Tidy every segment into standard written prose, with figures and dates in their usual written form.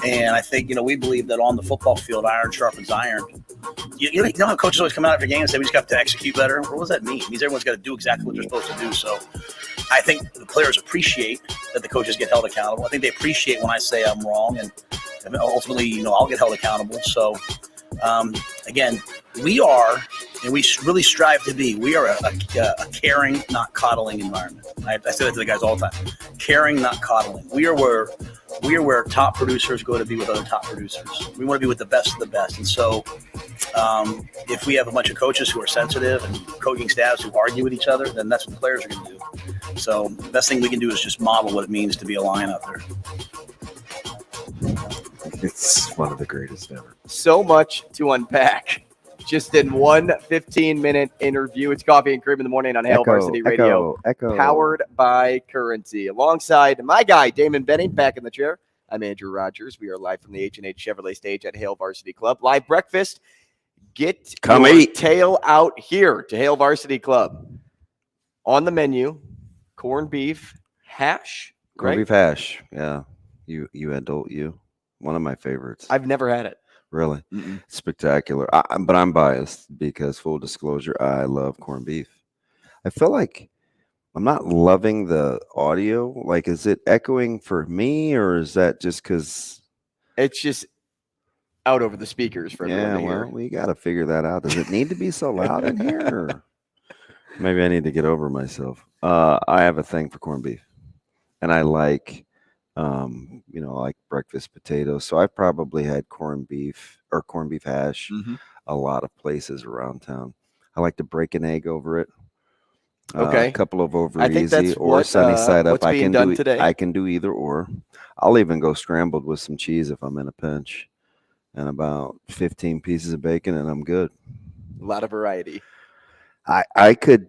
And I think, we believe that on the football field, iron sharpens iron. You know how coaches always come out after games and say we just got to execute better? What does that mean? It means everyone's got to do exactly what they're supposed to do. So I think the players appreciate that the coaches get held accountable. I think they appreciate when I say I'm wrong, and ultimately, I'll get held accountable. So, again, we are, and we really strive to be, we are a caring, not coddling environment. I say that to the guys all the time. Caring, not coddling. We are where top producers go to be with other top producers. We want to be with the best of the best. And so if we have a bunch of coaches who are sensitive and coaching staffs who argue with each other, then that's what the players are going to do. So the best thing we can do is just model what it means to be a Lion out there. It's one of the greatest ever. So much to unpack just in one 15-minute interview. It's Coffee and Cream in the morning on Hail Varsity Radio, powered by Currency. Alongside my guy, Damon Benning, back in the chair. I'm Andrew Rogers. We are live from the H&H Chevrolet stage at Hail Varsity Club. Live breakfast. Come eat. Tail out here to Hail Varsity Club. On the menu, corned beef hash. Corned beef hash. Yeah. You adult you. One of my favorites. I've never had it. Really? Mm-mm. Spectacular. But I'm biased because, full disclosure, I love corned beef. I feel like I'm not loving the audio. Like, is it echoing for me, or is that just because it's just out over the speakers for everyone to hear? Well, we got to figure that out. Does it need to be so loud in here? Or maybe I need to get over myself. I have a thing for corned beef, and I like like breakfast potatoes. So I've probably had corned beef hash a lot of places around town. I like to break an egg over it. Okay. A couple of over easy or sunny side up. I can do either or. I'll even go scrambled with some cheese if I'm in a pinch, and about 15 pieces of bacon, and I'm good. A lot of variety. I could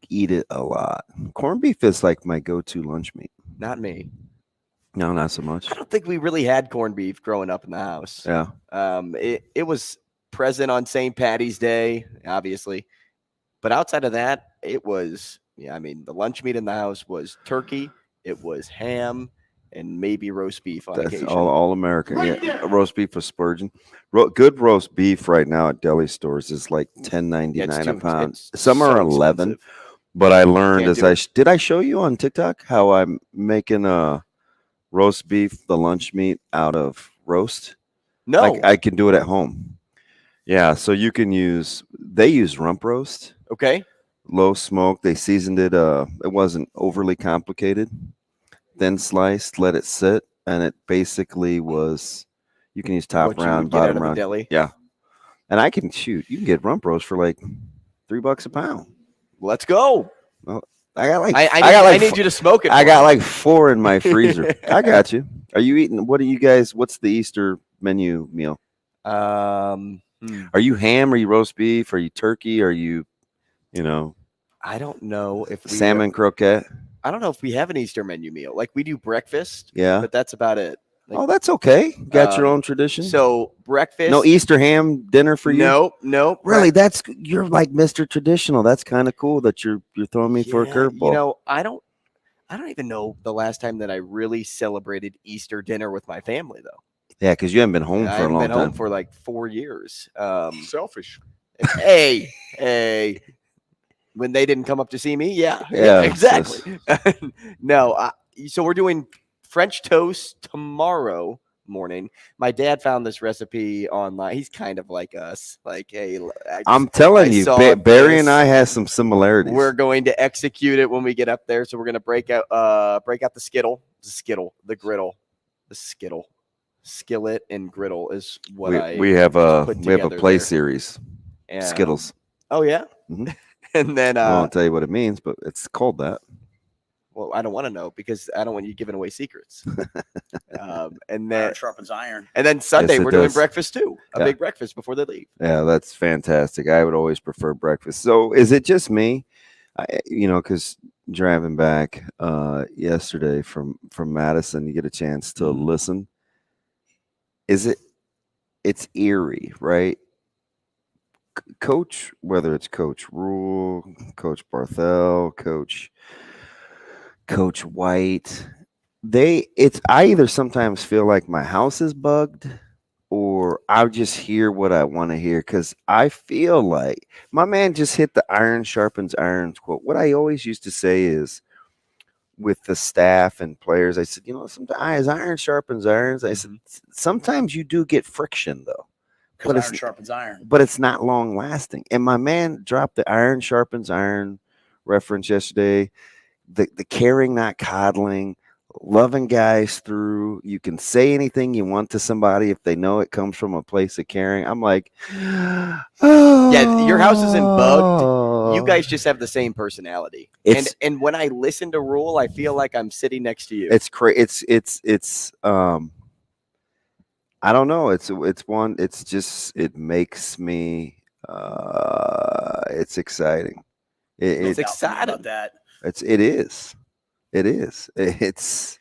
eat it a lot. Corned beef is like my go-to lunch meat. Not me. No, not so much. I don't think we really had corned beef growing up in the house. Yeah. It was present on St. Patty's Day, obviously. But outside of that, it was, the lunch meat in the house was turkey, it was ham, and maybe roast beef on occasion. All American. Yeah. Roast beef with Spurgeon. Good roast beef right now at deli stores is like $10.99 a pound. Some are $11. Expensive. But I learned did I show you on TikTok how I'm making a roast beef, the lunch meat, out of roast? No. I can do it at home. Yeah, so they use rump roast. Okay. Low smoke. They seasoned it. It wasn't overly complicated. Thin sliced, let it sit, and it basically was, you can use top round, bottom round. Deli. Yeah. And you can get rump roast for like $3 a pound. Let's go. Well, I need you to smoke it. I got like 4 in my freezer. I got you. Are you eating? What's the Easter menu meal? Are you ham? Are you roast beef? Are you turkey? Are you, I don't know if salmon croquette. I don't know if we have an Easter menu meal. Like, we do breakfast. Yeah. But that's about it. Like, that's okay. Got your own tradition. So breakfast. No Easter ham dinner for you? No. Really, you're like Mr. Traditional. That's kind of cool that you're throwing me for a curveball. I don't even know the last time that I really celebrated Easter dinner with my family, though. Yeah, because you haven't been home for a long time. I haven't been home for like 4 years. Selfish. Hey. When they didn't come up to see me, yeah, exactly. No, so we're doing French toast tomorrow morning. My dad found this recipe online. He's kind of like us. Like, hey, I'm telling you, Barry and I have some similarities. We're going to execute it when we get up there. So we're going to break out the skillet and griddle is what we have a play series. Skittles. Oh yeah. Mm-hmm. And then I won't tell you what it means, but it's called that. Well, I don't want to know because I don't want you giving away secrets. And then iron sharpens iron. And then Sunday we're doing breakfast too. A big breakfast before they leave. Yeah, that's fantastic. I would always prefer breakfast. So is it just me? Because driving back yesterday from Madison, you get a chance to listen. It's eerie, right? Coach, whether it's Coach Rule, Coach Barthel, Coach White, I either sometimes feel like my house is bugged or I'll just hear what I want to hear, because I feel like my man just hit the iron sharpens irons quote. What I always used to say is, with the staff and players, I said, sometimes iron sharpens irons. I said, sometimes you do get friction though. Because iron sharpens iron. But it's not long lasting. And my man dropped the iron sharpens iron reference yesterday. The caring, not coddling, loving guys through. You can say anything you want to somebody if they know it comes from a place of caring. I'm like, oh. Yeah, your house isn't bugged. You guys just have the same personality. And when I listen to Rule, I feel like I'm sitting next to you. It's crazy. It's I don't know. It makes me. It's exciting. It's exciting. About that. It is. It's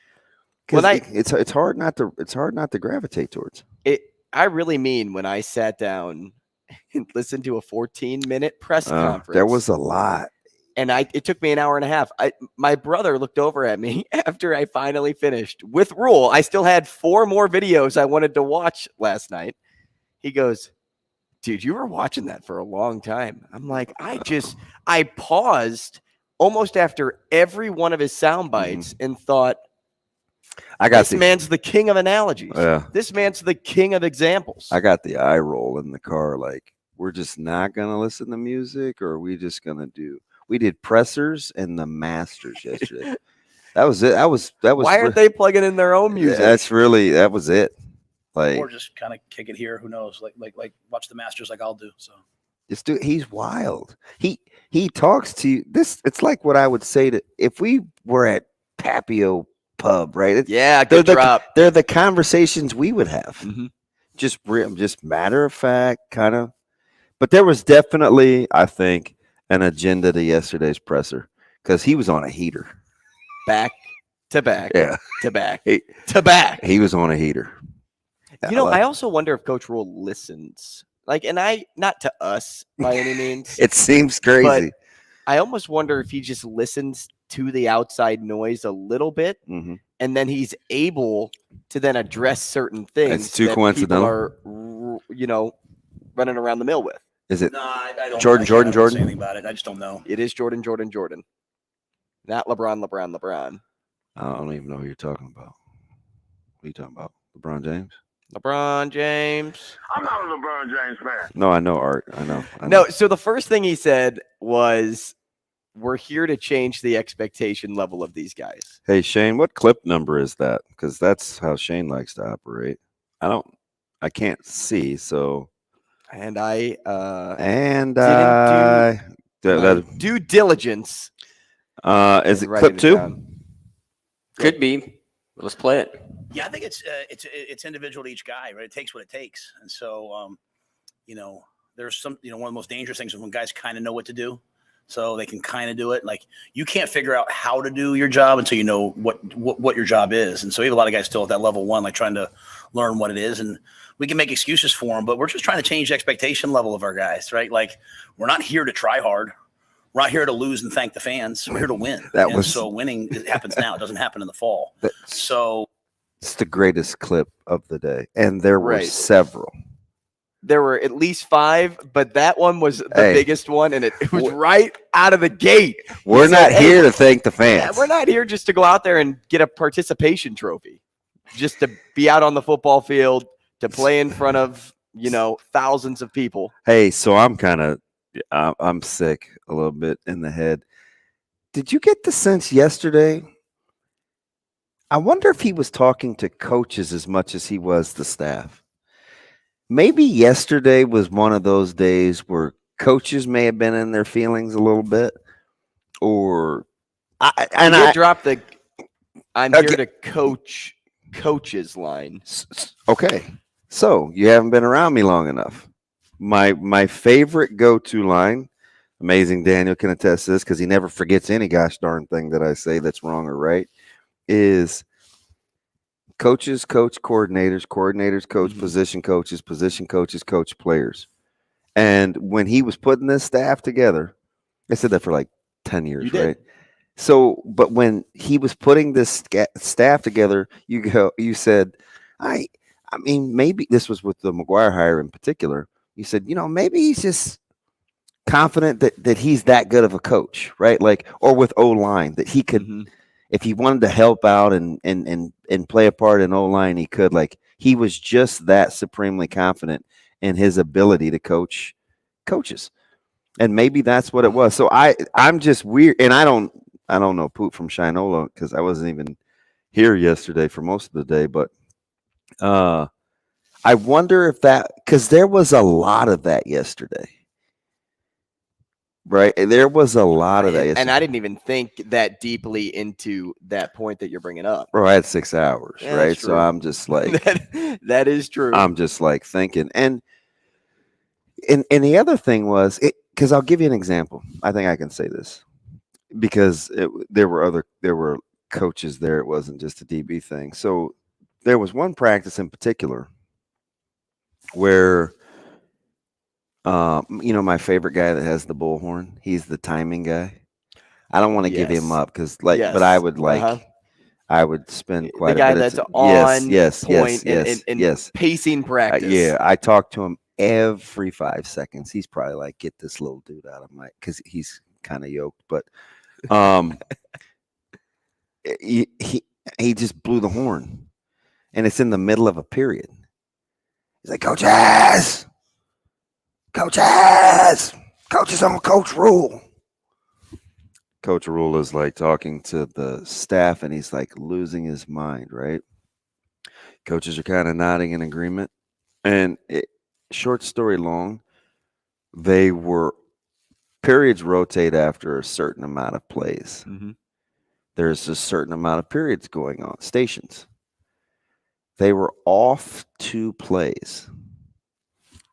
hard not to gravitate towards it. I really mean when I sat down and listened to a 14-minute press conference. There was a lot. And it took me an hour and a half. My brother looked over at me after I finally finished with Rule. I still had 4 more videos I wanted to watch last night. He goes, dude, you were watching that for a long time. I'm like, I paused almost after every one of his sound bites and thought, this man's the king of analogies. Yeah. This man's the king of examples. I got the eye roll in the car. Like, we're just not going to listen to music, or are we just going to do? We did pressers and the Masters yesterday. That was it. That was. Why aren't they plugging in their own music? That was it. Like, or just kind of kick it here. Who knows? Like watch the Masters like I'll do. So this dude, he's wild. He talks to you. It's like what I would say to if we were at Papio Pub, right? Good drop. They're the conversations we would have. Mm-hmm. Just matter of fact, kind of. But there was definitely, I think, an agenda to yesterday's presser, because he was on a heater. Back to back. Yeah. To back. To back. He was on a heater. I also wonder if Coach Rule listens. Like, and not to us by any means. It seems crazy. But I almost wonder if he just listens to the outside noise a little bit, and then he's able to then address certain things. It's too coincidental. People are, running around the mill with. Is it? No, I don't. Jordan. I don't say anything about it. I just don't know. It is Jordan. Not LeBron. I don't even know who you're talking about. What are you talking about? LeBron James? LeBron James. I'm not a LeBron James fan. No, I know, Art. I know. No, so the first thing he said was, we're here to change the expectation level of these guys. Hey, Shane, what clip number is that? Because that's how Shane likes to operate. I can't see, so. And I didn't due diligence. Is it clip 2? Could be. Let's play it. Yeah, I think it's individual to each guy, right? It takes what it takes, and so there's some one of the most dangerous things is when guys kind of know what to do, so they can kind of do it. Like, you can't figure out how to do your job until you know what your job is, and so we have a lot of guys still at that level 1, like trying to learn what it is, and we can make excuses for them, but we're just trying to change the expectation level of our guys, right? Like, we're not here to try hard. We're not here to lose and thank the fans. We're here to win. So winning, it happens now. It doesn't happen in the fall. So it's the greatest clip of the day, and there were several. There were at least 5, but that one was the biggest one, and it was right out of the gate. We're not here to thank the fans. Yeah, we're not here just to go out there and get a participation trophy, just to be out on the football field, to play in front of, thousands of people. Hey, so I'm sick a little bit in the head. Did you get the sense yesterday? I wonder if he was talking to coaches as much as he was the staff. Maybe yesterday was one of those days where coaches may have been in their feelings a little bit, or I dropped the "I'm here to coach" coaches line. Okay, so you haven't been around me long enough. My favorite go-to line, amazing Daniel can attest to this because he never forgets any gosh darn thing that I say that's wrong or right, is coaches coach coordinators, coordinators coach position coaches coach players. And when he was putting this staff together, I said that for like 10 years, right? So, but when he was putting this staff together, you said, I mean, maybe this was with the McGuire hire in particular. You said, maybe he's just confident that he's that good of a coach, right? Like, or with O-line that he could, if he wanted to help out and play a part in O-line, he could. Like, he was just that supremely confident in his ability to coach coaches. And maybe that's what it was. So I'm just weird, and I don't know poop from Shinola because I wasn't even here yesterday for most of the day. But I wonder if because there was a lot of that yesterday, right? There was a lot of that yesterday. And I didn't even think that deeply into that point that you're bringing up. Bro, I had 6 hours, right? So I'm just like, that is true. I'm just like thinking, and the other thing was because I'll give you an example. I think I can say this because there were coaches there. It wasn't just a DB thing. So there was one practice in particular where, my favorite guy that has the bullhorn, he's the timing guy. I don't want to give him up because but I would I would spend quite the guy a bit that's of on point yes. pacing practice. I talked to him every 5 seconds. He's probably like, get this little dude out of my, because he's kind of yoked, but he just blew the horn, and it's in the middle of a period. He's like, coaches on Coach Rule. Coach Rule is like talking to the staff, and he's like losing his mind, right? Coaches are kind of nodding in agreement, and short story long, periods rotate after a certain amount of plays. There's a certain amount of periods going on, stations. They were off 2 plays.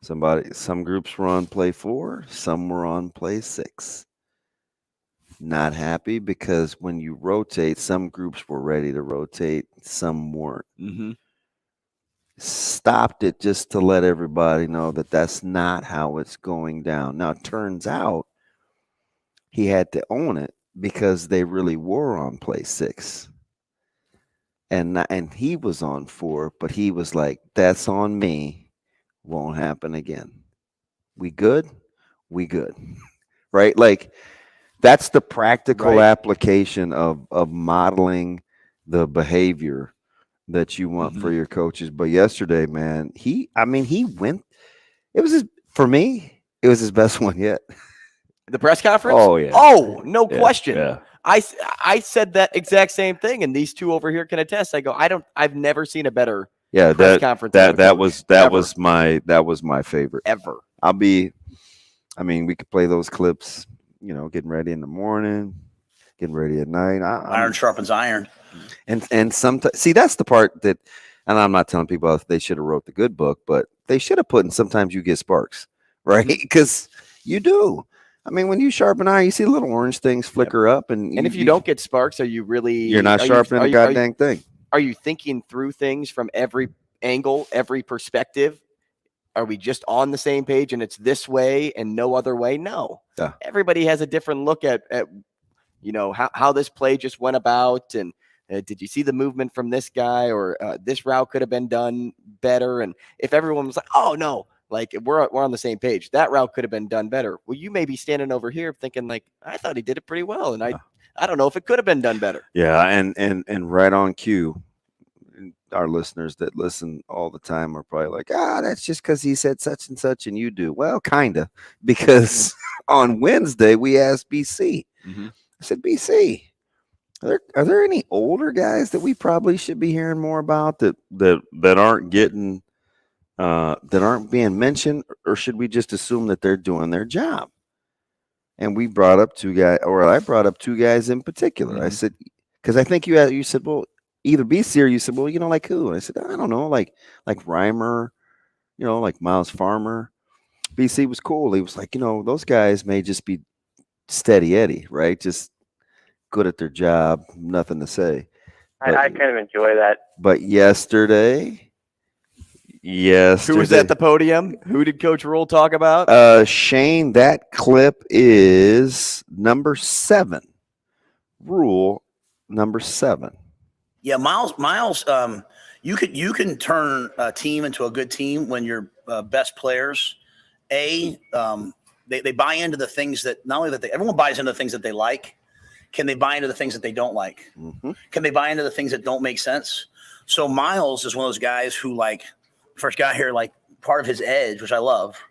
Some groups were on play 4, some were on play 6. Not happy because when you rotate, some groups were ready to rotate, some weren't. Stopped it just to let everybody know that that's not how it's going down. Now, it turns out he had to own it because they really were on play 6. And he was on 4, but he was like, that's on me. Won't happen again. We good? We good. Right? Like, that's the practical application of modeling the behavior that you want for your coaches. But yesterday, man, he went. It was for me, it was his best one yet. The press conference? Oh, yeah. Oh, no question. Yeah. I said that exact same thing, and these two over here can attest. I go, I've never seen a better press conference. That was my favorite ever. We could play those clips, getting ready in the morning, getting ready at night. Iron sharpens iron. And sometimes, see, that's the part that, and I'm not telling people they should have wrote the good book, but they should have put in sometimes you get sparks, right? Because you do. I mean, when you sharpen iron, you see little orange things flicker up. And if you don't get sparks, are you really? You're not sharpening a goddamn thing. Are you thinking through things from every angle, every perspective? Are we just on the same page and it's this way and no other way? No. Yeah. Everybody has a different look at how this play just went about, and did you see the movement from this guy, or this route could have been done better? And if everyone was like, oh no, like we're on the same page, that route could have been done better. Well, you may be standing over here thinking like, I thought he did it pretty well, and I don't know if it could have been done better. Yeah, and right on cue. Our listeners that listen all the time are probably like, that's just because he said such and such and you do. Well, kind of, because on Wednesday we asked BC. I said, BC, are there any older guys that we probably should be hearing more about that aren't getting that aren't being mentioned, or should we just assume that they're doing their job? And we brought up 2 guys, or I brought up 2 guys in particular. I said, because I think you said, well, either BC or you said, well, like who? And I said, I don't know, like Reimer, like Miles Farmer. BC was cool. He was like, those guys may just be steady Eddie, right? Just good at their job, nothing to say. I kind of enjoy that. But yesterday, who was at the podium? Who did Coach Rule talk about? Shane, that clip is number 7. Rule number 7. Yeah, Miles. You can turn a team into a good team when your best players, they buy into the things that not only that everyone buys into the things that they like. Can they buy into the things that they don't like? Mm-hmm. Can they buy into the things that don't make sense? So Miles is one of those guys who, like, first got here, like, part of his edge, which I love,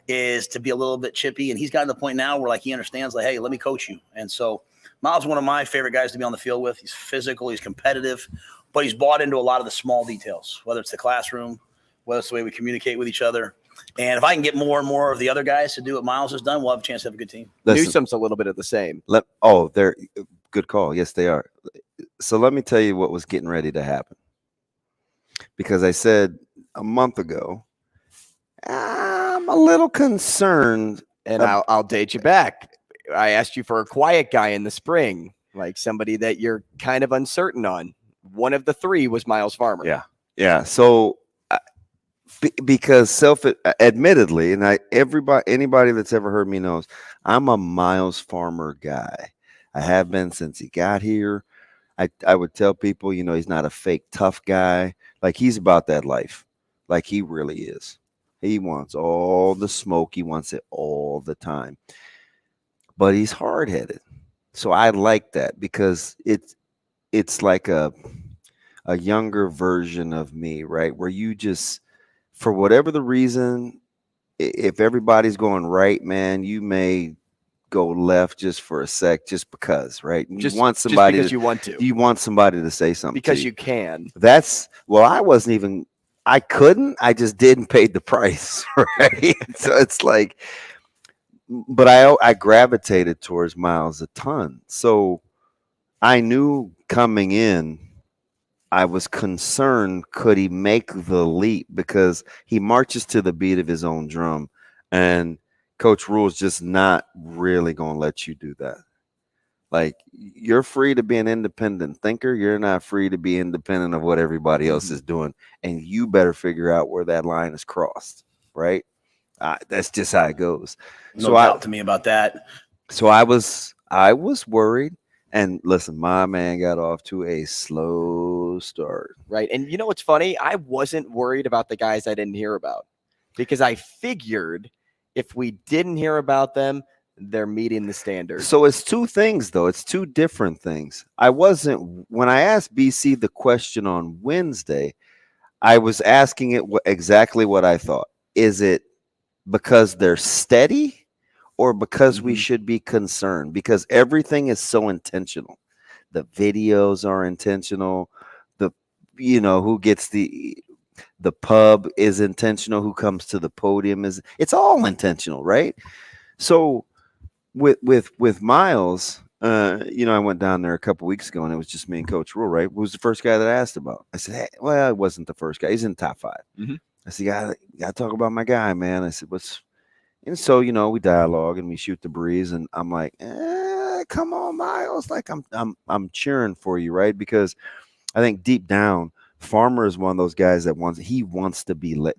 is to be a little bit chippy. And he's gotten to the point now where, like, he understands, like, hey, let me coach you. And so Miles is one of my favorite guys to be on the field with. He's physical, he's competitive, but he's bought into a lot of the small details, whether it's the classroom, whether it's the way we communicate with each other. And if I can get more and more of the other guys to do what Miles has done, we'll have a chance to have a good team. Newsome's a little bit of the same. They're good call. Yes, they are. So let me tell you what was getting ready to happen. Because I said a month ago, I'm a little concerned. And I'll date you back. I asked you for a quiet guy in the spring, like somebody that you're kind of uncertain on. One of the 3 was Miles Farmer. Yeah. So because admittedly, and anybody that's ever heard me knows, I'm a Miles Farmer guy. I have been since he got here. I would tell people, he's not a fake tough guy. Like, he's about that life. Like, he really is. He wants all the smoke. He wants it all the time. But he's hard-headed. So I like that because it's like a younger version of me, right? Where you just, for whatever the reason, if everybody's going right, man, you may go left just for a sec, just because, right? You want somebody just because you want to. You want somebody to say something because to you can. I couldn't. I just didn't pay the price, right? So it's like, but I gravitated towards Miles a ton. So I knew coming in, I was concerned, could he make the leap? Because he marches to the beat of his own drum, and Coach Rule's just not really going to let you do that. Like, you're free to be an independent thinker. You're not free to be independent of what everybody else is doing. And you better figure out where that line is crossed, right? That's just how it goes. No doubt to me about that. So I was worried. And listen, my man got off to a slow start. Right. And you know what's funny? I wasn't worried about the guys I didn't hear about, because I figured if we didn't hear about them, they're meeting the standard. So it's 2 things, though. It's 2 different things. When I asked BC the question on Wednesday, I was asking it exactly what I thought. Is it because they're steady or because we should be concerned? Because everything is so intentional. The videos are intentional. Who gets the pub is intentional. Who comes to the podium it's all intentional, right? So with Miles, I went down there a couple weeks ago, and it was just me and Coach Rule, right? Who was the first guy that I asked about? I said, hey, well, it wasn't the first guy. He's in the top 5. Mm-hmm. I said, you gotta talk about my guy, man. I said, and so, we dialogue and we shoot the breeze, and I'm like, come on, Miles. Like, I'm cheering for you, right? Because I think deep down, Farmer is one of those guys that wants to be led.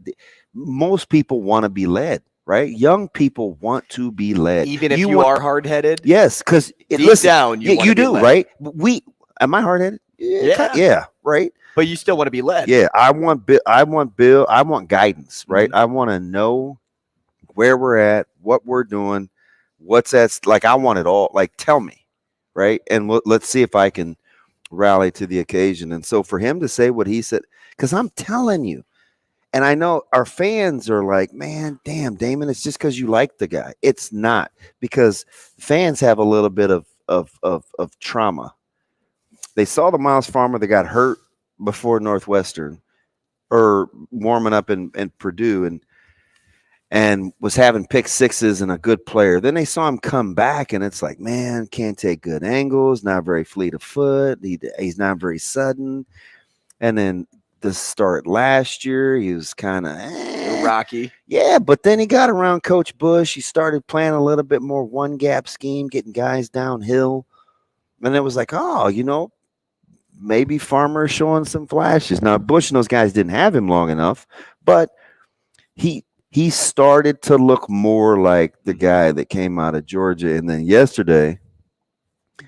Most people want to be led, right? Young people want to be led. Even if you are hard-headed? Yes, because deep down, you do, right? Am I hard-headed? Yeah, right? But you still want to be led. Yeah, I want guidance, right? I want to know where we're at, what we're doing, what's that. Like, I want it all. Like, tell me, right? And let's see if I can rally to the occasion. And so for him to say what he said, because I'm telling you, and I know our fans are like, man, damn, Damon, it's just because you like the guy. It's not, because fans have a little bit of trauma. They saw the Miles Farmer that got hurt before Northwestern, or warming up in Purdue, and was having pick sixes and a good player. Then they saw him come back, and it's like, man, can't take good angles, not very fleet of foot. He's not very sudden. And then the start last year, he was kind of rocky. Yeah, but then he got around Coach Bush. He started playing a little bit more one-gap scheme, getting guys downhill. And it was like, oh, maybe Farmer showing some flashes. Now, Bush and those guys didn't have him long enough, but he started to look more like the guy that came out of Georgia. And then yesterday,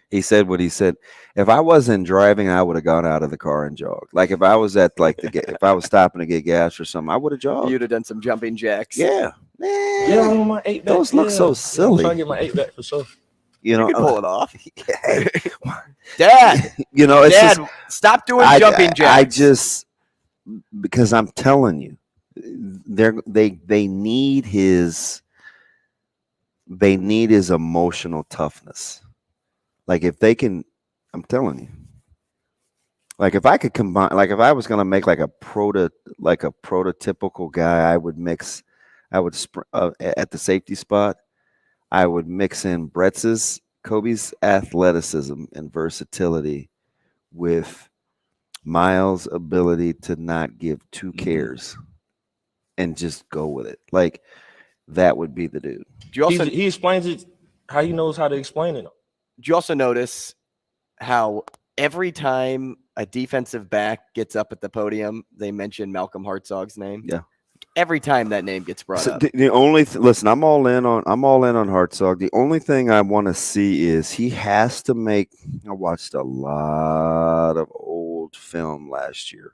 He said what he said. If I wasn't driving, I would have gone out of the car and jogged. Like if I was at if I was stopping to get gas or something, I would have jogged. You'd have done some jumping jacks. Yeah. Yeah, I want my 8 back. Those look so silly. I'm trying to get my 8 back for sure. You know, You can pull it off. Hey, Dad, you know, it's Dad, just, stop doing jumping jacks. Because I'm telling you, they need his emotional toughness. Like if they can, I'm telling you, like if I could combine, like if I was going to make like a prototypical guy, at the safety spot, I would mix in Kobe's athleticism and versatility with Miles' ability to not give two cares and just go with it. Like that would be the dude. He explains it how he knows how to explain it. Do you also notice how every time a defensive back gets up at the podium, they mention Malcolm Hartzog's name? Yeah. Every time that name gets brought up. The only listen, I'm all in on Hartzog. The only thing I want to see is he has to make. I watched a lot of old film last year,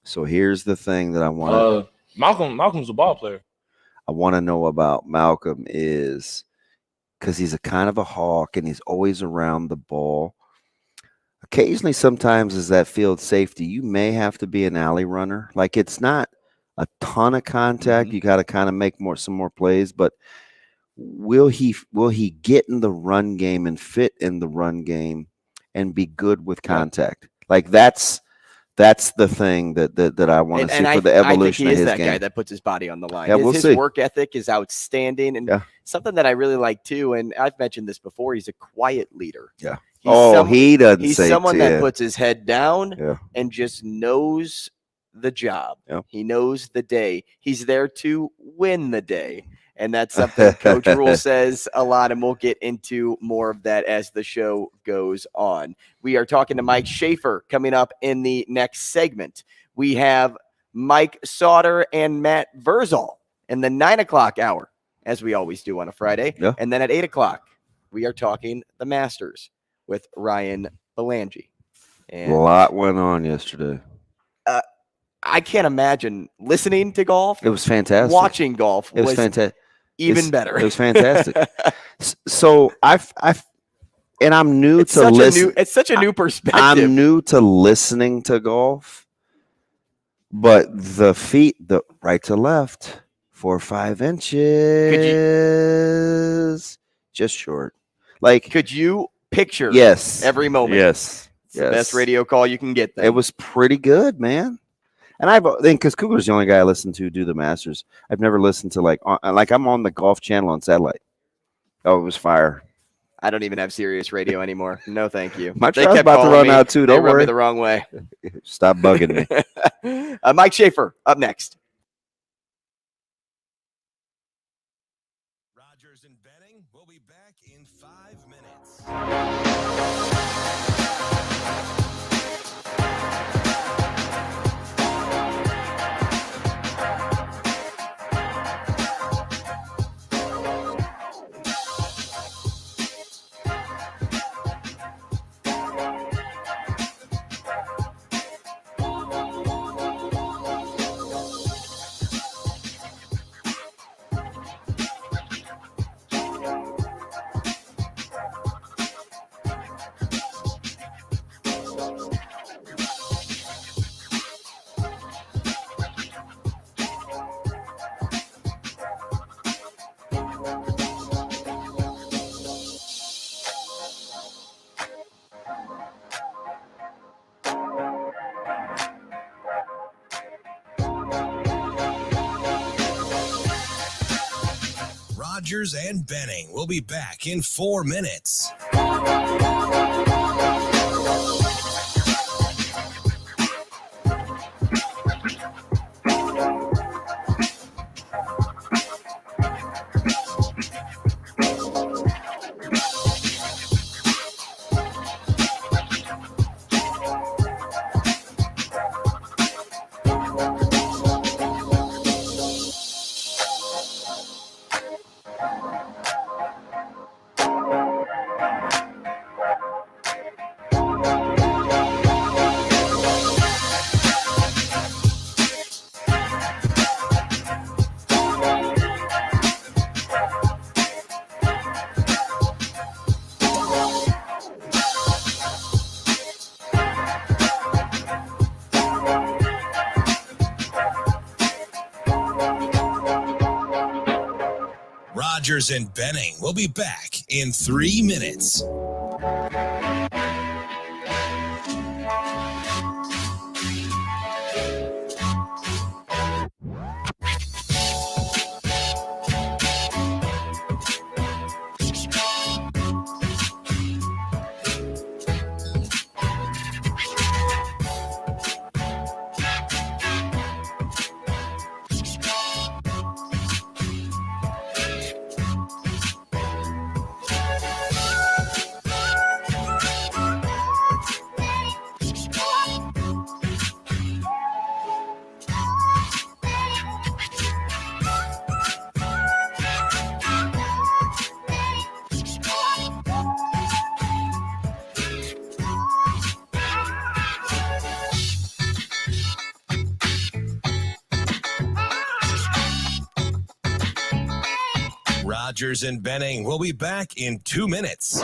so here's the thing that I want. Malcolm's a ball player. I want to know about Malcolm is because he's a kind of a hawk and he's always around the ball. Occasionally, sometimes as that field safety, you may have to be an alley runner. Like it's not a ton of contact. You got to kind of make some more plays, but will he get in the run game and fit in the run game and be good with contact? Like that's the thing that I want to see for the evolution of his game. I think he is that guy that puts his body on the line. Yeah, we'll his see. Work ethic is outstanding, and something that I really like too. And I've mentioned this before. He's a quiet leader. Yeah. He's someone that puts his head down and just knows the job. He knows the day. He's there to win the day. And that's something Coach Rule says a lot, and we'll get into more of that as the show goes on. We are talking to Mike Schaefer coming up in the next segment. We have Mike Sautter and Matt Vrzal in the 9 o'clock hour, as we always do on a Friday. Yeah. And then at 8 o'clock, we are talking the Masters with Ryan Balengee. And a lot went on yesterday. I can't imagine listening to golf. It was fantastic. Watching golf was fantastic. Even better. It was fantastic. So I'm new to listen. It's such a new perspective. I'm new to listening to golf, but the feet, the right to left, 4 or 5 inches, just short. Like, could you picture? Yes. Every moment. Yes. It's the best radio call you can get. Then. It was pretty good, man. And I think because Cougar's the only guy I listen to do the Masters. I've never listened to like I'm on the Golf Channel on satellite. Oh, it was fire. I don't even have Sirius Radio anymore. No, thank you. My truck's about to run out too. Don't worry. Me the wrong way. Stop bugging me. Mike Schaefer up next. Rogers and Benning will be back in 5 minutes. Rogers and Benning will be back in 4 minutes. Rogers and Benning will be back in 3 minutes. Rogers and Benning will be back in 2 minutes.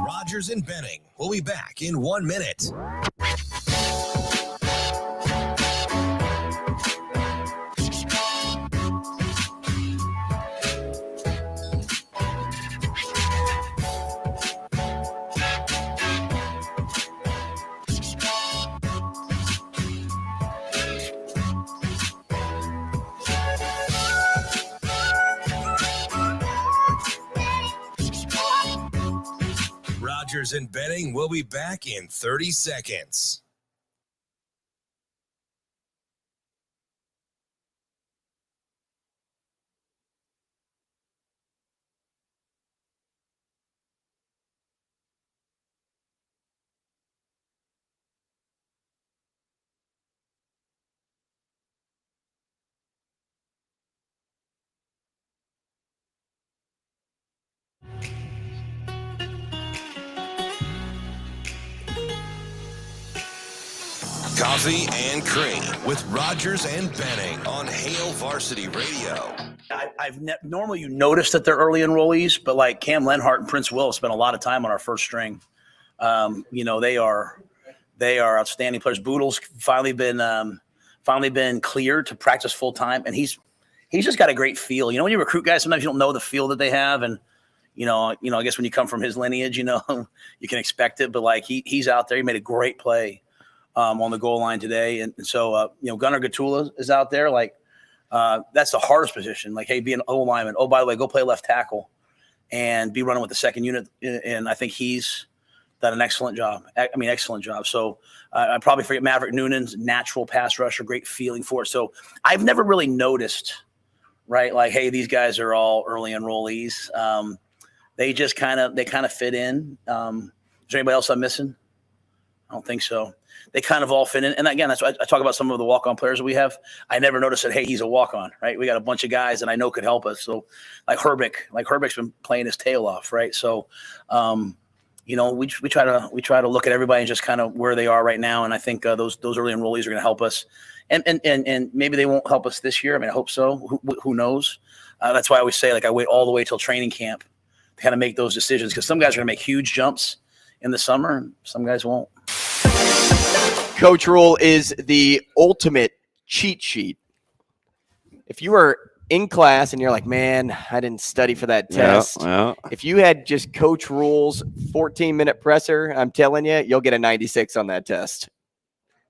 Rogers and Benning will be back in 1 minute. Rogers and Benning will be back in 30 seconds. Coffee and Cream with Rogers and Benning on Hail Varsity Radio. Normally you notice that they're early enrollees, but like Cam Lenhart and Prince Will spent a lot of time on our first string. They are outstanding players. Boodle's finally been cleared to practice full time, and he's just got a great feel. You know, when you recruit guys, sometimes you don't know the feel that they have, and I guess when you come from his lineage, you can expect it. But like he's out there, he made a great play on the goal line today. And so, Gunnar Gatula is out there. Like, that's the hardest position. Like, hey, be an O lineman. Oh, by the way, go play left tackle and be running with the second unit. And I think he's done an excellent job. Excellent job. So I probably forget Maverick Noonan's natural pass rusher, great feeling for it. So I've never really noticed, right? Like, hey, these guys are all early enrollees. They just kind of fit in. Is there anybody else I'm missing? I don't think so. They kind of all fit in. And again, that's why I talk about some of the walk-on players that we have. I never noticed that, hey, he's a walk-on, right? We got a bunch of guys that I know could help us. So like Herbeck's been playing his tail off, right? So, we try to look at everybody and just kind of where they are right now. And I think those early enrollees are going to help us. And maybe they won't help us this year. I mean, I hope so. Who knows? That's why I always say, like, I wait all the way till training camp to kind of make those decisions, because some guys are going to make huge jumps in the summer and some guys won't. Coach Rule is the ultimate cheat sheet. If you are in class and you're like, man, I didn't study for that test. Yeah. If you had just Coach Rule's 14-minute presser, I'm telling you, you'll get a 96 on that test.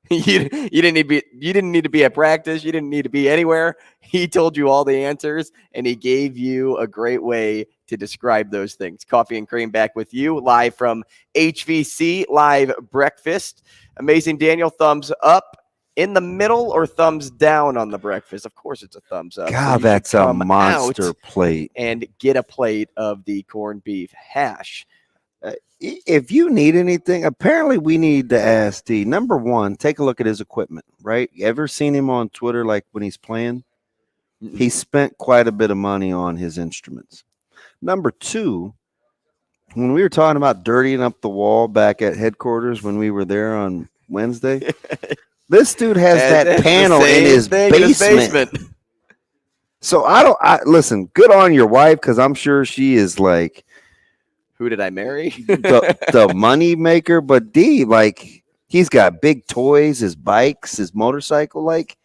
You didn't need to be at practice. You didn't need to be anywhere. He told you all the answers, and he gave you a great way to describe those things. Coffee and Cream back with you live from HVC Live Breakfast. Amazing Daniel, thumbs up in the middle or thumbs down on the breakfast? Of course it's a thumbs up. God, So that's a monster plate. and get a plate of the corned beef hash. If you need anything, apparently we need to ask D. Number one, take a look at his equipment, right? You ever seen him on Twitter like when he's playing? He spent quite a bit of money on his instruments. Number two, when we were talking about dirtying up the wall back at headquarters when we were there on Wednesday, this dude has that panel in his basement. So listen, good on your wife, because I'm sure she is like, who did I marry? the money maker. But D, like, he's got big toys, his bikes, his motorcycle. Like,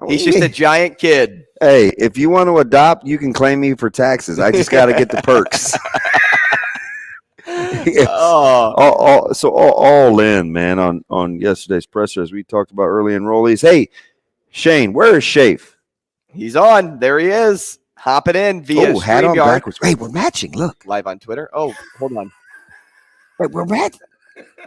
he's just a giant kid. Hey, if you want to adopt, you can claim me for taxes. I just got to get the perks. All in, man, on yesterday's presser, as we talked about early enrollees. Hey, Shane, where is Schaefer? He's on. There he is. Hopping in via hat on StreamYard. backwards. Hey, we're matching. Look. Live on Twitter. Oh, hold on. Hey, we're matching.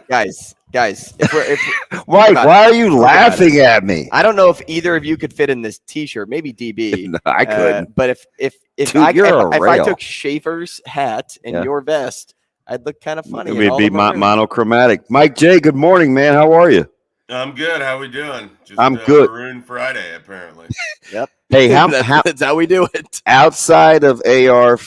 Guys. Mike, why are you laughing at me? I don't know if either of you could fit in this T-shirt. Maybe DB. No, I couldn't. But if Dude, I took Schaefer's hat and your vest, I'd look kind of funny. It'd be monochromatic. Mike J, good morning, man. How are you? I'm good. How we doing? Just, I'm good. Maroon Friday, apparently. Yep. Hey, that's how we do it. Outside of AR,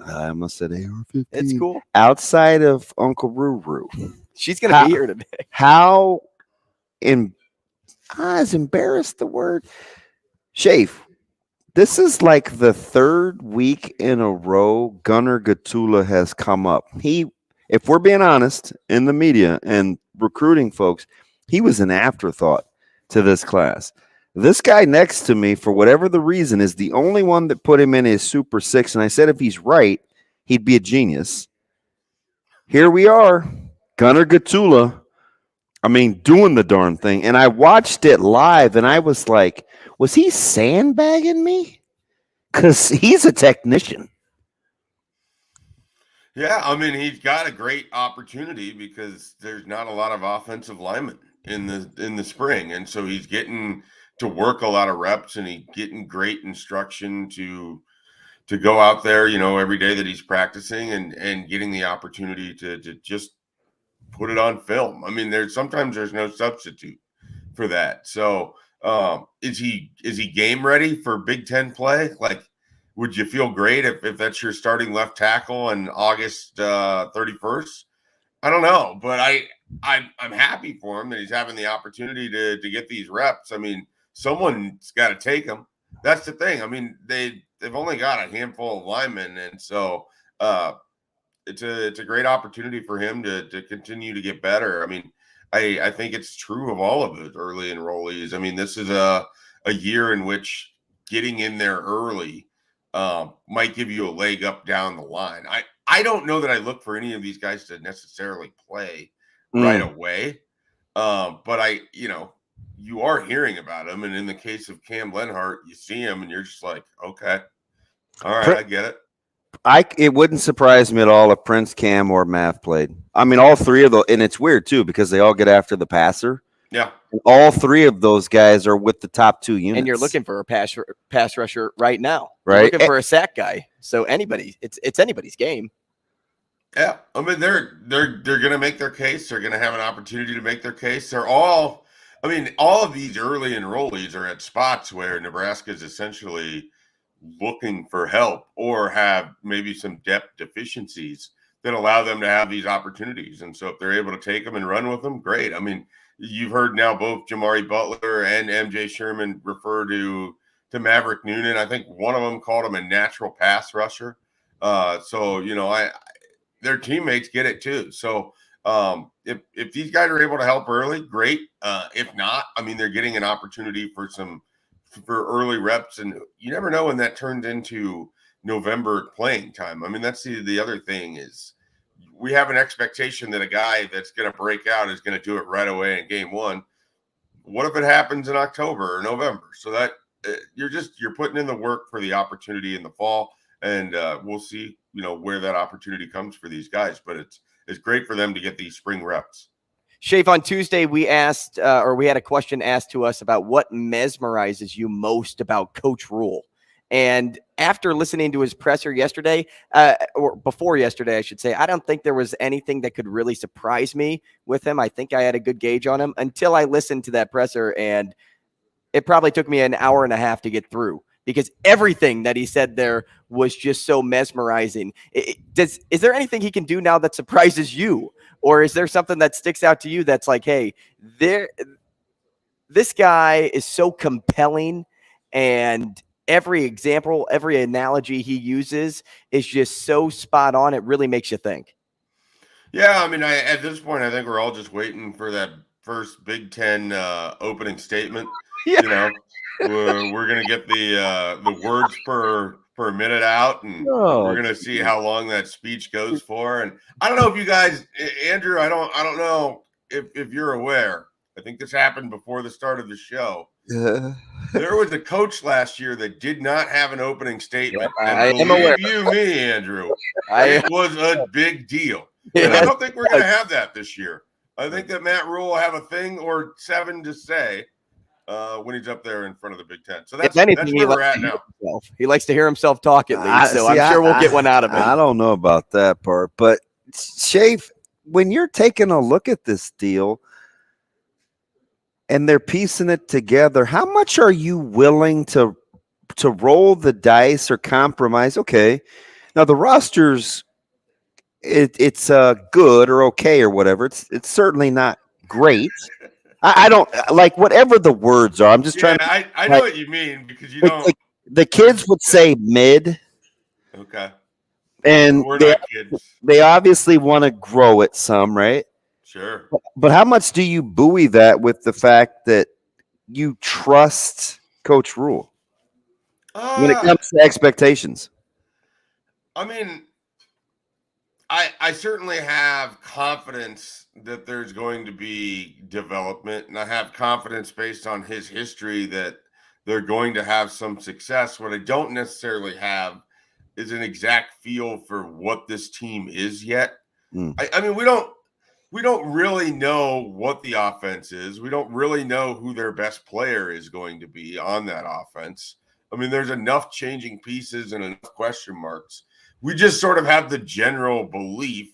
I almost said AR-15. It's cool. Outside of Uncle Ruru, she's gonna be here today. How is embarrassed the word? Schaefer, this is like the third week in a row Gunnar Gatula has come up. If we're being honest, in the media and recruiting folks, he was an afterthought to this class. This guy next to me, for whatever the reason, is the only one that put him in his Super Six. And I said if he's right, he'd be a genius. Here we are, Gunnar Gatula, doing the darn thing. And I watched it live, and I was like, was he sandbagging me? Because he's a technician. Yeah, he's got a great opportunity because there's not a lot of offensive linemen in the spring. And so he's getting to work a lot of reps, and he's getting great instruction to go out there, every day that he's practicing and getting the opportunity to just put it on film. Sometimes there's no substitute for that. So is he game ready for Big Ten play? Like, would you feel great if that's your starting left tackle on August 31st? I don't know, but I'm happy for him that he's having the opportunity to get these reps. Someone's got to take them. That's the thing. They've only got a handful of linemen, and so it's a great opportunity for him to continue to get better. I think it's true of all of those early enrollees. This is a year in which getting in there early might give you a leg up down the line. I don't know that I look for any of these guys to necessarily play right away, but you are hearing about him, and in the case of Cam Lenhart, you see him, and you're just like, okay, all right, I get it. It wouldn't surprise me at all if Prince, Cam, or Math played. All three of those, and it's weird too because they all get after the passer. Yeah, all three of those guys are with the top two units, and you're looking for a pass rusher right now, right? You're looking for a sack guy. So it's anybody's game. Yeah, they're going to make their case. They're going to have an opportunity to make their case. They're all. All of these early enrollees are at spots where Nebraska is essentially looking for help or have maybe some depth deficiencies that allow them to have these opportunities. And so if they're able to take them and run with them, great. You've heard now both Jamari Butler and MJ Sherman refer to Maverick Noonan. I think one of them called him a natural pass rusher. Their teammates get it too. So if these guys are able to help early, great. If not, they're getting an opportunity for early reps, and you never know when that turns into November playing time. That's the other thing is we have an expectation that a guy that's going to break out is going to do it right away in game one. What if it happens in October or November? So that you're putting in the work for the opportunity in the fall. and we'll see, where that opportunity comes for these guys. But it's great for them to get these spring reps. Schaefer, on Tuesday, we asked, we had a question asked to us about what mesmerizes you most about Coach Rhule. And after listening to his presser yesterday, or before yesterday, I should say, I don't think there was anything that could really surprise me with him. I think I had a good gauge on him until I listened to that presser, and it probably took me an hour and a half to get through because everything that he said there was just so mesmerizing. Is there anything he can do now that surprises you? Or is there something that sticks out to you that's like, hey, this guy is so compelling, and every example, every analogy he uses is just so spot on. It really makes you think. Yeah, I mean, at this point, I think we're all just waiting for that first Big Ten opening statement. Yeah. We're going to get the words per minute out, and we're going to see how long that speech goes for. And I don't know if you guys, Andrew, I don't know if you're aware. I think this happened before the start of the show. There was a coach last year that did not have an opening statement. I am aware. You, me, Andrew. It was a big deal. And I don't think we're going to have that this year. I think that Matt Rhule will have a thing or seven to say when he's up there in front of the Big Ten. So that's where we're at now. He likes to hear himself talk at least, so I'm sure we'll get one out of him. I don't know about that part, but Schaefer, when you're taking a look at this deal and they're piecing it together, how much are you willing to roll the dice or compromise? Okay, now the roster's it's good or okay or whatever. It's certainly not great. I don't like whatever the words are. I'm just trying to. I know what you mean because you don't. The kids would say mid. Okay. And we're not kids. They obviously want to grow it some, right? Sure. But how much do you buoy that with the fact that you trust Coach Rhule when it comes to expectations? I mean, I certainly have confidence that there's going to be development, and I have confidence based on his history that they're going to have some success. What I don't necessarily have is an exact feel for what this team is yet. I mean, we don't really know what the offense is. We don't really know who their best player is going to be on that offense. I mean, there's enough changing pieces and enough question marks. We just sort of have the general belief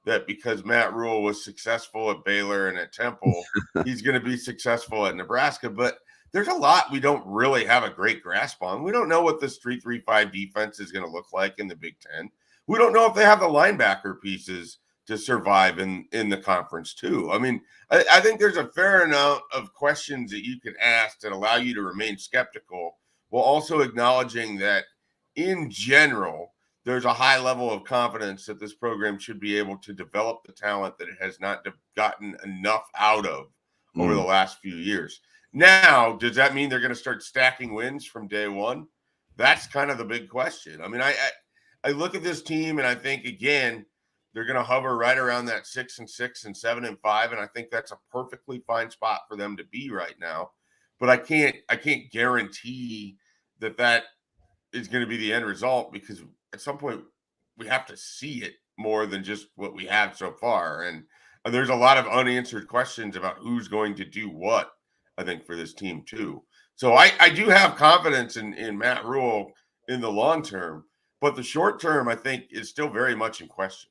that because Matt Rhule was successful at Baylor and at Temple, he's going to be successful at Nebraska. But there's a lot we don't really have a great grasp on. We don't know what this 3-3-5 defense is going to look like in the Big Ten. We don't know if they have the linebacker pieces to survive in the conference too. I mean, I think there's a fair amount of questions that you can ask that allow you to remain skeptical while also acknowledging that in general, there's a high level of confidence that this program should be able to develop the talent that it has not gotten enough out of over the last few years. Now, does that mean they're going to start stacking wins from day one? That's kind of the big question. I mean, I look at this team and I think, again, they're going to hover right around that 6-6 and 7-5, and I think that's a perfectly fine spot for them to be right now. But I can't guarantee that is going to be the end result because at some point we have to see it more than just what we have so far. And there's a lot of unanswered questions about who's going to do what, I think, for this team too. So I do have confidence in Matt Rhule in the long term, but the short term, I think, is still very much in question.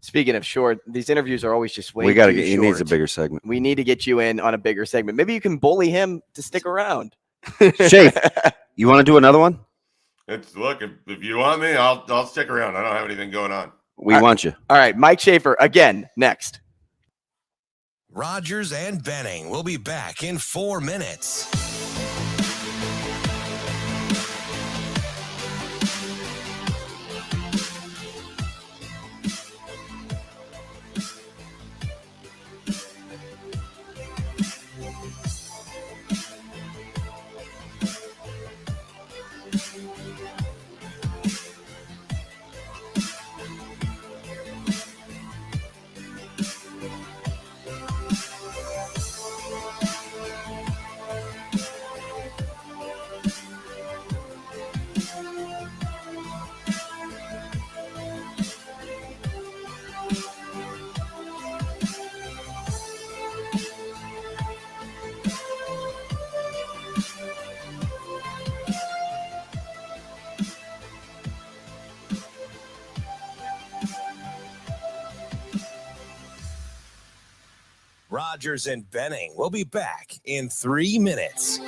Speaking of short, these interviews are always just way We got to too get. He short. needs a bigger segment. We need to get you in on a bigger segment. Maybe you can bully him to stick around. Schaefer, you want to do another one? Look, if you want me, I'll stick around. I don't have anything going on. We want you. All right, Mike Schaefer again next. Rogers and Benning will be back in 4 minutes. Rogers and Benning will be back in 3 minutes.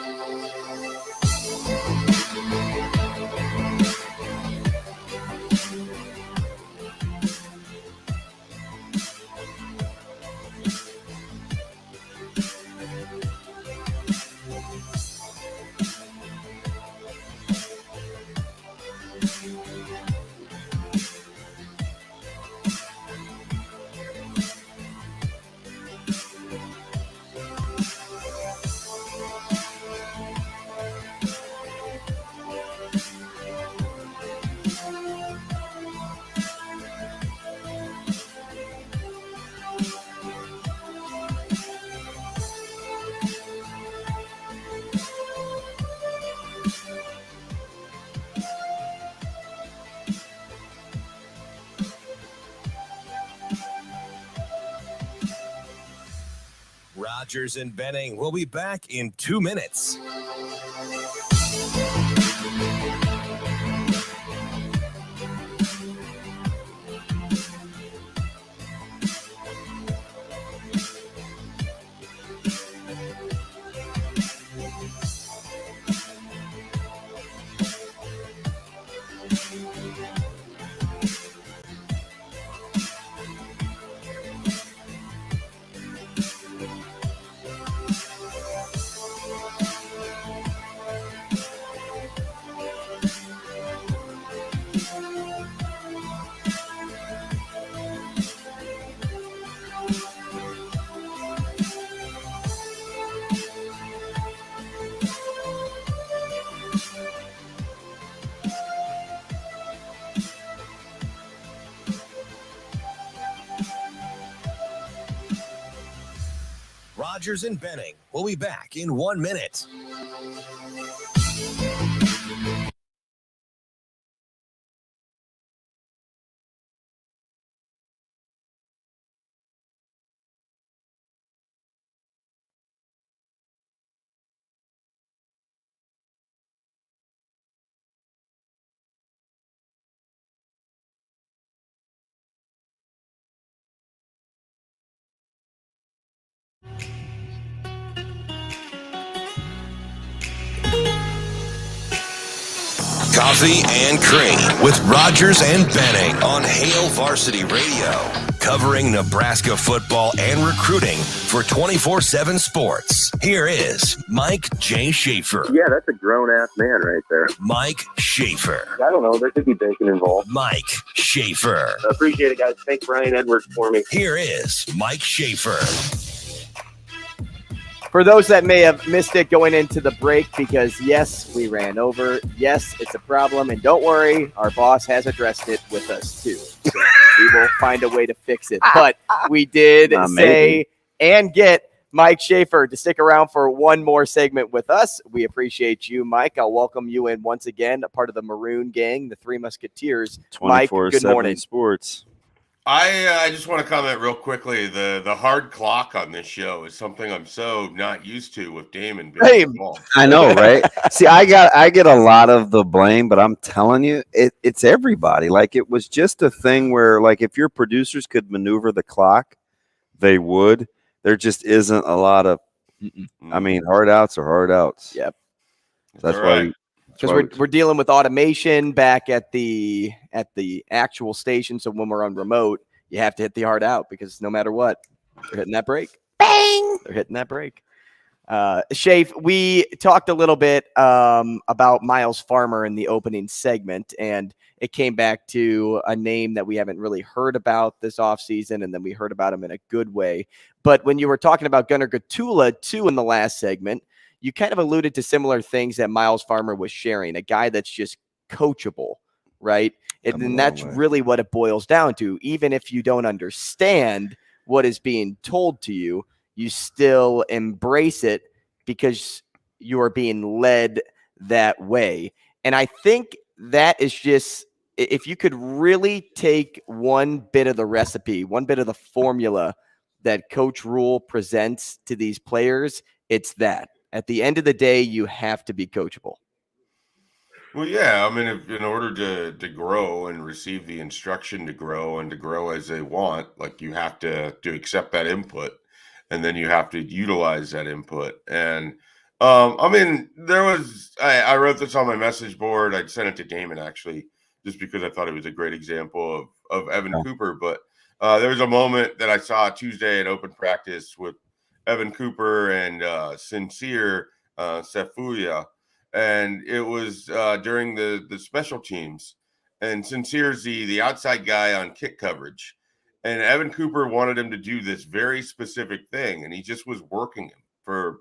Rogers and Benning will be back in 2 minutes. Rogers and Benning will be back in 1 minute. Coffee and Cream with Rogers and Benning on Hail Varsity Radio, covering Nebraska football and recruiting for 24/7 Sports. Here is Mike J. Schaefer. Yeah, that's a grown-ass man right there. Mike Schaefer. I don't know. There could be bacon involved. Mike Schaefer. I appreciate it, guys. Thank Brian Edwards for me. Here is Mike Schaefer. For those that may have missed it going into the break, because yes, we ran over. Yes, it's a problem. And don't worry, our boss has addressed it with us too. So we will find a way to fix it. But we did say and get Mike Schaefer to stick around for one more segment with us. We appreciate you, Mike. I'll welcome you in once again, a part of the Maroon Gang, the Three Musketeers. Mike, good morning. Sports. I just want to comment real quickly. The hard clock on this show is something I'm so not used to with Damon. I know, right? See, I get a lot of the blame, but I'm telling you, it's everybody. Like, it was just a thing where, like, if your producers could maneuver the clock, they would. There just isn't a lot of, I mean, hard outs are hard outs. Yep. That's why. Because we're dealing with automation back at the actual station. So when we're on remote, you have to hit the hard out because no matter what, they're hitting that break. Bang! They're hitting that break. Shafe, we talked a little bit about Miles Farmer in the opening segment, and it came back to a name that we haven't really heard about this offseason, and then we heard about him in a good way. But when you were talking about Gunnar Gatula, too, in the last segment, you kind of alluded to similar things that Miles Farmer was sharing, a guy that's just coachable, right? And that's really what it boils down to. Even if you don't understand what is being told to you, you still embrace it because you are being led that way. And I think that is just, if you could really take one bit of the recipe, one bit of the formula that Coach Rule presents to these players, it's that. At the end of the day, you have to be coachable. Well, yeah. I mean, in order to grow and receive the instruction to grow and to grow as they want, like, you have to accept that input. and then you have to utilize that input. And I mean, I wrote this on my message board. I sent it to Damon actually, just because I thought it was a great example of Evan Cooper. But there was a moment that I saw Tuesday at open practice with Evan Cooper and Sincere Sefuya, and it was during the special teams. And Sincere's the outside guy on kick coverage. And Evan Cooper wanted him to do this very specific thing, and he just was working him for,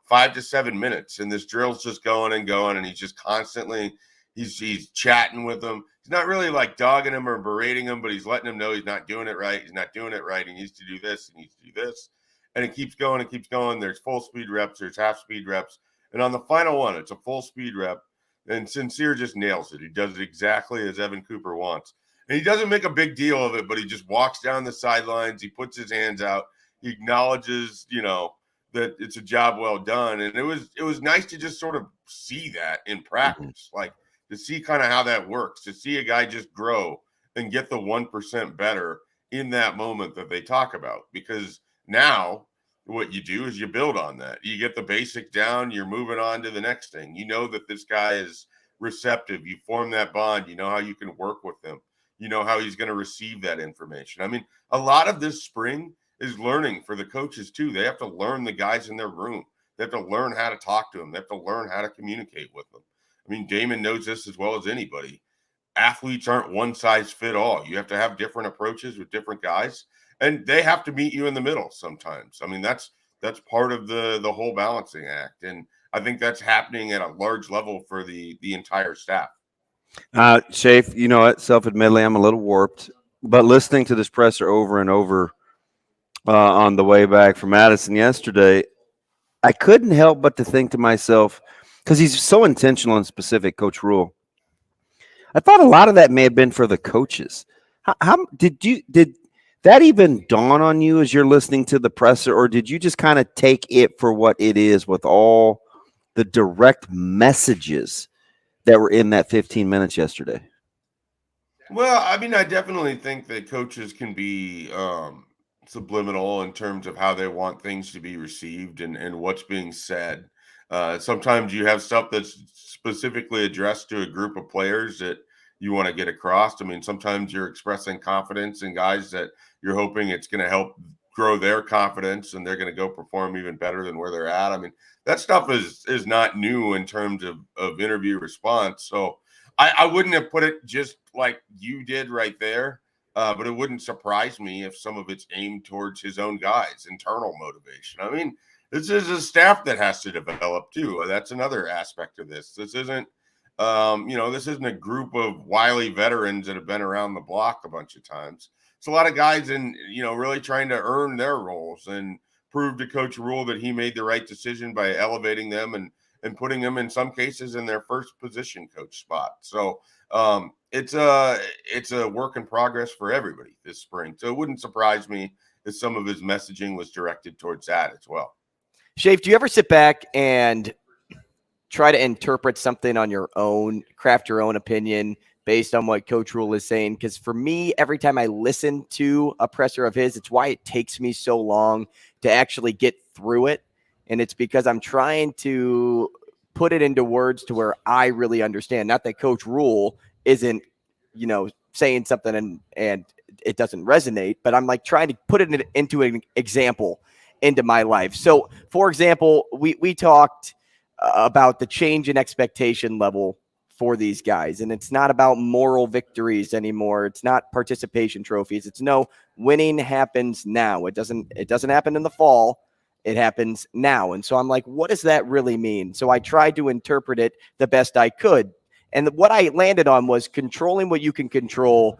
5 to 7 minutes. And this drill's just going and going, and he's just constantly he's chatting with him. He's not really like dogging him or berating him, but he's letting him know he's not doing it right. He's not doing it right. He needs to do this. He needs to do this. And it keeps going and keeps going. There's full speed reps. There's half speed reps. And on the final one, it's a full speed rep. And Sincere just nails it. He does it exactly as Evan Cooper wants. And he doesn't make a big deal of it, but he just walks down the sidelines. He puts his hands out. He acknowledges, that it's a job well done. And it was nice to just sort of see that in practice, like to see kind of how that works, to see a guy just grow and get the 1% better in that moment that they talk about. Because now what you do is you build on that. You get the basic down. You're moving on to the next thing. You know that this guy is receptive. You form that bond. You know how you can work with him. You know how he's going to receive that information. I mean, a lot of this spring is learning for the coaches too. They have to learn the guys in their room. They have to learn how to talk to them. They have to learn how to communicate with them. I mean, Damon knows this as well as anybody. Athletes aren't one size fit all. You have to have different approaches with different guys, and they have to meet you in the middle sometimes. I mean, that's part of the whole balancing act. And I think that's happening at a large level for the entire staff. Schaefer, you know what? Self-admittedly, I'm a little warped, but listening to this presser over and over on the way back from Madison yesterday, I couldn't help but to think to myself, because he's so intentional and specific, Coach Rule. I thought a lot of that may have been for the coaches. How did that even dawn on you as you're listening to the presser, or did you just kind of take it for what it is with all the direct messages that were in that 15 minutes yesterday? Well, I mean, I definitely think that coaches can be subliminal in terms of how they want things to be received and what's being said. Sometimes you have stuff that's specifically addressed to a group of players that you want to get across. I mean, sometimes you're expressing confidence in guys that you're hoping it's going to help grow their confidence and they're going to go perform even better than where they're at. I mean, that stuff is not new in terms of interview response. So I wouldn't have put it just like you did right there, but it wouldn't surprise me if some of it's aimed towards his own guys, internal motivation. I mean, this is a staff that has to develop too. That's another aspect of this. This isn't, this isn't a group of wily veterans that have been around the block a bunch of times. It's a lot of guys in, really trying to earn their roles and prove to Coach Rule that he made the right decision by elevating them and putting them in some cases in their first position coach spot. So it's a work in progress for everybody this spring. So it wouldn't surprise me if some of his messaging was directed towards that as well. Schaefer, do you ever sit back and try to interpret something on your own, craft your own opinion based on what Coach Rule is saying? Because for me, every time I listen to a presser of his, it's why it takes me so long to actually get through it. And it's because I'm trying to put it into words to where I really understand. Not that Coach Rule isn't, saying something and it doesn't resonate, but I'm like trying to put it into an example into my life. So, for example, we talked about the change in expectation level for these guys, and it's not about moral victories anymore. It's not participation trophies. It's winning happens now. It doesn't happen in the fall. It happens now. And so I'm like, what does that really mean? So I tried to interpret it the best I could. And what I landed on was controlling what you can control,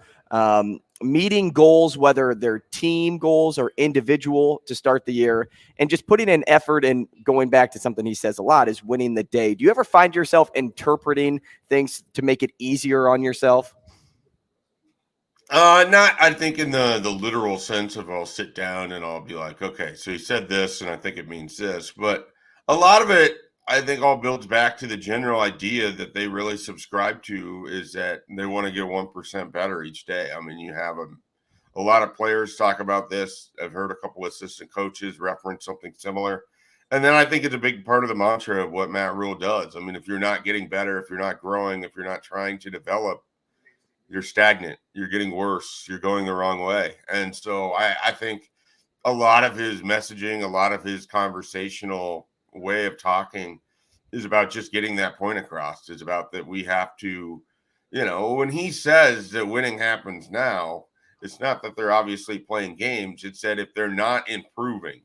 meeting goals, whether they're team goals or individual to start the year, and just putting in effort. And going back to something he says a lot is winning the day. Do you ever find yourself interpreting things to make it easier on yourself? Not, I think, in the literal sense of I'll sit down and I'll be like, okay, so he said this and I think it means this. But a lot of it, I think, all builds back to the general idea that they really subscribe to, is that they want to get 1% better each day. I mean, you have A lot of players talk about this. I've heard a couple of assistant coaches reference something similar. And then I think it's a big part of the mantra of what Matt Rhule does. I mean, if you're not getting better, if you're not growing, if you're not trying to develop, you're stagnant, you're getting worse, you're going the wrong way. And so I think a lot of his messaging, a lot of his conversational way of talking is about just getting that point across. It's about that we have to, when he says that winning happens now, it's not that they're obviously playing games. It's that if they're not improving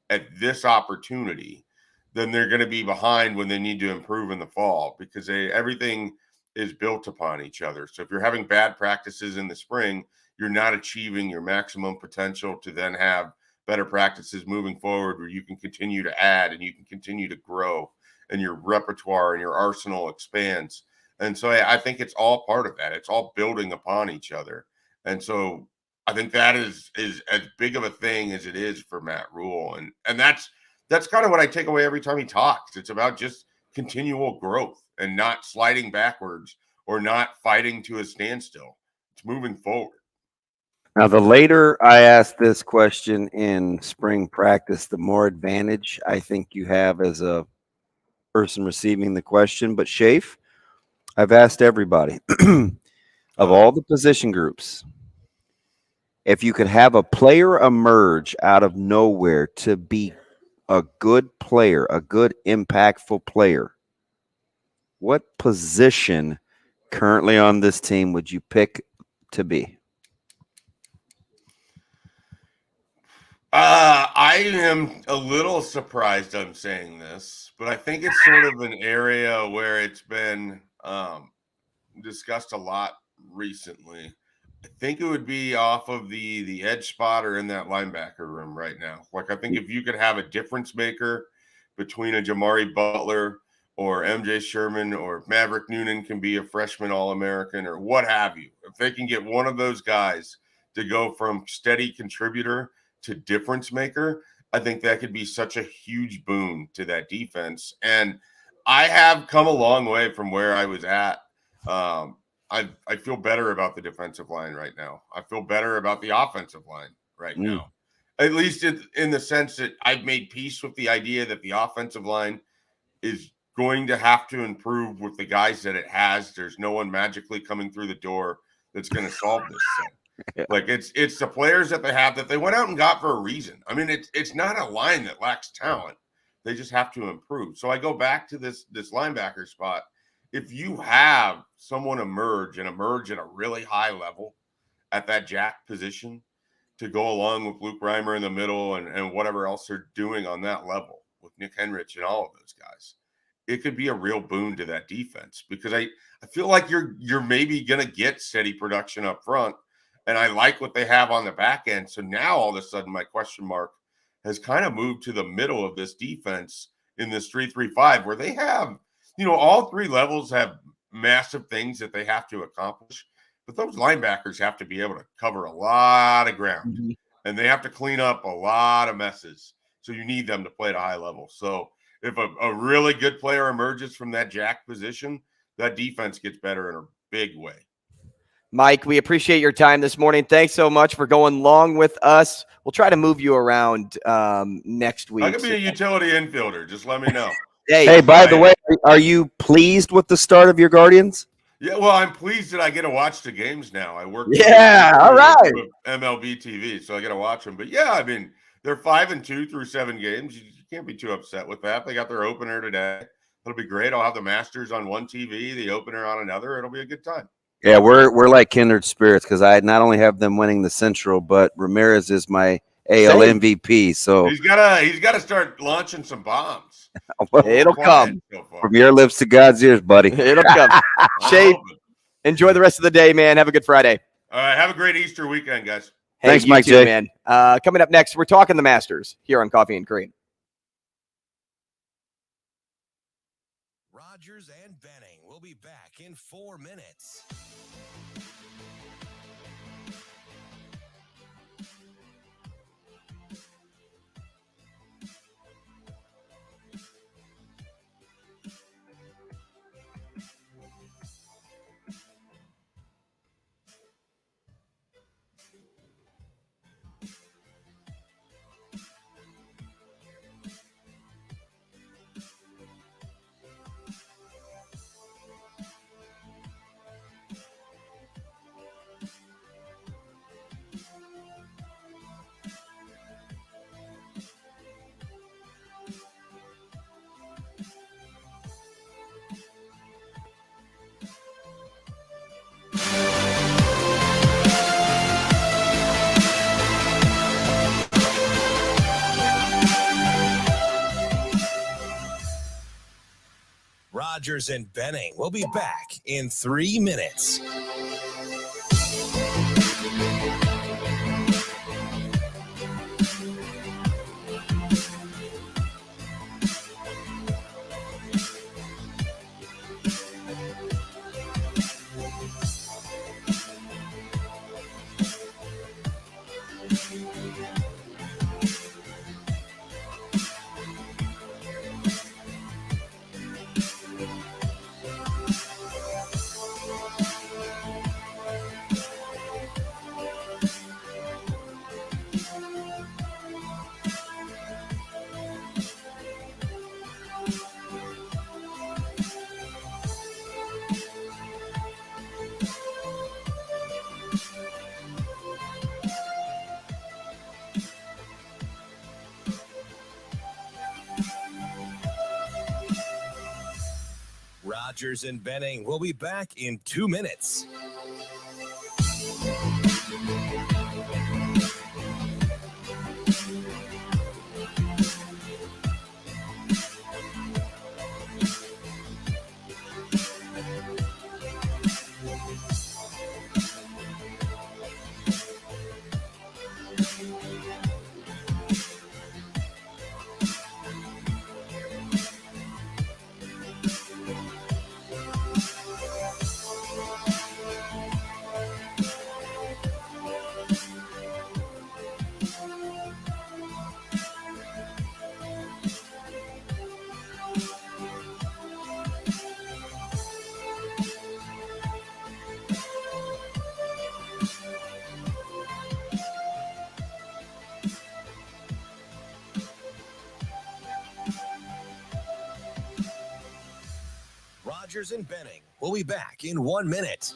at this opportunity, then they're going to be behind when they need to improve in the fall, because everything is built upon each other. So if you're having bad practices in the spring, you're not achieving your maximum potential to then have better practices moving forward, where you can continue to add and you can continue to grow and your repertoire and your arsenal expands. And so I think it's all part of that. It's all building upon each other. And so I think that is as big of a thing as it is for Matt Rhule. And that's kind of what I take away every time he talks. It's about just continual growth and not sliding backwards or not fighting to a standstill. It's moving forward. Now, the later I ask this question in spring practice, the more advantage I think you have as a person receiving the question. But Schaefer, I've asked everybody of all the position groups, if you could have a player emerge out of nowhere to be a good player, a good impactful player, what position currently on this team would you pick to be? I am a little surprised I'm saying this, but I think it's sort of an area where it's been discussed a lot recently. I think it would be off of the edge spotter in that linebacker room right now. Like, I think if you could have a difference maker between a Jamari Butler or MJ Sherman, or if Maverick Noonan can be a freshman All-American or what have you, if they can get one of those guys to go from steady contributor to difference maker, I think that could be such a huge boon to that defense. And I have come a long way from where I was at. I feel better about the defensive line right now. I feel better about the offensive line right now, at least in the sense that I've made peace with the idea that the offensive line is going to have to improve with the guys that it has. There's no one magically coming through the door that's going to solve this thing. Yeah. Like, it's the players that they have that they went out and got for a reason. I mean, it's not a line that lacks talent. They just have to improve. So I go back to this linebacker spot. If you have someone emerge at a really high level at that jack position to go along with Luke Reimer in the middle and whatever else they're doing on that level with Nick Henrich and all of those guys, it could be a real boon to that defense, because I feel like you're maybe going to get steady production up front. And I like what they have on the back end. So now all of a sudden my question mark has kind of moved to the middle of this defense in this 3-3-5, where they have, all three levels have massive things that they have to accomplish. But those linebackers have to be able to cover a lot of ground, and they have to clean up a lot of messes. So you need them to play at a high level. So if a really good player emerges from that jack position, that defense gets better in a big way. Mike, we appreciate your time this morning. Thanks so much for going long with us. We'll try to move you around next week. I could be a utility infielder. Just let me know. Hey, by the way, are you pleased with the start of your Guardians? Yeah, well, I'm pleased that I get to watch the games now. I work. All right. MLB TV, so I get to watch them. But yeah, I mean, they're 5-2 through 7 games. You can't be too upset with that. They got their opener today. It'll be great. I'll have the Masters on one TV, the opener on another. It'll be a good time. Yeah, we're like kindred spirits, because I not only have them winning the Central, but Ramirez is my AL MVP. So he's gotta start launching some bombs. It'll come from your lips to God's ears, buddy. It'll come. Shay, enjoy the rest of the day, man. Have a good Friday. All right, have a great Easter weekend, guys. Hey, thanks, Mike too, man. Coming up next, we're talking the Masters here on Coffee and Cream. Rogers and Benning will be back in 4 minutes. Rogers and Benning will be back in 3 minutes. Rogers and Benning will be back in 2 minutes. Rogers and Benning will be back in 1 minute.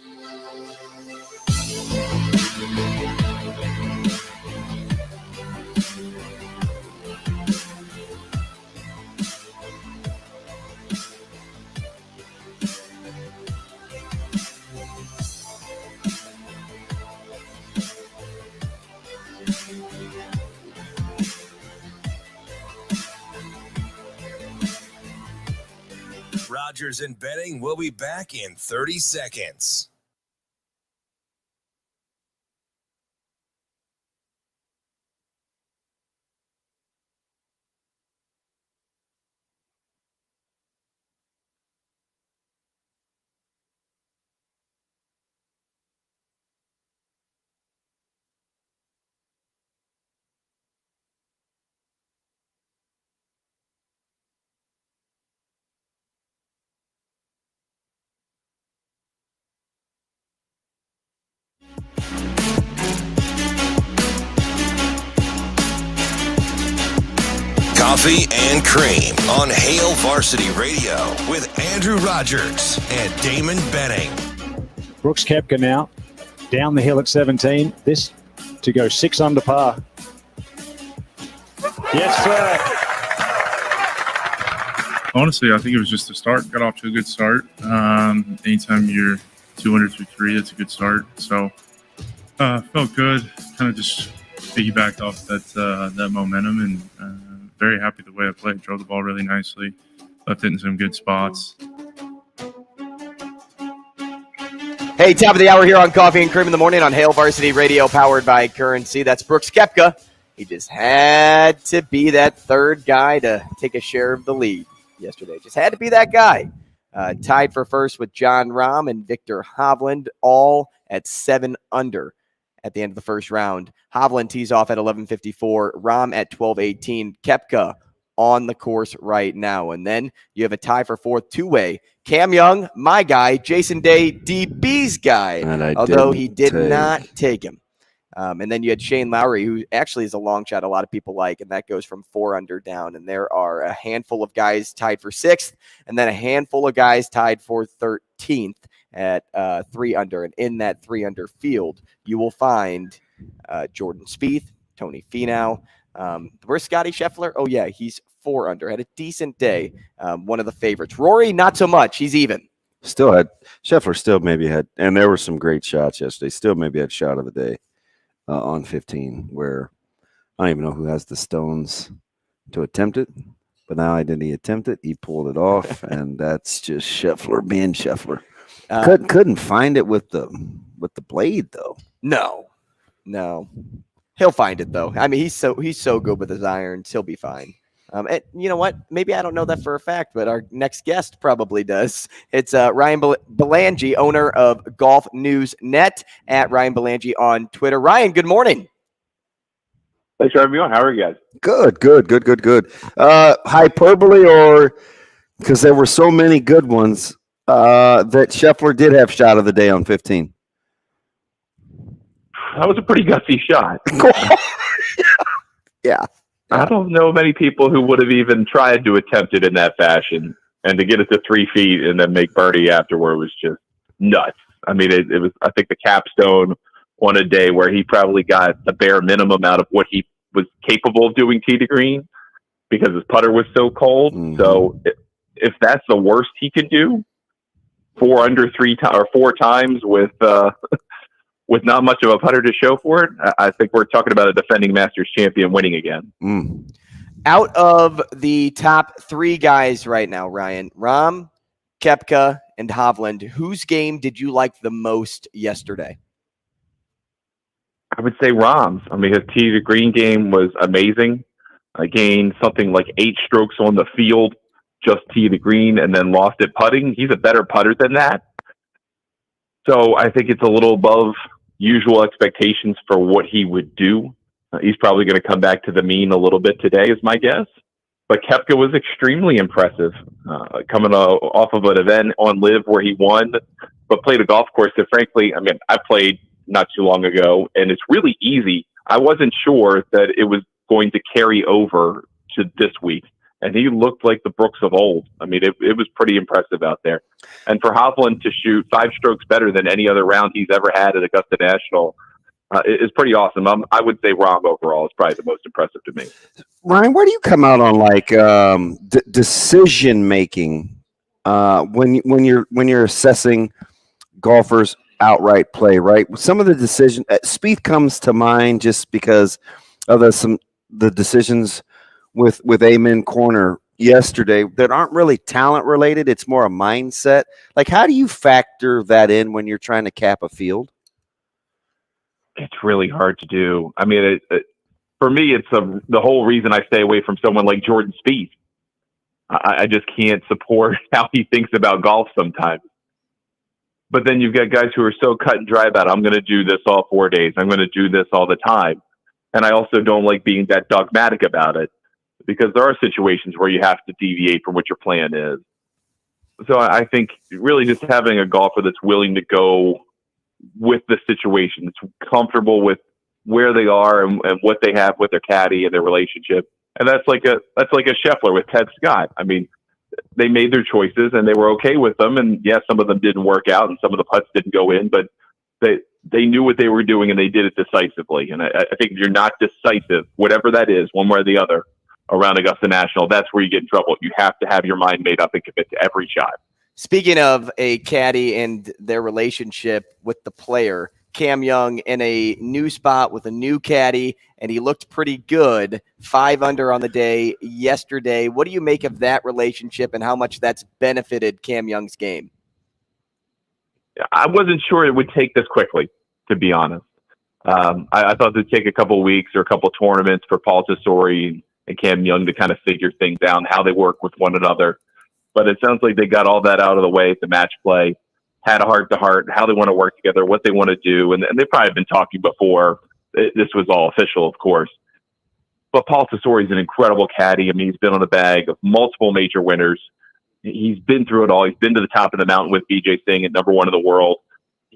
Rogers and Benning will be back in 30 seconds. Coffee and Cream on Hail Varsity Radio with Andrew Rogers and Damon Benning. Brooks Koepka now down the hill at 17. This to go 6 under par. Yes, sir. Honestly, I think it was just the start. Got off to a good start. Anytime you're 200 through 3, that's a good start. So felt good. Kind of just piggybacked off that momentum, and very happy the way I played. Drove the ball really nicely. Left it in some good spots. Hey, top of the hour here on Coffee and Cream in the Morning on Hail Varsity Radio, powered by Currency. That's Brooks Koepka. He just had to be that third guy to take a share of the lead yesterday. Just had to be that guy. Tied for first with John Rahm and Victor Hovland, all at 7 under at the end of the first round. Hovland tees off at 11:54, Rahm at 12:18, Koepka on the course right now. And then you have a tie for fourth, two-way. Cam Young, my guy, Jason Day, DB's guy, although he did not take him. And then you had Shane Lowry, who actually is a long shot a lot of people like, and that goes from 4 under down. And there are a handful of guys tied for 6th, and then a handful of guys tied for 13th at 3 under. And in that 3 under field, you will find Jordan Spieth, Tony Finau. Where's Scotty Scheffler? Oh, yeah, he's 4 under. Had a decent day. One of the favorites. Rory, not so much. He's even. Scheffler still maybe had, and there were some great shots yesterday. Still maybe had shot of the day on 15, where I don't even know who has the stones to attempt it. But now didn't he attempt it? He pulled it off, and that's just Scheffler being Scheffler. Couldn't find it with the blade though. No. He'll find it though. I mean, he's so good with his irons. He'll be fine. And you know what? Maybe I don't know that for a fact, but our next guest probably does. It's Ryan Balengee, owner of Golf News Net, at Ryan Balengee on Twitter. Ryan, good morning. Thanks for having me on. How are you guys? Good. Hyperbole, or because there were so many good ones that Scheffler did have shot of the day on 15. That was a pretty gutsy shot. Yeah. I don't know many people who would have even tried to attempt it in that fashion, and to get it to 3 feet and then make birdie afterward was just nuts. I mean, it was, I think, the capstone on a day where he probably got the bare minimum out of what he was capable of doing tee to green, because his putter was so cold. Mm-hmm. So if that's the worst he could do, 4 under 4 times with not much of a putter to show for it, I think we're talking about a defending Masters champion winning again. Mm. Out of the top 3 guys right now, Ryan, Rahm, Koepka, and Hovland, whose game did you like the most yesterday? I would say Rahm's. I mean, his tee to green game was amazing. I gained something like 8 strokes on the field, just tee to green, and then lost it putting. He's a better putter than that. So I think it's a little above usual expectations for what he would do. He's probably going to come back to the mean a little bit today, is my guess. But Koepka was extremely impressive, coming off of an event on Live where he won, but played a golf course that, frankly, I mean, I played not too long ago, and it's really easy. I wasn't sure that it was going to carry over to this week, and he looked like the Brooks of old. I mean, it was pretty impressive out there. And for Hovland to shoot 5 strokes better than any other round he's ever had at Augusta National is pretty awesome. I would say Rahm overall is probably the most impressive to me. Ryan, where do you come out on like decision making when you're assessing golfers' outright play? Right, some of the decisions. Spieth comes to mind just because of the decisions with Amen Corner yesterday that aren't really talent related. It's more a mindset. Like, how do you factor that in when you're trying to cap a field? It's really hard to do. I mean, for me, it's the whole reason I stay away from someone like Jordan Spieth. I just can't support how he thinks about golf sometimes. But then you've got guys who are so cut and dry about, I'm going to do this all 4 days. I'm going to do this all the time. And I also don't like being that dogmatic about it, because there are situations where you have to deviate from what your plan is. So I think really just having a golfer that's willing to go with the situation, that's comfortable with where they are and what they have with their caddy and their relationship. And that's like a Scheffler with Ted Scott. I mean, they made their choices and they were okay with them. And yes, some of them didn't work out and some of the putts didn't go in, but they knew what they were doing and they did it decisively. And I think if you're not decisive, whatever that is, one way or the other, around Augusta National, that's where you get in trouble. You have to have your mind made up and commit to every shot. Speaking of a caddy and their relationship with the player, Cam Young in a new spot with a new caddy, and he looked pretty good, 5 under on the day yesterday. What do you make of that relationship and how much that's benefited Cam Young's game? I wasn't sure it would take this quickly, to be honest. I thought it'd take a couple of weeks or a couple of tournaments for Paul Tesori and Cam Young to kind of figure things out, how they work with one another. But it sounds like they got all that out of the way at the match play, had a heart-to-heart, how they want to work together, what they want to do. And they probably have been talking before this was all official, of course. But Paul Tesori is an incredible caddy. I mean, he's been on the bag of multiple major winners. He's been through it all. He's been to the top of the mountain with BJ Singh at #1 in the world.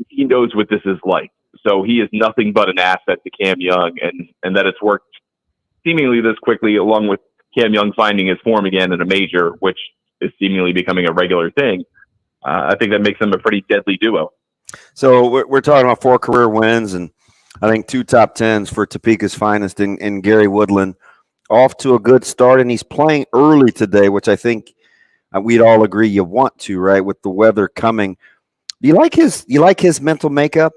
He knows what this is like. So he is nothing but an asset to Cam Young, and that it's worked seemingly this quickly, along with Cam Young finding his form again in a major, which is seemingly becoming a regular thing. I think that makes them a pretty deadly duo. So we're talking about 4 career wins, and I think 2 top 10s for Topeka's finest in Gary Woodland. Off to a good start, and he's playing early today, which I think we'd all agree you want to, right, with the weather coming. Do you like his mental makeup?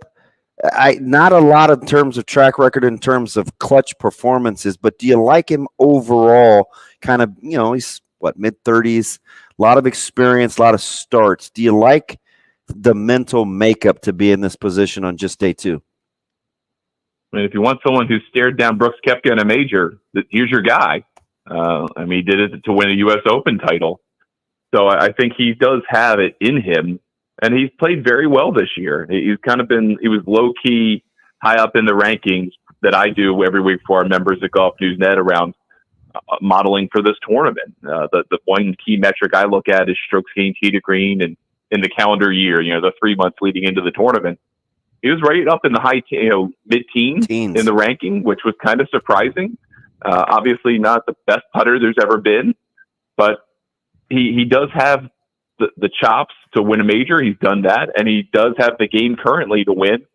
Not a lot in terms of track record, in terms of clutch performances, but do you like him overall? Kind of, he's mid-30s, a lot of experience, a lot of starts. Do you like the mental makeup to be in this position on just day 2? I mean, if you want someone who stared down Brooks Koepka in a major, here's your guy. He did it to win a U.S. Open title. So I think he does have it in him, and he's played very well this year. He was low-key high up in the rankings that I do every week for our members at Golf News Net around modeling for this tournament. The one key metric I look at is strokes gained tee to green, and in the calendar year, the 3 months leading into the tournament, he was right up in the mid-teens in the ranking, which was kind of surprising. Obviously not the best putter there's ever been, but he does have the chops to win a major. He's done that, and he does have the game currently to win.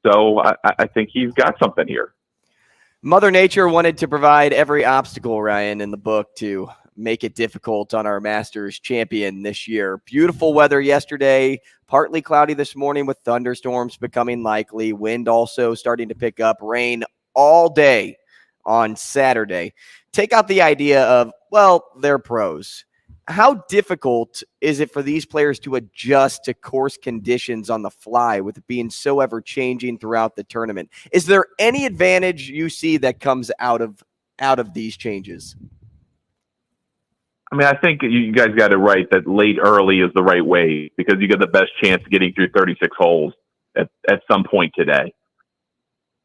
So I think he's got something here. Mother Nature wanted to provide every obstacle, Ryan, in the book to make it difficult on our Masters champion this year. Beautiful weather yesterday, partly cloudy this morning with thunderstorms becoming likely, wind also starting to pick up, rain all day on Saturday. Take out the idea of, well, they're pros. How difficult is it for these players to adjust to course conditions on the fly with it being so ever-changing throughout the tournament? Is there any advantage you see that comes out of these changes? I mean, I think you guys got it right that late early is the right way because you get the best chance of getting through 36 holes at some point today.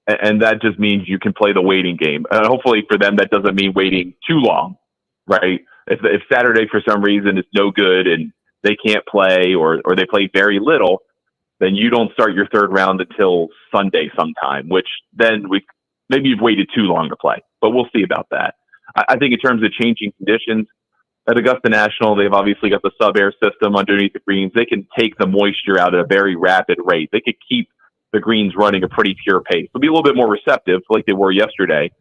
And that just means you can play the waiting game. And hopefully for them, that doesn't mean waiting too long, right? If Saturday for some reason is no good and they can't play or they play very little, then you don't start your third round until Sunday sometime, which then maybe you've waited too long to play. But we'll see about that. I think in terms of changing conditions, at Augusta National, they've obviously got the sub-air system underneath the greens. They can take the moisture out at a very rapid rate. They could keep the greens running a pretty pure pace. They'll be a little bit more receptive like they were yesterday.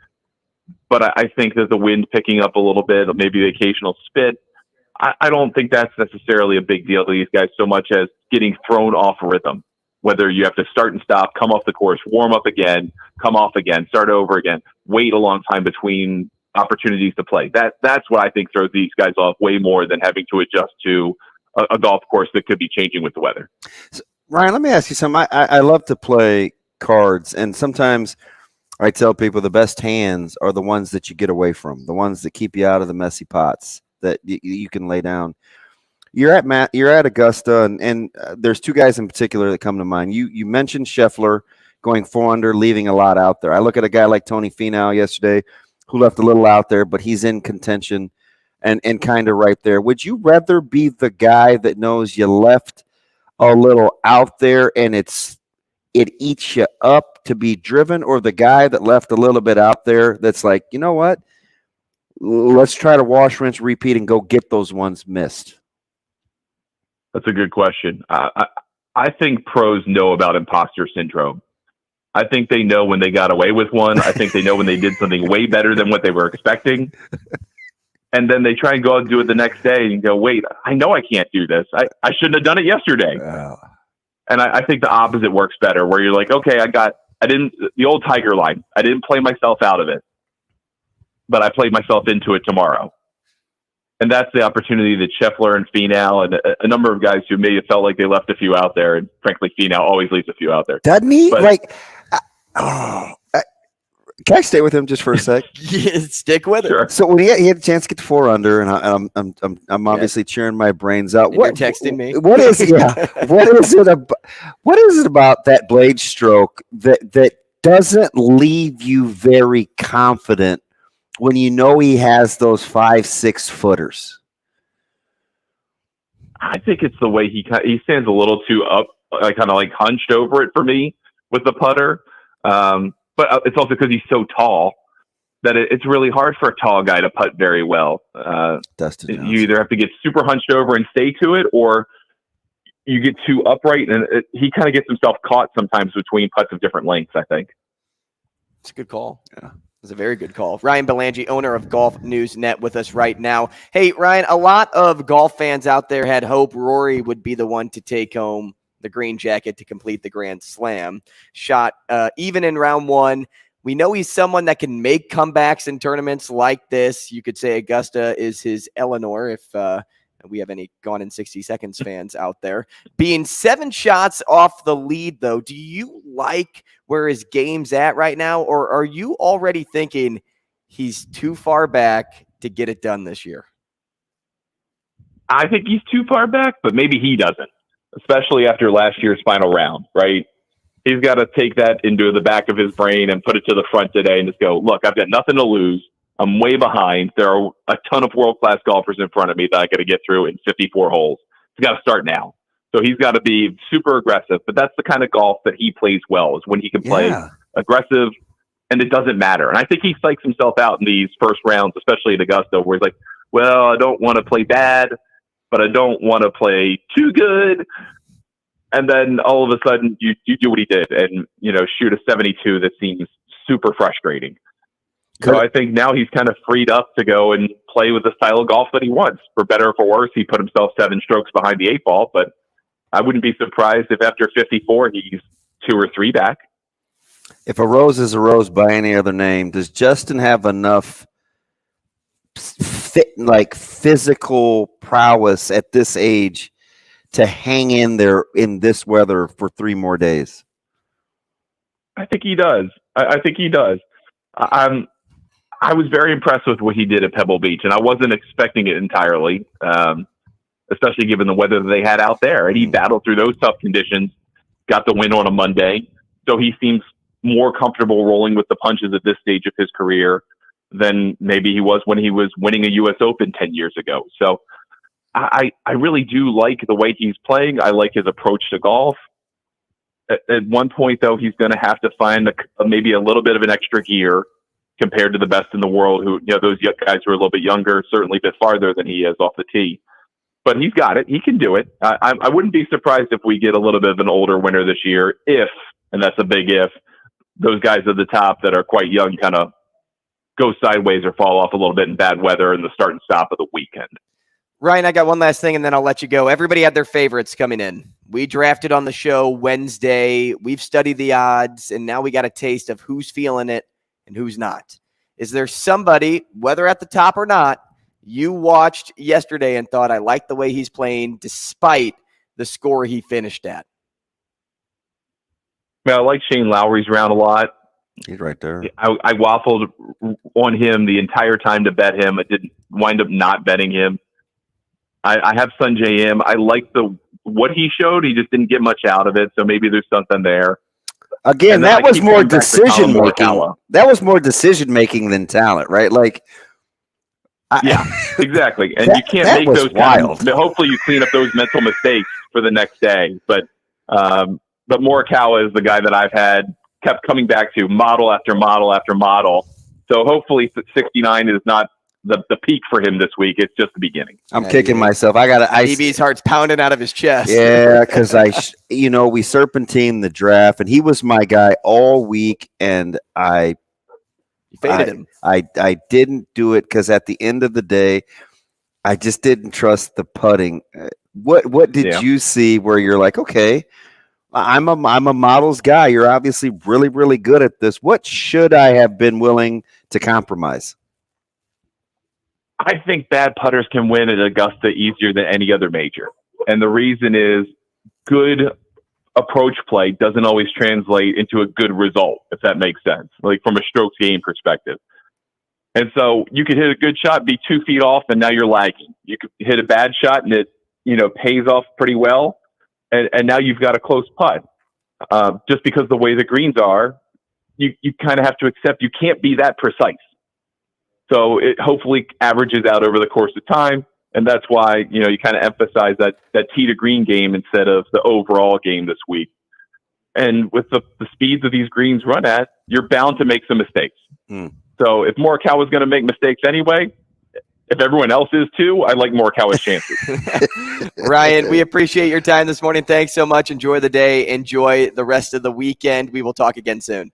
But I think that the wind picking up a little bit, maybe the occasional spit, I don't think that's necessarily a big deal to these guys so much as getting thrown off rhythm. Whether you have to start and stop, come off the course, warm up again, come off again, start over again, wait a long time between opportunities to play. That's what I think throws these guys off way more than having to adjust to a golf course that could be changing with the weather. So, Ryan, let me ask you something. I love to play cards, and sometimes I tell people the best hands are the ones that you get away from, the ones that keep you out of the messy pots that you can lay down. You're at Augusta, and there's two guys in particular that come to mind. You mentioned Scheffler going 4 under, leaving a lot out there. I look at a guy like Tony Finau yesterday, who left a little out there, but he's in contention and kind of right there. Would you rather be the guy that knows you left a little out there and it eats you up to be driven, or the guy that left a little bit out there that's like, you know what? Let's try to wash, rinse, repeat, and go get those ones missed? That's a good question. I think pros know about imposter syndrome. I think they know when they got away with one. I think they know when they did something way better than what they were expecting. And then they try and go out and do it the next day and go, wait, I know I can't do this. I shouldn't have done it yesterday. And I think the opposite works better, where you're like, okay, the old Tiger line, I didn't play myself out of it, but I played myself into it tomorrow. And that's the opportunity that Scheffler and Finau and a number of guys who may have felt like they left a few out there. And frankly, Finau always leaves a few out there. Doesn't he? Can I stay with him just for a sec? Yeah, stick with Sure. it. So when he had a chance to get 4 under, and I'm obviously cheering my brains out. You're texting me. What is it about that blade stroke that doesn't leave you very confident when you know he has those 5-6 footers? I think it's the way he stands a little too up, kind of like hunched over it for me with the putter. But it's also because he's so tall that it's really hard for a tall guy to putt very well. Dustin you either have to get super hunched over and stay to it, or you get too upright, and he kind of gets himself caught sometimes between putts of different lengths, I think. It's a good call. Yeah. It's a very good call. Ryan Balengee, owner of Golf News Net, with us right now. Hey, Ryan, a lot of golf fans out there had hope Rory would be the one to take home the green jacket to complete the Grand Slam. Shot even in round 1, We know he's someone that can make comebacks in tournaments like this. You could say Augusta is his Eleanor if we have any Gone in 60 Seconds fans out there. Being 7 shots off the lead, though, do you like where his game's at right now, or are you already thinking he's too far back to get it done this year? I think he's too far back, but maybe he doesn't, especially after last year's final round, right? He's got to take that into the back of his brain and put it to the front today and just go, look, I've got nothing to lose. I'm way behind. There are a ton of world-class golfers in front of me that I got to get through in 54 holes. He's got to start now. So he's got to be super aggressive, but that's the kind of golf that he plays well, is when he can play aggressive and it doesn't matter. And I think he psychs himself out in these first rounds, especially at Augusta, where he's like, well, I don't want to play bad, but I don't want to play too good. And then all of a sudden you do what he did and, shoot a 72 that seems super frustrating. So I think now he's kind of freed up to go and play with the style of golf that he wants. For better or for worse, he put himself 7 strokes behind the 8 ball, but I wouldn't be surprised if after 54 he's 2 or 3 back. If a rose is a rose by any other name, does Justin have enough physical prowess at this age to hang in there in this weather for 3 more days? I think he does. I think he does. I was very impressed with what he did at Pebble Beach, and I wasn't expecting it entirely, especially given the weather that they had out there. And he battled through those tough conditions, got the win on a Monday. So he seems more comfortable rolling with the punches at this stage of his career than maybe he was when he was winning a U.S. Open 10 years ago. So I really do like the way he's playing. I like his approach to golf. At one point, though, he's going to have to find maybe a little bit of an extra gear compared to the best in the world, who, those guys who are a little bit younger, certainly a bit farther than he is off the tee. But he's got it. He can do it. I wouldn't be surprised if we get a little bit of an older winner this year, if, and that's a big if, those guys at the top that are quite young kind of go sideways or fall off a little bit in bad weather in the start and stop of the weekend. Ryan, I got one last thing, and then I'll let you go. Everybody had their favorites coming in. We drafted on the show Wednesday. We've studied the odds, and now we got a taste of who's feeling it and who's not. Is there somebody, whether at the top or not, you watched yesterday and thought, I like the way he's playing despite the score he finished at? I like Shane Lowry's round a lot. He's right there. I waffled on him the entire time to bet him. I didn't wind up not betting him. I have Sungjae Im. I like what he showed. He just didn't get much out of it, so maybe there's something there. Again, that was more decision making. That was more decision making than talent, right? Yeah, exactly. And you can't make those wild. Hopefully, you clean up those mental mistakes for the next day. But Morikawa is the guy that I've kept coming back to model after model after model. So hopefully, 69 is not the peak for him this week. It's just the beginning. I'm kicking myself. DB's heart's pounding out of his chest. Yeah, because we serpentine the draft, and he was my guy all week, and I faded him. I didn't do it because at the end of the day, I just didn't trust the putting. What did you see where you're like, okay, I'm a models guy. You're obviously really, really good at this. What should I have been willing to compromise? I think bad putters can win at Augusta easier than any other major. And the reason is good approach play doesn't always translate into a good result, if that makes sense, like from a strokes game perspective. And so you could hit a good shot, be 2 feet off, and now you're lagging. You could hit a bad shot and it, pays off pretty well. And now you've got a close putt. Just because the way the greens are, you kind of have to accept you can't be that precise. So it hopefully averages out over the course of time. And that's why, you kind of emphasize that tee to green game instead of the overall game this week. And with the speeds of these greens run at, you're bound to make some mistakes. So if Morikawa is going to make mistakes anyway, if everyone else is too, I like Morikawa's chances. Ryan, we appreciate your time this morning. Thanks so much. Enjoy the day. Enjoy the rest of the weekend. We will talk again soon.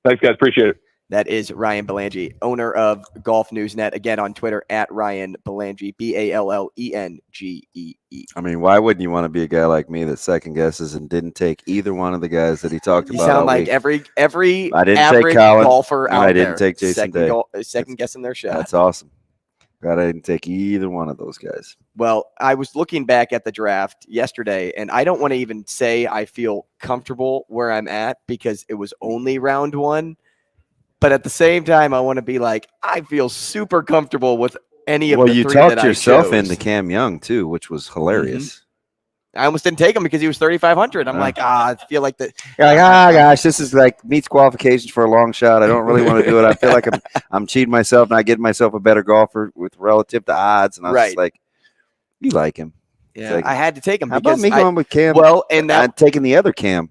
Thanks, guys. Appreciate it. That is Ryan Balengee, owner of Golf News Net. Again, on Twitter, at Ryan Balengee, Ballengee. I mean, why wouldn't you want to be a guy like me that second guesses and didn't take either one of the guys that he talked You about? sound all like week? every I didn't average take Colin, golfer and out I didn't there. take Jason Day. Second guessing their shot. That's awesome. Glad I didn't take either one of those guys. Well, I was looking back at the draft yesterday, and I don't want to even say I feel comfortable where I'm at because it was only round 1. But at the same time, I want to be like, I feel super comfortable with any of the 3 you that talked I yourself chose. into Cam Young, too, which was hilarious. I almost didn't take him because he was 3,500. I'm like, I feel like that. You're like, gosh, this is like meets qualifications for a long shot. I don't really want to do it. I feel like I'm cheating myself, not getting myself a better golfer with relative to odds. And I was just like, you like him. Yeah, like, I had to take him. How about me going with Cam? Well, and I'm taking the other Cam.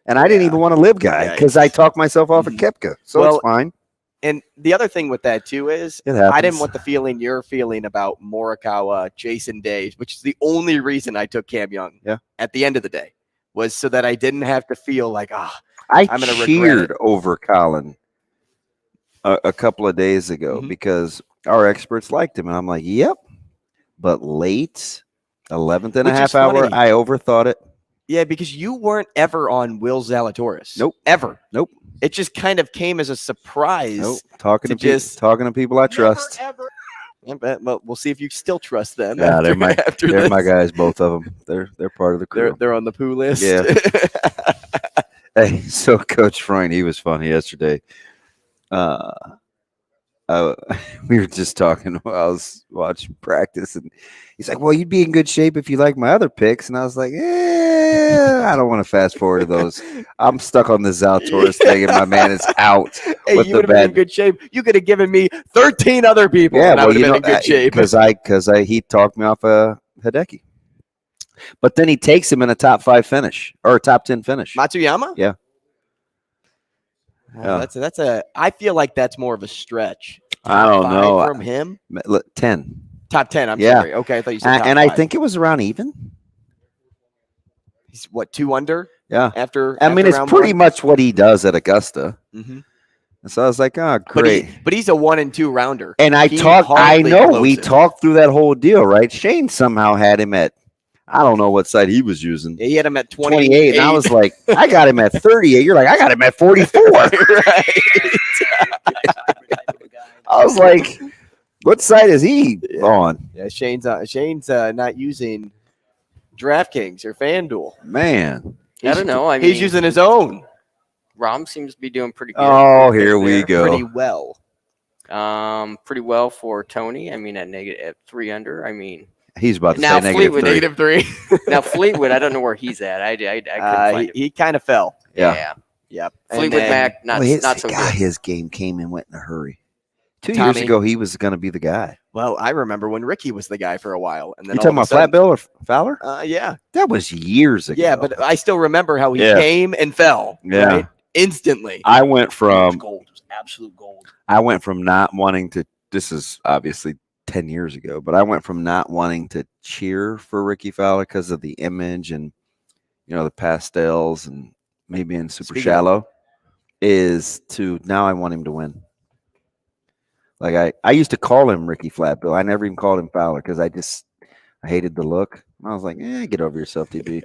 And I didn't even want to live guy because I talked myself off of Koepka. So it's fine. And the other thing with that, too, is It happens. I didn't want the feeling you're feeling about Morikawa, Jason Day, which is the only reason I took Cam Young at the end of the day, was so that I didn't have to feel like, I'm going to regret cheered it. over Colin a couple of days ago because our experts liked him. And I'm like, yep. But late, 11th and a half hour, I overthought it. Yeah, because you weren't ever on Will Zalatoris. Nope. Ever. Nope. It just kind of came as a surprise. Nope. Talking to people I trust. Yeah, but we'll see if you still trust them. Yeah, they're my this. guys, both of them. They're part of the crew. They're on the poo list. Yeah. Hey, so Coach Freund, he was funny yesterday. We were just talking while I was watching practice, and he's like, well, you'd be in good shape if you like my other picks. And I was like, I don't want to fast forward to those. I'm stuck on the Zalatoris thing, and my man is out. Hey, with you the would have been in good shape. You could have given me 13 other people, and I would have been in good shape. Because he talked me off Hideki. But then he takes him in a top 5 finish or a top 10 finish. Matsuyama? Yeah. That's a. I feel like that's more of a stretch. I don't know from him. 10. Top 10. I'm sorry. Okay, I thought you said top and 5. I think it was around even. He's what, 2 under? Yeah. After it's pretty much what he does at Augusta. Mm-hmm. And so I was like, oh, great. But he's a 1 and 2 rounder. And we talked through that whole deal, right? Shane somehow had him at, I don't know what side he was using. Yeah, he had him at 28. 28. And I was like, I got him at 38. You're like, I got him at 44. Right. I was like, what side is he on? Yeah, Shane's not using DraftKings or FanDuel. Man. I don't know. I mean, he's using his own. Rom seems to be doing pretty good. Oh, here we go. Pretty well. Pretty well for Tony. I mean, at 3 under. I mean, he's about to now say Fleetwood, -3. Now Fleetwood, I don't know where he's at. I couldn't find him. He kind of fell. Yeah. Yep. Fleetwood Mac, not so good. His game came and went in a hurry. 2 Tommy. years ago, he was going to be the guy. Well, I remember when Ricky was the guy for a while, and then You talking about Flat Bill or Fowler? Yeah. That was years ago. Yeah, but I still remember how he came and fell. Yeah. Right? Instantly. I went from gold. It was absolute gold. I went from not wanting to. This is obviously 10 years ago, but I went from not wanting to cheer for Ricky Fowler because of the image and the pastels and maybe in super shallow, is to now I want him to win. Like I used to call him Ricky Flatbill. I never even called him Fowler because I hated the look. I was like, get over yourself, DB.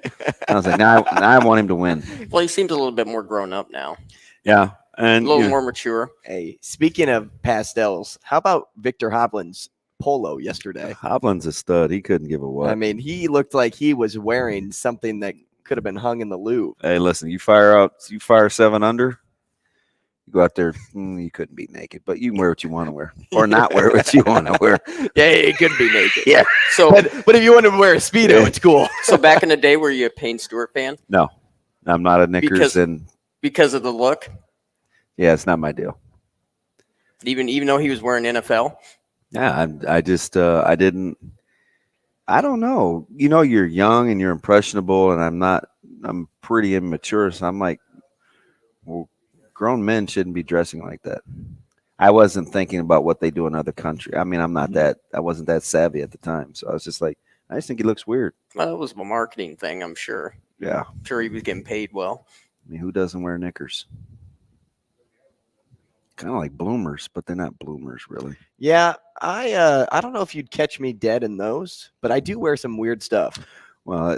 I was like, now I want him to win. Well, he seems a little bit more grown up now. Yeah. And a little more mature. Hey, speaking of pastels, how about Victor Hovland's polo yesterday? Hovland's a stud. He couldn't give a what. I mean, he looked like he was wearing something that could have been hung in the Louvre. Hey, listen, you fire 7 under, you go out there, you couldn't be naked, but you can wear what you want to wear or not wear what you want to wear. Yeah, it could be naked. Yeah. So, but if you want to wear a Speedo, it's cool. So back in the day, were you a Payne Stewart fan? No, I'm not a Knickers because of the look. Yeah, it's not my deal. Even though he was wearing NFL. Yeah, I just I didn't. I don't know. You're young and you're impressionable, and I'm pretty immature, so I'm like, well, grown men shouldn't be dressing like that. I wasn't thinking about what they do in other countries. I mean, I wasn't that savvy at the time, so I was just like, I just think he looks weird. Well, it was a marketing thing, I'm sure. Yeah, I'm sure he was getting paid well. I mean, who doesn't wear knickers? Kind of like bloomers, but they're not bloomers really. Yeah, I don't know if you'd catch me dead in those, but I do wear some weird stuff. Well,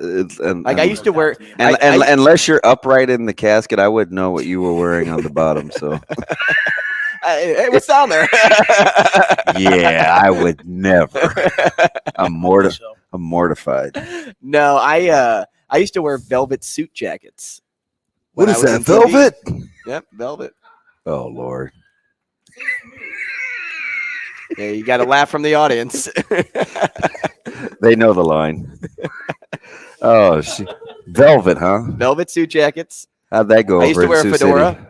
I used to wear, unless you're upright in the casket, I wouldn't know what you were wearing on the bottom. So, hey, what's down there? yeah, I would never. I'm mortified. No, I used to wear velvet suit jackets. What is that? Velvet? Yep, velvet. Oh Lord. Yeah, you got to laugh from the audience. They know the line. Oh, velvet, huh? Velvet suit jackets. How'd that go? I used to wear a fedora.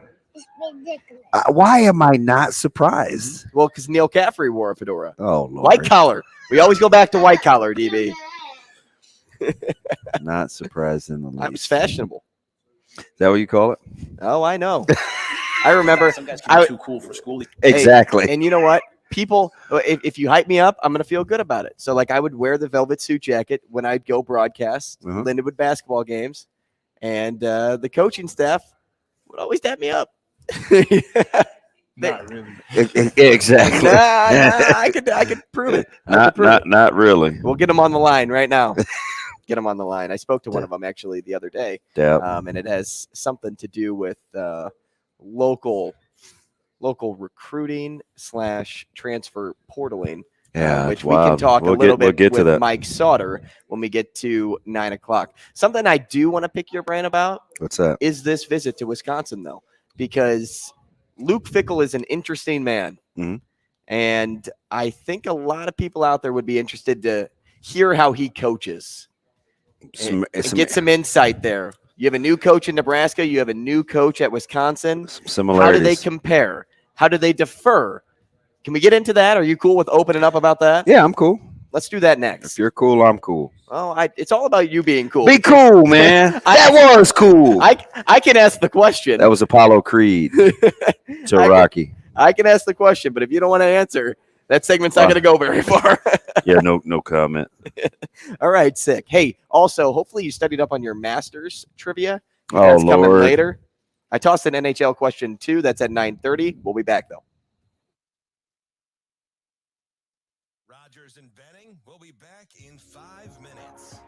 Why am I not surprised? Well, because Neil Caffrey wore a fedora. Oh Lord. White collar. We always go back to white collar, DB. Not surprised in the least. That was fashionable. Is that what you call it? Oh, I know. I remember. Some guys can be too cool for school. Exactly. Hey, and you know what? People, if you hype me up, I'm going to feel good about it. So, like, I would wear the velvet suit jacket when I'd go broadcast Lindenwood basketball games, and the coaching staff would always dap me up. Not really. Exactly. I could prove it. Not really. We'll get them on the line right now. Get them on the line. I spoke to one of them actually the other day, and it has something to do with local recruiting / transfer portaling. Which we can talk a little bit with Mike Sautter when we get to 9 o'clock. Something I do want to pick your brain about. What's that? Is this visit to Wisconsin, though? Because Luke Fickell is an interesting man. Mm-hmm. And I think a lot of people out there would be interested to hear how he coaches. And get some insight there. You have a new coach in Nebraska. You have a new coach at Wisconsin. Similarities. How do they compare? How do they differ? Can we get into that? Are you cool with opening up about that? Yeah, I'm cool. Let's do that next. If you're cool, I'm cool. Oh, it's all about you being cool. Be cool, man. That was cool. I can ask the question. That was Apollo Creed to Rocky. I can ask the question, but if you don't want to answer, that segment's not going to go very far. Yeah, no comment. All right, sick. Hey, also, hopefully you studied up on your Masters trivia. Oh, That's Lord. coming later. I tossed an NHL question, too. That's at 9:30. We'll be back, though. Rogers and Benning will be back in 5 minutes.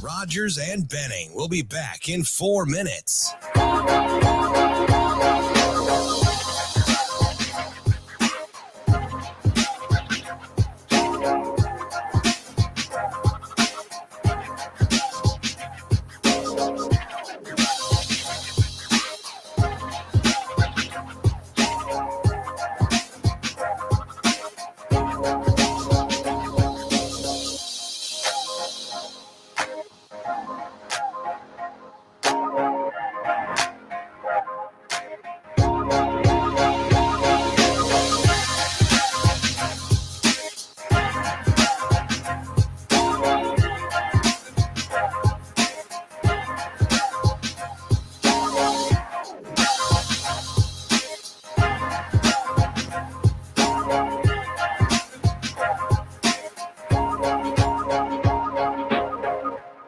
Rogers and Benning will be back in 4 minutes.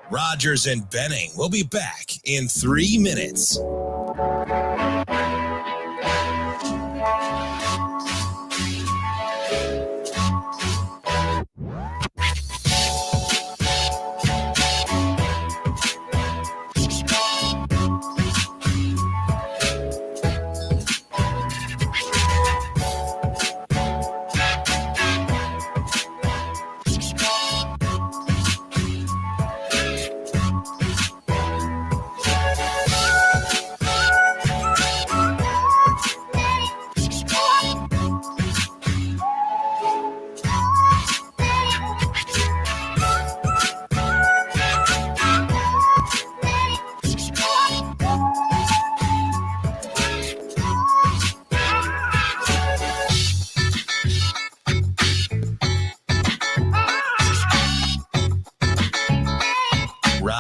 Rogers and Benning will be back in 3 minutes.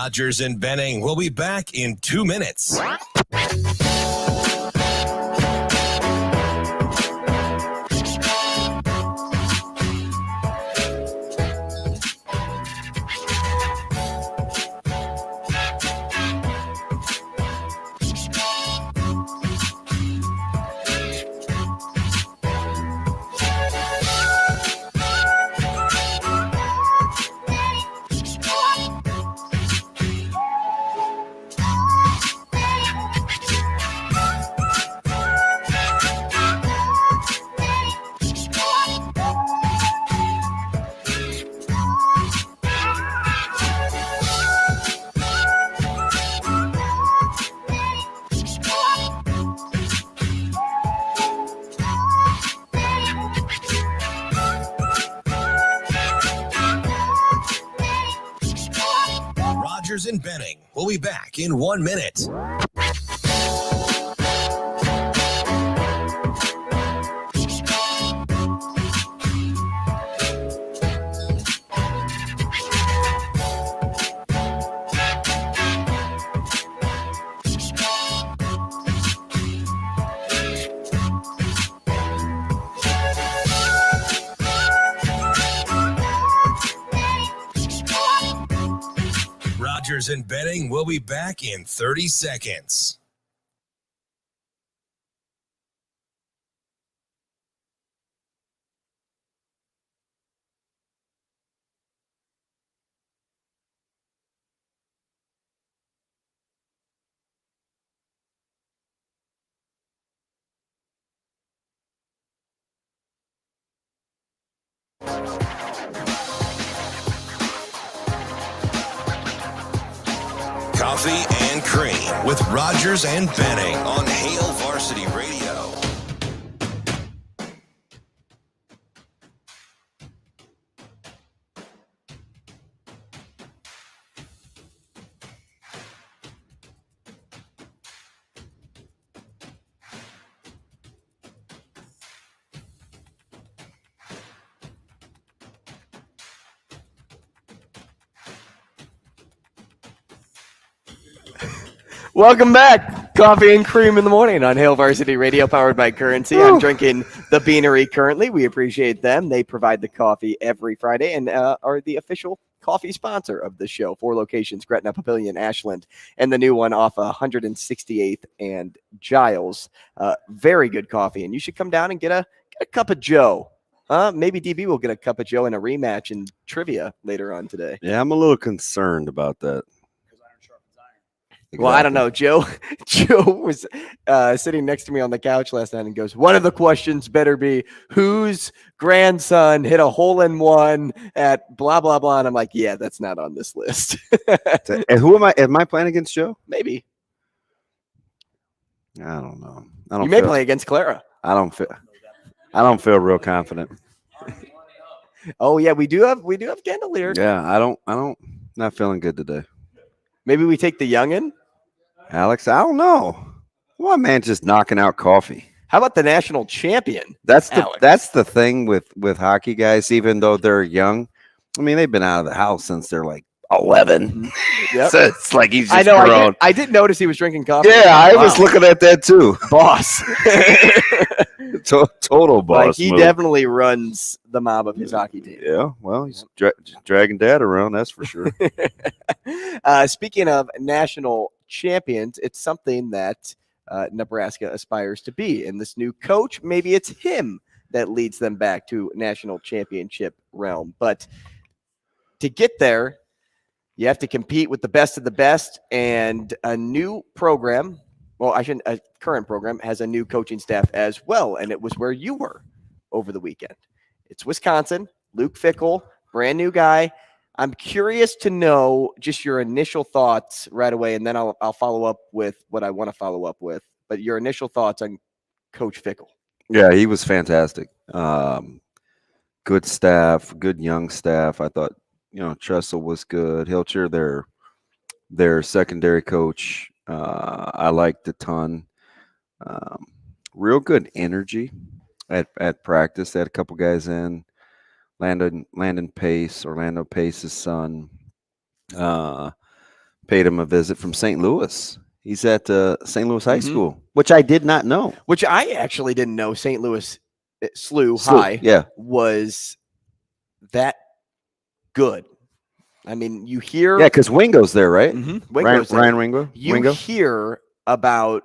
Rogers and Benning will be back in 2 minutes. Rogers and Benning will be back in 1 minute. Rogers and Benning will be back in 30 seconds. Coffee and Cream with Rogers and Benning on Hail Varsity Radio. Welcome back. Coffee and Cream in the morning on Hail Varsity Radio, powered by Currency. I'm drinking the Beanery currently. We appreciate them. They provide the coffee every Friday and are the official coffee sponsor of the show. 4 locations, Gretna, Papillion, Ashland, and the new one off 168th and Giles. Very good coffee, and you should come down and get a cup of Joe. Maybe DB will get a cup of Joe in a rematch in trivia later on today. Yeah, I'm a little concerned about that. Well, I don't know. Joe was sitting next to me on the couch last night and goes, one of the questions better be whose grandson hit a hole-in-one at blah, blah, blah. And I'm like, yeah, that's not on this list. And who am I? Am I playing against Joe? Maybe. I don't know. You may play against Clara. I don't feel real confident. Oh, yeah, we do have Candelier. Yeah, not feeling good today. Maybe we take the youngin'? Alex, I don't know. Why, man, just knocking out coffee. How about the national champion? That's the thing with hockey guys, even though they're young. I mean, they've been out of the house since they're like 11. Yep. So it's like he's just I know. grown. I did notice he was drinking coffee. Yeah, I was looking at that too. Boss. Total boss. Like he move. definitely runs the mob of his hockey team. Yeah, well, he's dragging dad around, that's for sure. Speaking of national champions, it's something that Nebraska aspires to be. And this new coach, maybe it's him that leads them back to national championship realm. But to get there, you have to compete with the best of the best, and a new program. Well, a current program has a new coaching staff as well, and it was where you were over the weekend. It's Wisconsin, Luke Fickell, brand new guy. I'm curious to know just your initial thoughts right away, and then I'll follow up with what I want to follow up with. But your initial thoughts on Coach Fickell. Yeah, he was fantastic. Good staff, good young staff. I thought, Tressel was good. Hilcher, their secondary coach, I liked a ton. Real good energy at practice. They had a couple guys in. Orlando Pace's son. paid him a visit from St. Louis. He's at St. Louis High School, which I did not know. Which I actually didn't know. St. Louis SLU High was that good. I mean, you hear... Yeah, because Wingo's there, right? Wingo's there. Ryan Wingo? You hear about,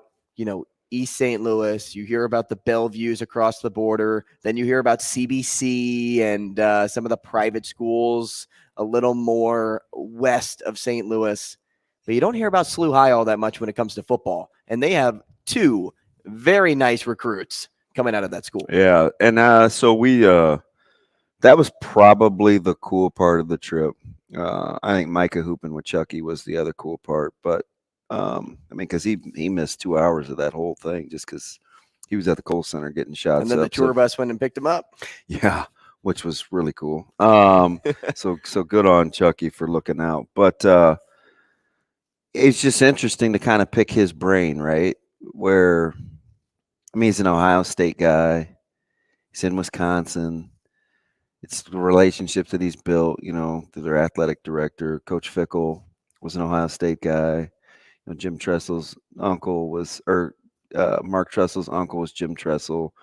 East St. Louis. You hear about the Bellevues across the border. Then you hear about CBC and some of the private schools a little more west of St. Louis. But you don't hear about SLU High all that much when it comes to football. And they have 2 very nice recruits coming out of that school. Yeah, and so we that was probably the cool part of the trip. I think Micah hooping with Chucky was the other cool part. But, because he missed 2 hours of that whole thing just because he was at the Kohl Center getting shots. And then the tour bus went and picked him up. Yeah, which was really cool. So good on Chucky for looking out. But it's just interesting to kind of pick his brain, right? Where, he's an Ohio State guy. He's in Wisconsin. It's the relationships that he's built, to their athletic director. Coach Fickle was an Ohio State guy. Jim Tressel's uncle was, Mark Tressel's uncle was Jim Tressel.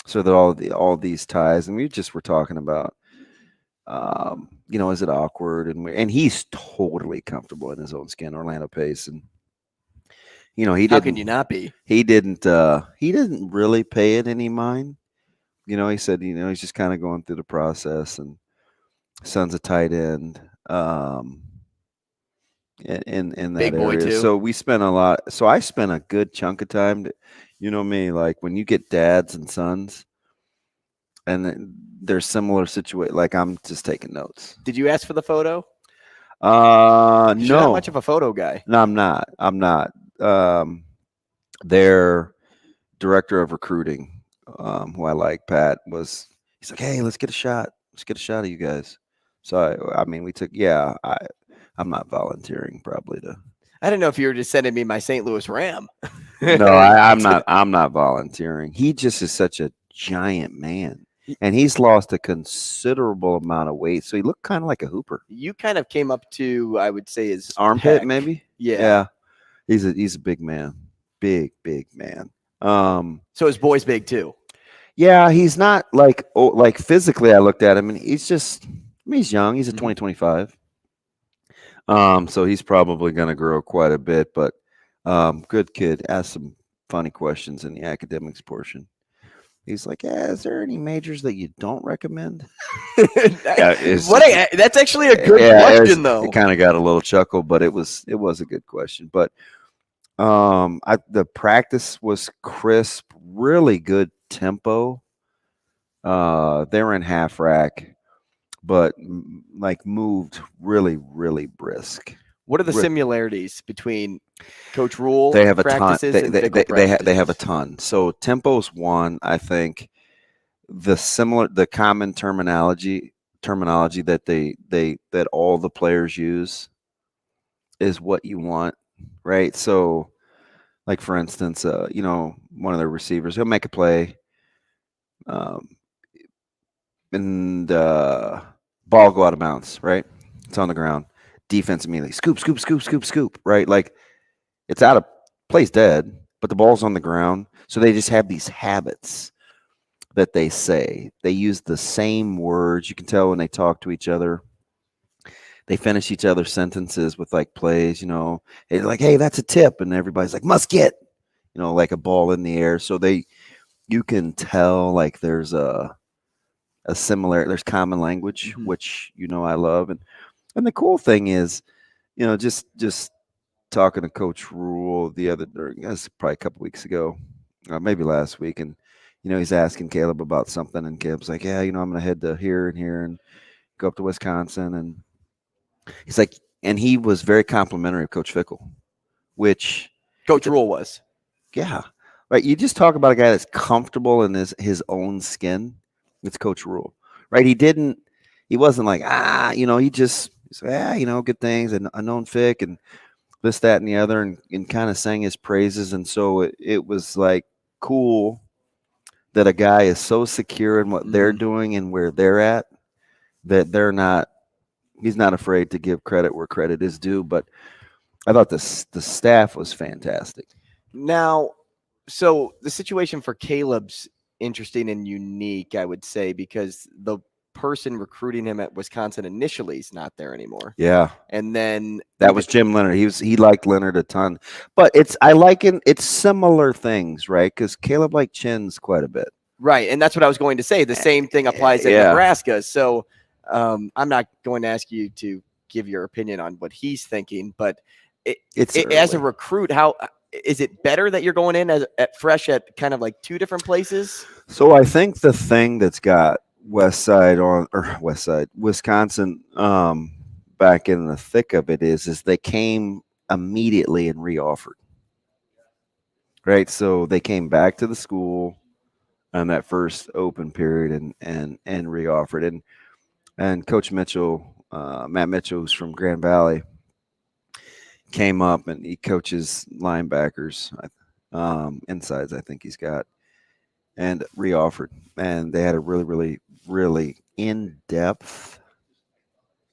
So that all these ties, and we just were talking about, is it awkward? And he's totally comfortable in his own skin, Orlando Pace, and he didn't. How can you not be? He didn't really pay it any mind. He said, he's just kind of going through the process, and son's a tight end. In that Big boy area. too. So we spent a lot. So I spent a good chunk of time. Me, like when you get dads and sons, and there's similar situation. Like I'm just taking notes. Did you ask for the photo? No. You're not much of a photo guy. No, I'm not. Their director of recruiting, who I like, Pat, he's like, hey, let's get a shot. Let's get a shot of you guys. So we took. Yeah, I'm not volunteering probably to. I didn't know if you were just sending me my St. Louis Ram. No, I'm not. I'm not volunteering. He just is such a giant man, and he's lost a considerable amount of weight. So he looked kind of like a hooper. You kind of came up to, I would say, his armpit, peck. maybe. Yeah. He's a big man, big man. So his boy's big too. Yeah, he's not like physically. I looked at him, and he's just. He's young. He's a 2025. So he's probably going to grow quite a bit, but good kid. Asked some funny questions in the academics portion. He's like, is there any majors that you don't recommend? That's actually a good question, though. It kind of got a little chuckle, but it was a good question. But the practice was crisp, really good tempo. They were in half rack, but moved really, really brisk. What are the similarities between Coach Rule? They have a ton. They have a ton. So tempo's one. I think the common terminology that all the players use is what you want, right? So, like for instance, one of their receivers, he'll make a play, and ball go out of bounds, right? It's on the ground. Defense immediately scoop, right? Like it's out of plays dead, but the ball's on the ground. So they just have these habits that they say. They use the same words. You can tell when they talk to each other. They finish each other's sentences with like plays, It's like, hey, that's a tip. And everybody's like, must get, like a ball in the air. So you can tell like there's there's common language, which, I love. And the cool thing is, just talking to Coach Rule probably a couple weeks ago, maybe last week. And, he's asking Caleb about something. And Caleb's like, yeah, I'm going to head to here and here and go up to Wisconsin. And he's like, and he was very complimentary of Coach Fickle, which Coach Rule was. Yeah. Right. You just talk about a guy that's comfortable in his own skin. It's Coach Rule, right? He wasn't like, he said, good things, and a known Fick and this, that, and the other, and kind of sang his praises. And so it was like cool that a guy is so secure in what they're doing and where they're at that he's not afraid to give credit where credit is due. But I thought the staff was fantastic. Now, so the situation for Caleb's interesting and unique, I would say, because the person recruiting him at Wisconsin initially is not there anymore. Yeah. And then that was Jim Leonard. He liked Leonard a ton. But it's similar things, right? Because Caleb liked Chins quite a bit. Right. And that's what I was going to say. The same thing applies at Nebraska. So I'm not going to ask you to give your opinion on what he's thinking, but as a recruit, how is it better that you're going in at fresh at kind of like two different places? So I think the thing that's got Wisconsin back in the thick of it is they came immediately and reoffered. Right. So they came back to the school on that first open period and reoffered. And Coach Mitchell, Matt Mitchell, who's from Grand Valley, came up and he coaches linebackers, insides, I think he's got, and reoffered. And they had a really, really, really in-depth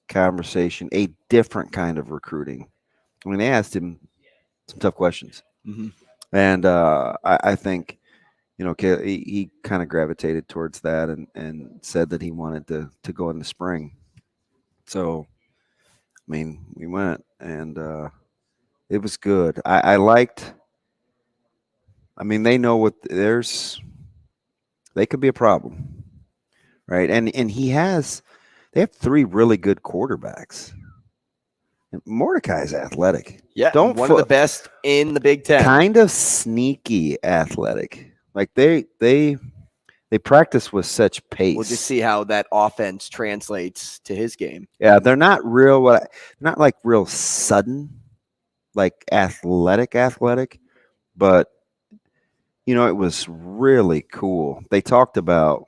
conversation, a different kind of recruiting. I mean, they asked him some tough questions. Mm-hmm. And I think, he kind of gravitated towards that and said that he wanted to go in the spring. So, I mean, we went and it was good. I liked, they know they could be a problem, right? And they have three really good quarterbacks. And Mordecai's athletic. Yeah, one of the best in the Big Ten. Kind of sneaky athletic. Like they practice with such pace. We'll just see how that offense translates to his game. Yeah, they're not like real sudden, like athletic, but it was really cool. They talked about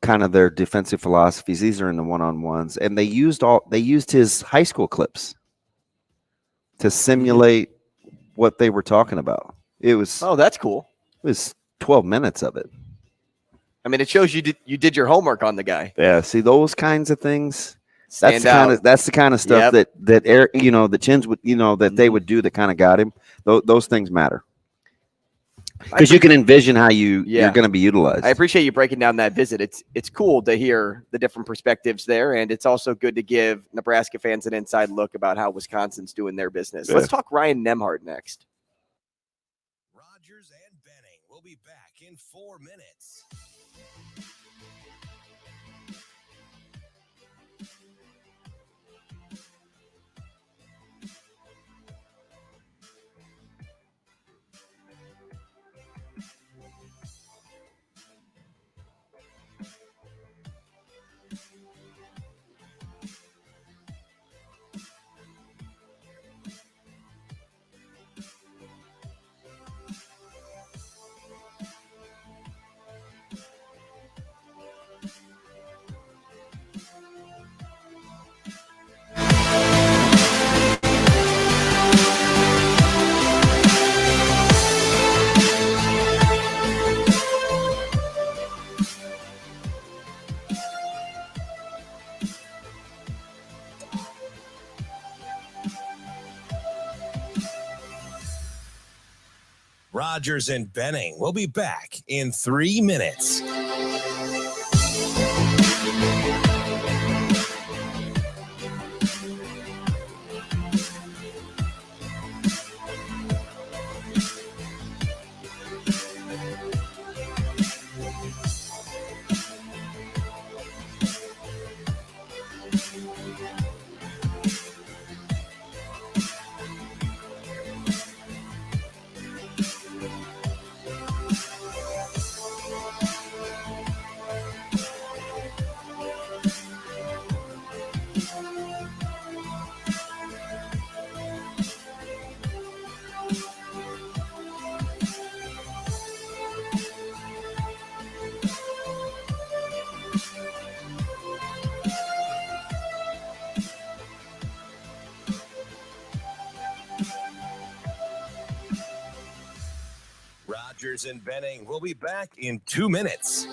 kind of their defensive philosophies. These are in the one-on-ones, and they used his high school clips to simulate what they were talking about. It was that's cool. It was 12 minutes of it. I mean, it shows you did your homework on the guy. Yeah, see those kinds of things. That's the kind of stuff that Eric, the Chins would, that they would do that kind of got him. Those things matter. Because you can envision how you're going to be utilized. I appreciate you breaking down that visit. It's cool to hear the different perspectives there, and it's also good to give Nebraska fans an inside look about how Wisconsin's doing their business. Yeah. Let's talk Ryan Nembhard next. Rogers and Benning will be back in 4 minutes. Rogers and Benning will be back in 3 minutes. Rogers and Benning will be back in 2 minutes.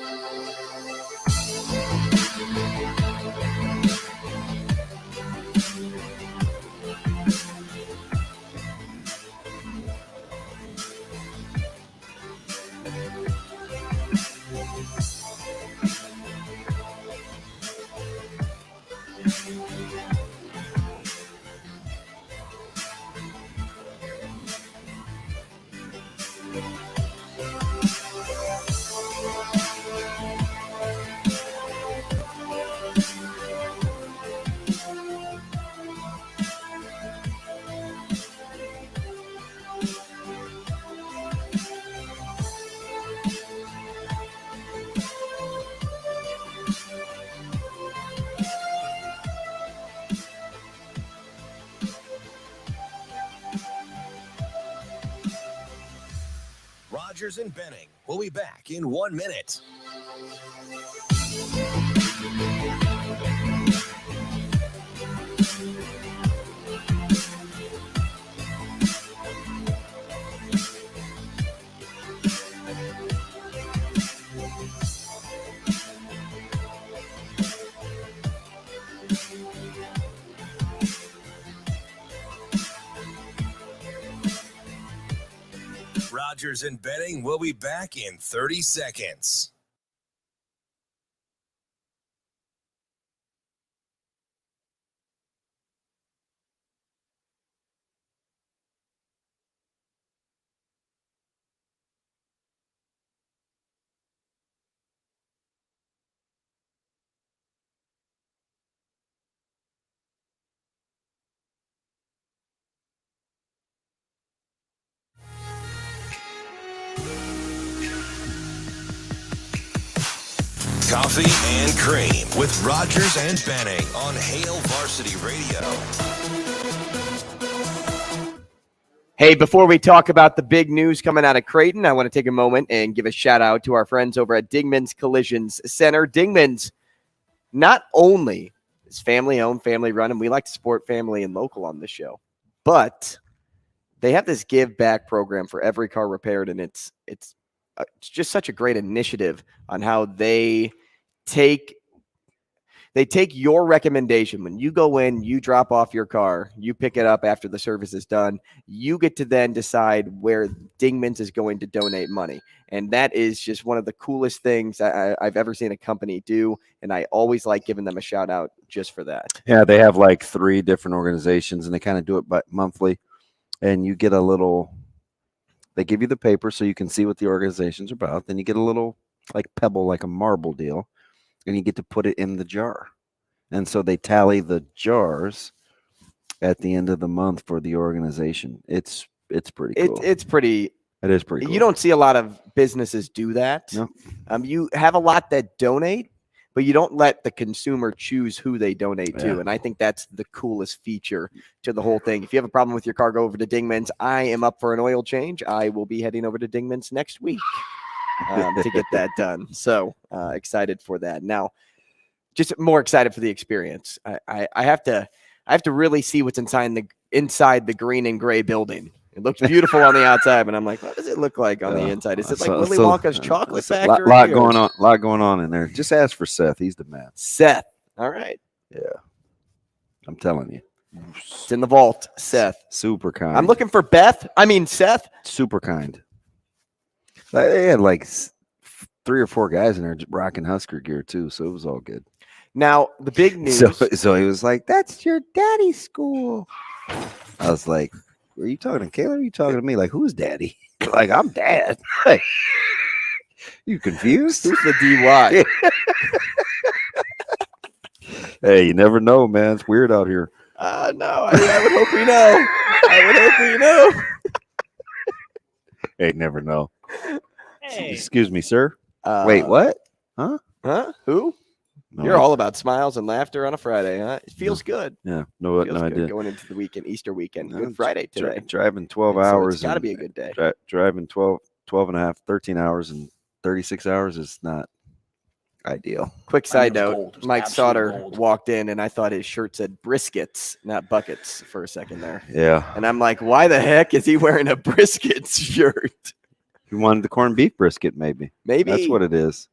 Rogers and Benning. We'll be back in 1 minute. Rogers and Benning will be back in 30 seconds. Coffee and Cream with Rogers and Benning on Hail Varsity Radio. Hey, before we talk about the big news coming out of Creighton, I want to take a moment and give a shout out to our friends over at Dingman's Collisions Center. Dingman's not only is family owned, family run, and we like to support family and local on this show, but they have this give back program for every car repaired, and it's just such a great initiative on how they take your recommendation. When you go in, you drop off your car, you pick it up after the service is done, you get to then decide where Dingman's is going to donate money. And that is just one of the coolest things I've ever seen a company do. And I always like giving them a shout out just for that. Yeah, they have like 3 different organizations, and they kind of do it monthly. And you get a little, they give you the paper so you can see what the organization's about. Then you get a little like pebble, like a marble deal, and you get to put it in the jar. And so they tally the jars at the end of the month for the organization. It's pretty cool. It is pretty cool. You don't see a lot of businesses do that. No. You have a lot that donate, but you don't let the consumer choose who they donate to. And I think that's the coolest feature to the whole thing. If you have a problem with your car, go over to Dingman's. I am up for an oil change. I will be heading over to Dingman's next week to get that done. So excited for that. Now, just more excited for the experience. I have to really see what's inside the green and gray building. It looks beautiful on the outside, but I'm like, what does it look like on the inside? Is it like Willy Wonka's chocolate factory? Lot going on in there. Just ask for Seth. He's the man. Seth. All right. Yeah. I'm telling you. It's in the vault. Seth. Super kind. I'm looking for Seth. Super kind. They had like 3 or 4 guys in there rocking Husker gear too, so it was all good. Now, the big news. So he was like, "That's your daddy's school." I was like, "Are you talking to Kayla? Or are you talking to me? Like, who's daddy?" Like, I'm dad. Like, you confused? Who's the DY? Hey, you never know, man. It's weird out here. No, I would hope we know. I would hope we know. Hey, never know. Hey. Excuse me, sir. Wait, what? Huh? Who? No, You're all about smiles and laughter on a Friday, huh? It feels good. Yeah, no idea. Going into the weekend, Easter weekend. Good Friday today. Driving 12 hours. It's got to be a good day. Driving 12 and a half, 13 hours and 36 hours is not ideal. Quick side note, Mike Sautter walked in, and I thought his shirt said briskets, not buckets, for a second there. Yeah. And I'm like, why the heck is he wearing a briskets shirt? He wanted the corned beef brisket, maybe. Maybe. That's what it is.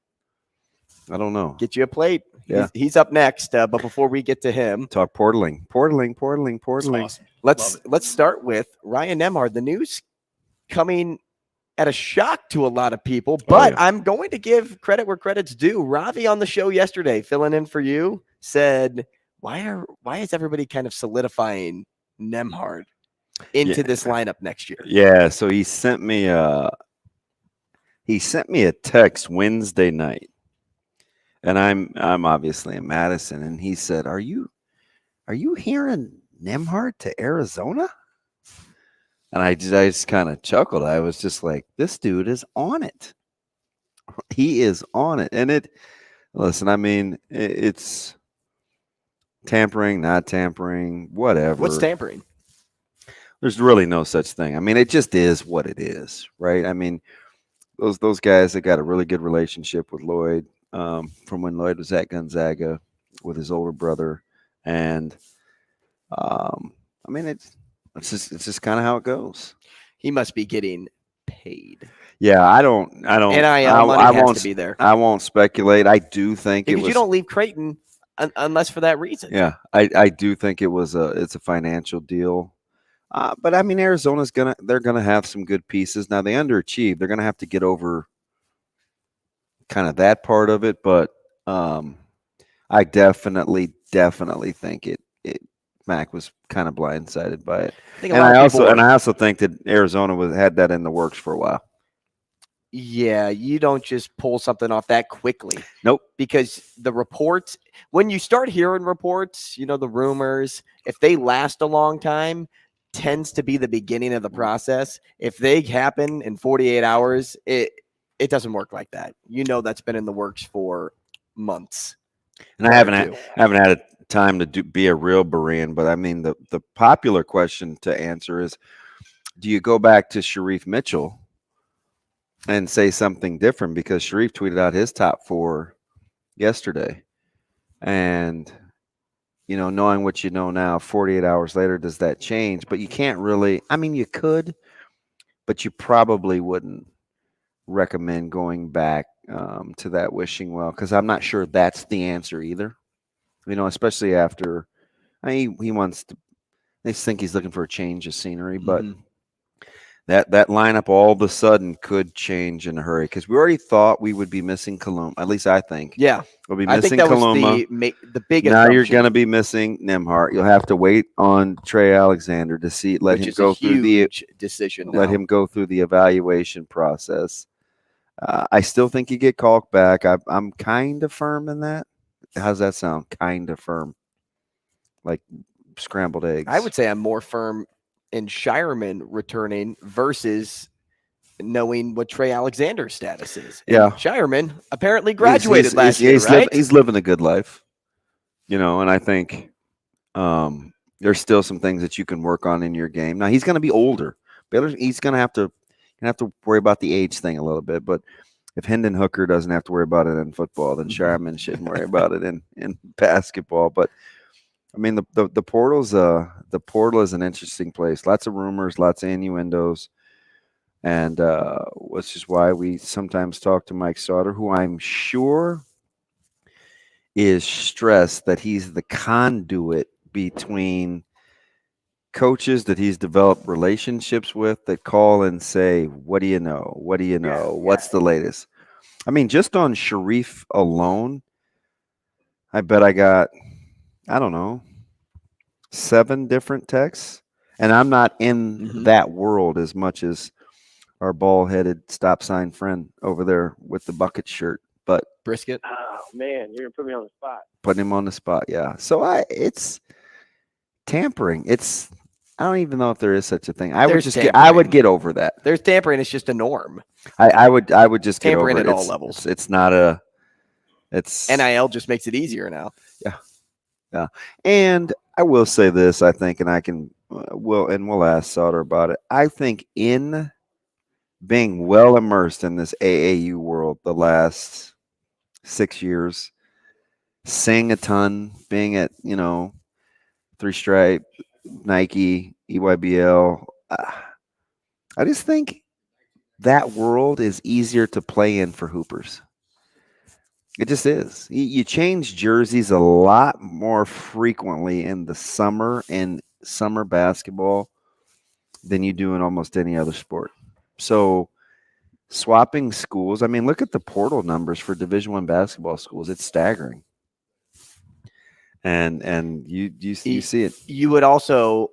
I don't know. Get you a plate. Yeah. He's up next, but before we get to him. Talk portaling. Awesome. Let's start with Ryan Nemhard. The news coming at a shock to a lot of people, but I'm going to give credit where credit's due. Ravi on the show yesterday, filling in for you, said, why is everybody kind of solidifying Nembhard into this lineup next year? Yeah, so he sent me a text Wednesday night, and I'm obviously in Madison, and he said, "Are you hearing Nembhard to Arizona?" And I just kind of chuckled. I was just like, "This dude is on it. He is on it." And listen, I mean, it's tampering, not tampering, whatever. What's tampering? There's really no such thing. I mean, it just is what it is, right? I mean, those guys that got a really good relationship with Lloyd from when Lloyd was at Gonzaga with his older brother, and I mean, it's just kind of how it goes. He must be getting paid. Yeah, I don't. NIL money has to be there. I won't speculate. I do think because you don't leave Creighton unless for that reason. Yeah, I do think it's a financial deal. But I mean, they're gonna have some good pieces. Now they underachieved. They're gonna have to get over kind of that part of it. But I definitely think it Mac was kind of blindsided by it. I also think that Arizona had that in the works for a while. Yeah, you don't just pull something off that quickly. Nope. Because the reports, when you start hearing reports, the rumors, if they last a long time, tends to be the beginning of the process. If they happen in 48 hours, it doesn't work like that. That's been in the works for months. And I haven't had a time to be a real Berean, but I mean the popular question to answer is, do you go back to Sharif Mitchell and say something different? Because Sharif tweeted out his top 4 yesterday, and knowing what you know now, 48 hours later, does that change? But you can't really. I mean, you could, but you probably wouldn't recommend going back to that wishing well, because I'm not sure that's the answer either. Especially after he wants to. They think he's looking for a change of scenery, but that lineup all of a sudden could change in a hurry, because we already thought we would be missing Kaluma. At least I think. Yeah, we'll be missing Kaluma. The biggest. Now you're going to be missing Nembhard. You'll have to wait on Trey Alexander to let him go through the decision. Let him go through the evaluation process. I still think you get Kalk back. I'm kind of firm in that. How's that sound? Kind of firm, like scrambled eggs. I would say I'm more firm in Shireman returning versus knowing what Trey Alexander's status is. Yeah, Shireman apparently graduated last year, right? He's living a good life, and I think there's still some things that you can work on in your game. Now he's going to be older. He's going to have to worry about the age thing a little bit, but if Hendon Hooker doesn't have to worry about it in football, then Shireman shouldn't worry about it in basketball. But I mean, the portal is an interesting place. Lots of rumors, lots of innuendos, and which is why we sometimes talk to Mike Sautter, who I'm sure is stressed that he's the conduit between coaches that he's developed relationships with that call and say, what do you know? What do you know? What's the latest? I mean, just on Sharif alone, I bet I got, I don't know, 7 different texts. And I'm not in that world as much as our ball-headed stop sign friend over there with the bucket shirt. But Brisket. Oh, man, you're going to put me on the spot. Putting him on the spot, yeah. So it's tampering. I don't even know if there is such a thing. I would get over that. There's tampering. It's just a norm. I would just get over tampering it. at all levels. It's not it's NIL just makes it easier now. Yeah. And I will say this, I think, and I can we'll ask Sautter about it. I think in being well immersed in this AAU world the last 6 years, seeing a ton, being at, Three Stripe, Nike, EYBL. I just think that world is easier to play in for hoopers. It just is. You change jerseys a lot more frequently in the summer and summer basketball than you do in almost any other sport. So swapping schools, I mean, look at the portal numbers for Division I basketball schools. It's staggering. and you see it. You would also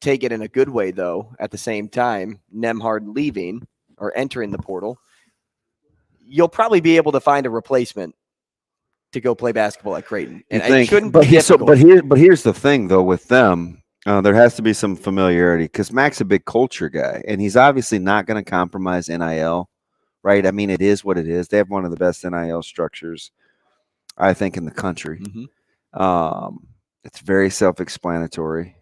take it in a good way, though. At the same time, Nembhard leaving or entering the portal, you'll probably be able to find a replacement to go play basketball at Creighton, and it shouldn't be difficult. But here's the thing, though, with them, there has to be some familiarity because Mac's a big culture guy, and he's obviously not going to compromise NIL, right? I mean, it is what it is. They have one of the best NIL structures, I think, in the country. Mm-hmm. It's very self-explanatory.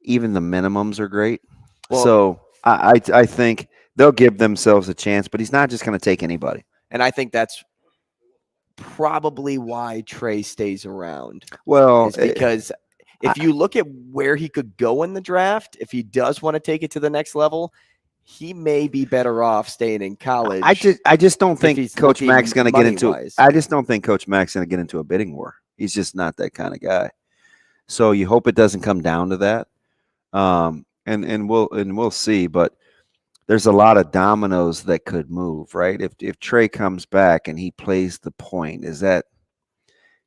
Even the minimums are great. Well, so I think they'll give themselves a chance, but he's not just going to take anybody. And I think that's probably why Trey stays around. Well, because if you look at where he could go in the draft, if he does want to take it to the next level, he may be better off staying in college. I just don't think Coach Mac's going to get into. I just don't think Coach Mac's going to get into a bidding war. He's just not that kind of guy. So you hope it doesn't come down to that. And we'll see, but there's a lot of dominoes that could move, right? If Trey comes back and he plays the point, is that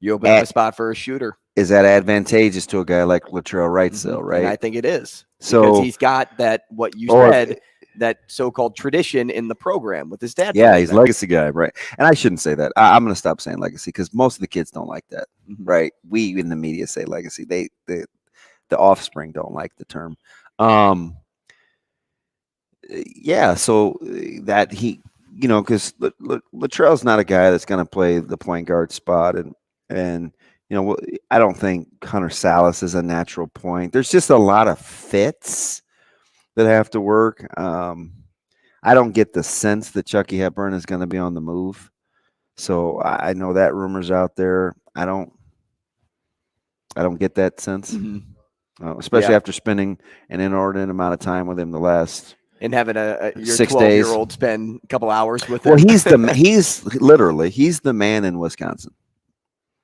you open up a spot for a shooter? Is that advantageous to a guy like Latrell Wright, though, right? And I think it is. So because he's got that what you said, that so-called tradition in the program with his dad. Yeah, he's a legacy guy, right? And I shouldn't say that. I'm going to stop saying legacy because most of the kids don't like that, right? We in the media say legacy. The offspring don't like the term. Yeah, so that he, because Latrell's not a guy that's going to play the point guard spot, and I don't think Hunter Salas is a natural point. There's just a lot of fits that have to work. I don't get the sense that Chucky Hepburn is going to be on the move, so I know that rumor's out there. I don't get that sense, especially after spending an inordinate amount of time with him the last. And having your 6 days. 12-year-old spend a couple hours with him. Well, he's the man in Wisconsin.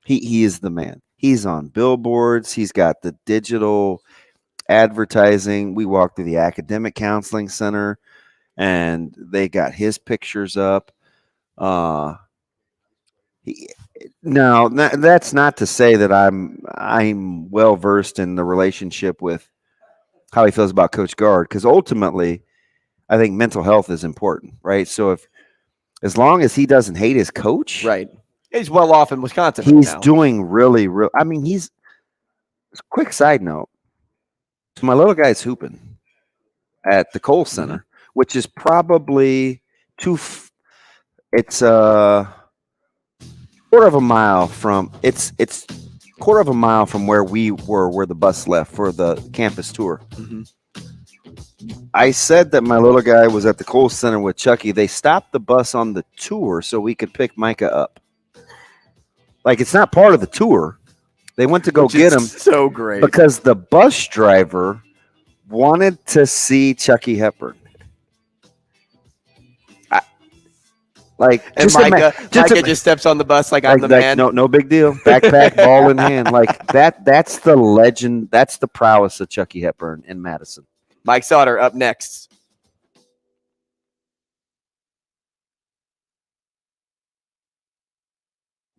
He is the man. He's on billboards. He's got the digital advertising. We walked through the academic counseling center, and they got his pictures up. Now, that's not to say that I'm well versed in the relationship with how he feels about Coach Gard, because ultimately, I think mental health is important, right? So as long as he doesn't hate his coach, right, he's well off in Wisconsin. He's doing really. I mean, he's. Quick side note: so my little guy's hooping at the Kohl Center, which is probably It's a quarter of a mile from. It's quarter of a mile from where we were, where the bus left for the campus tour. I said that my little guy was at the Kohl Center with Chucky. They stopped the bus on the tour so we could pick Micah up. Like, it's not part of the tour. They went to go get him. So great. Because the bus driver wanted to see Chucky Hepburn. And Micah just steps on the bus like I'm the man. No big deal. Backpack, ball in hand. Like that's the legend. That's the prowess of Chucky Hepburn in Madison. Mike Sautter up next.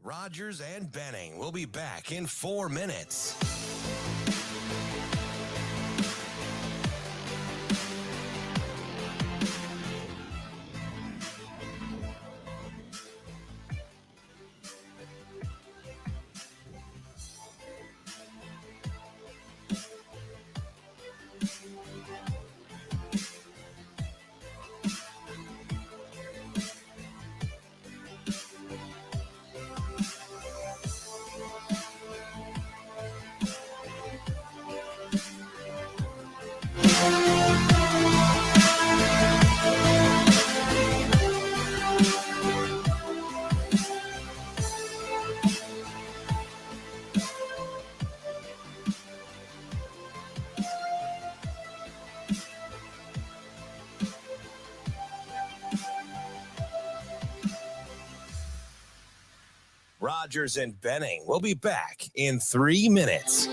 Rogers and Benning will be back in 4 minutes. Rogers and Benning will be back in 3 minutes.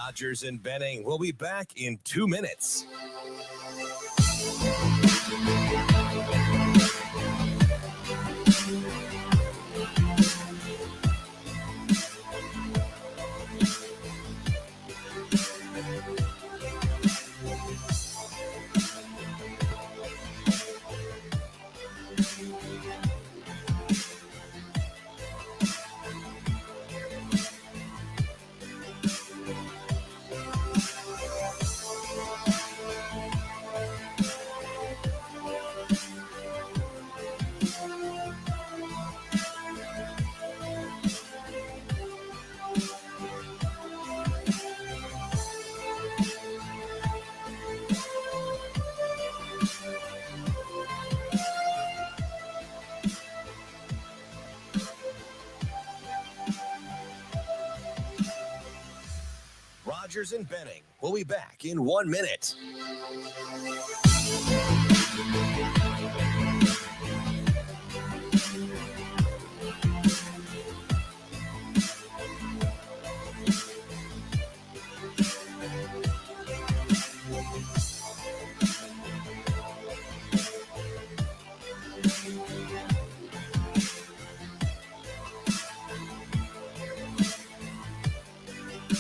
Rogers and Benning will be back in 2 minutes. Rogers and Benning will be back in 1 minute.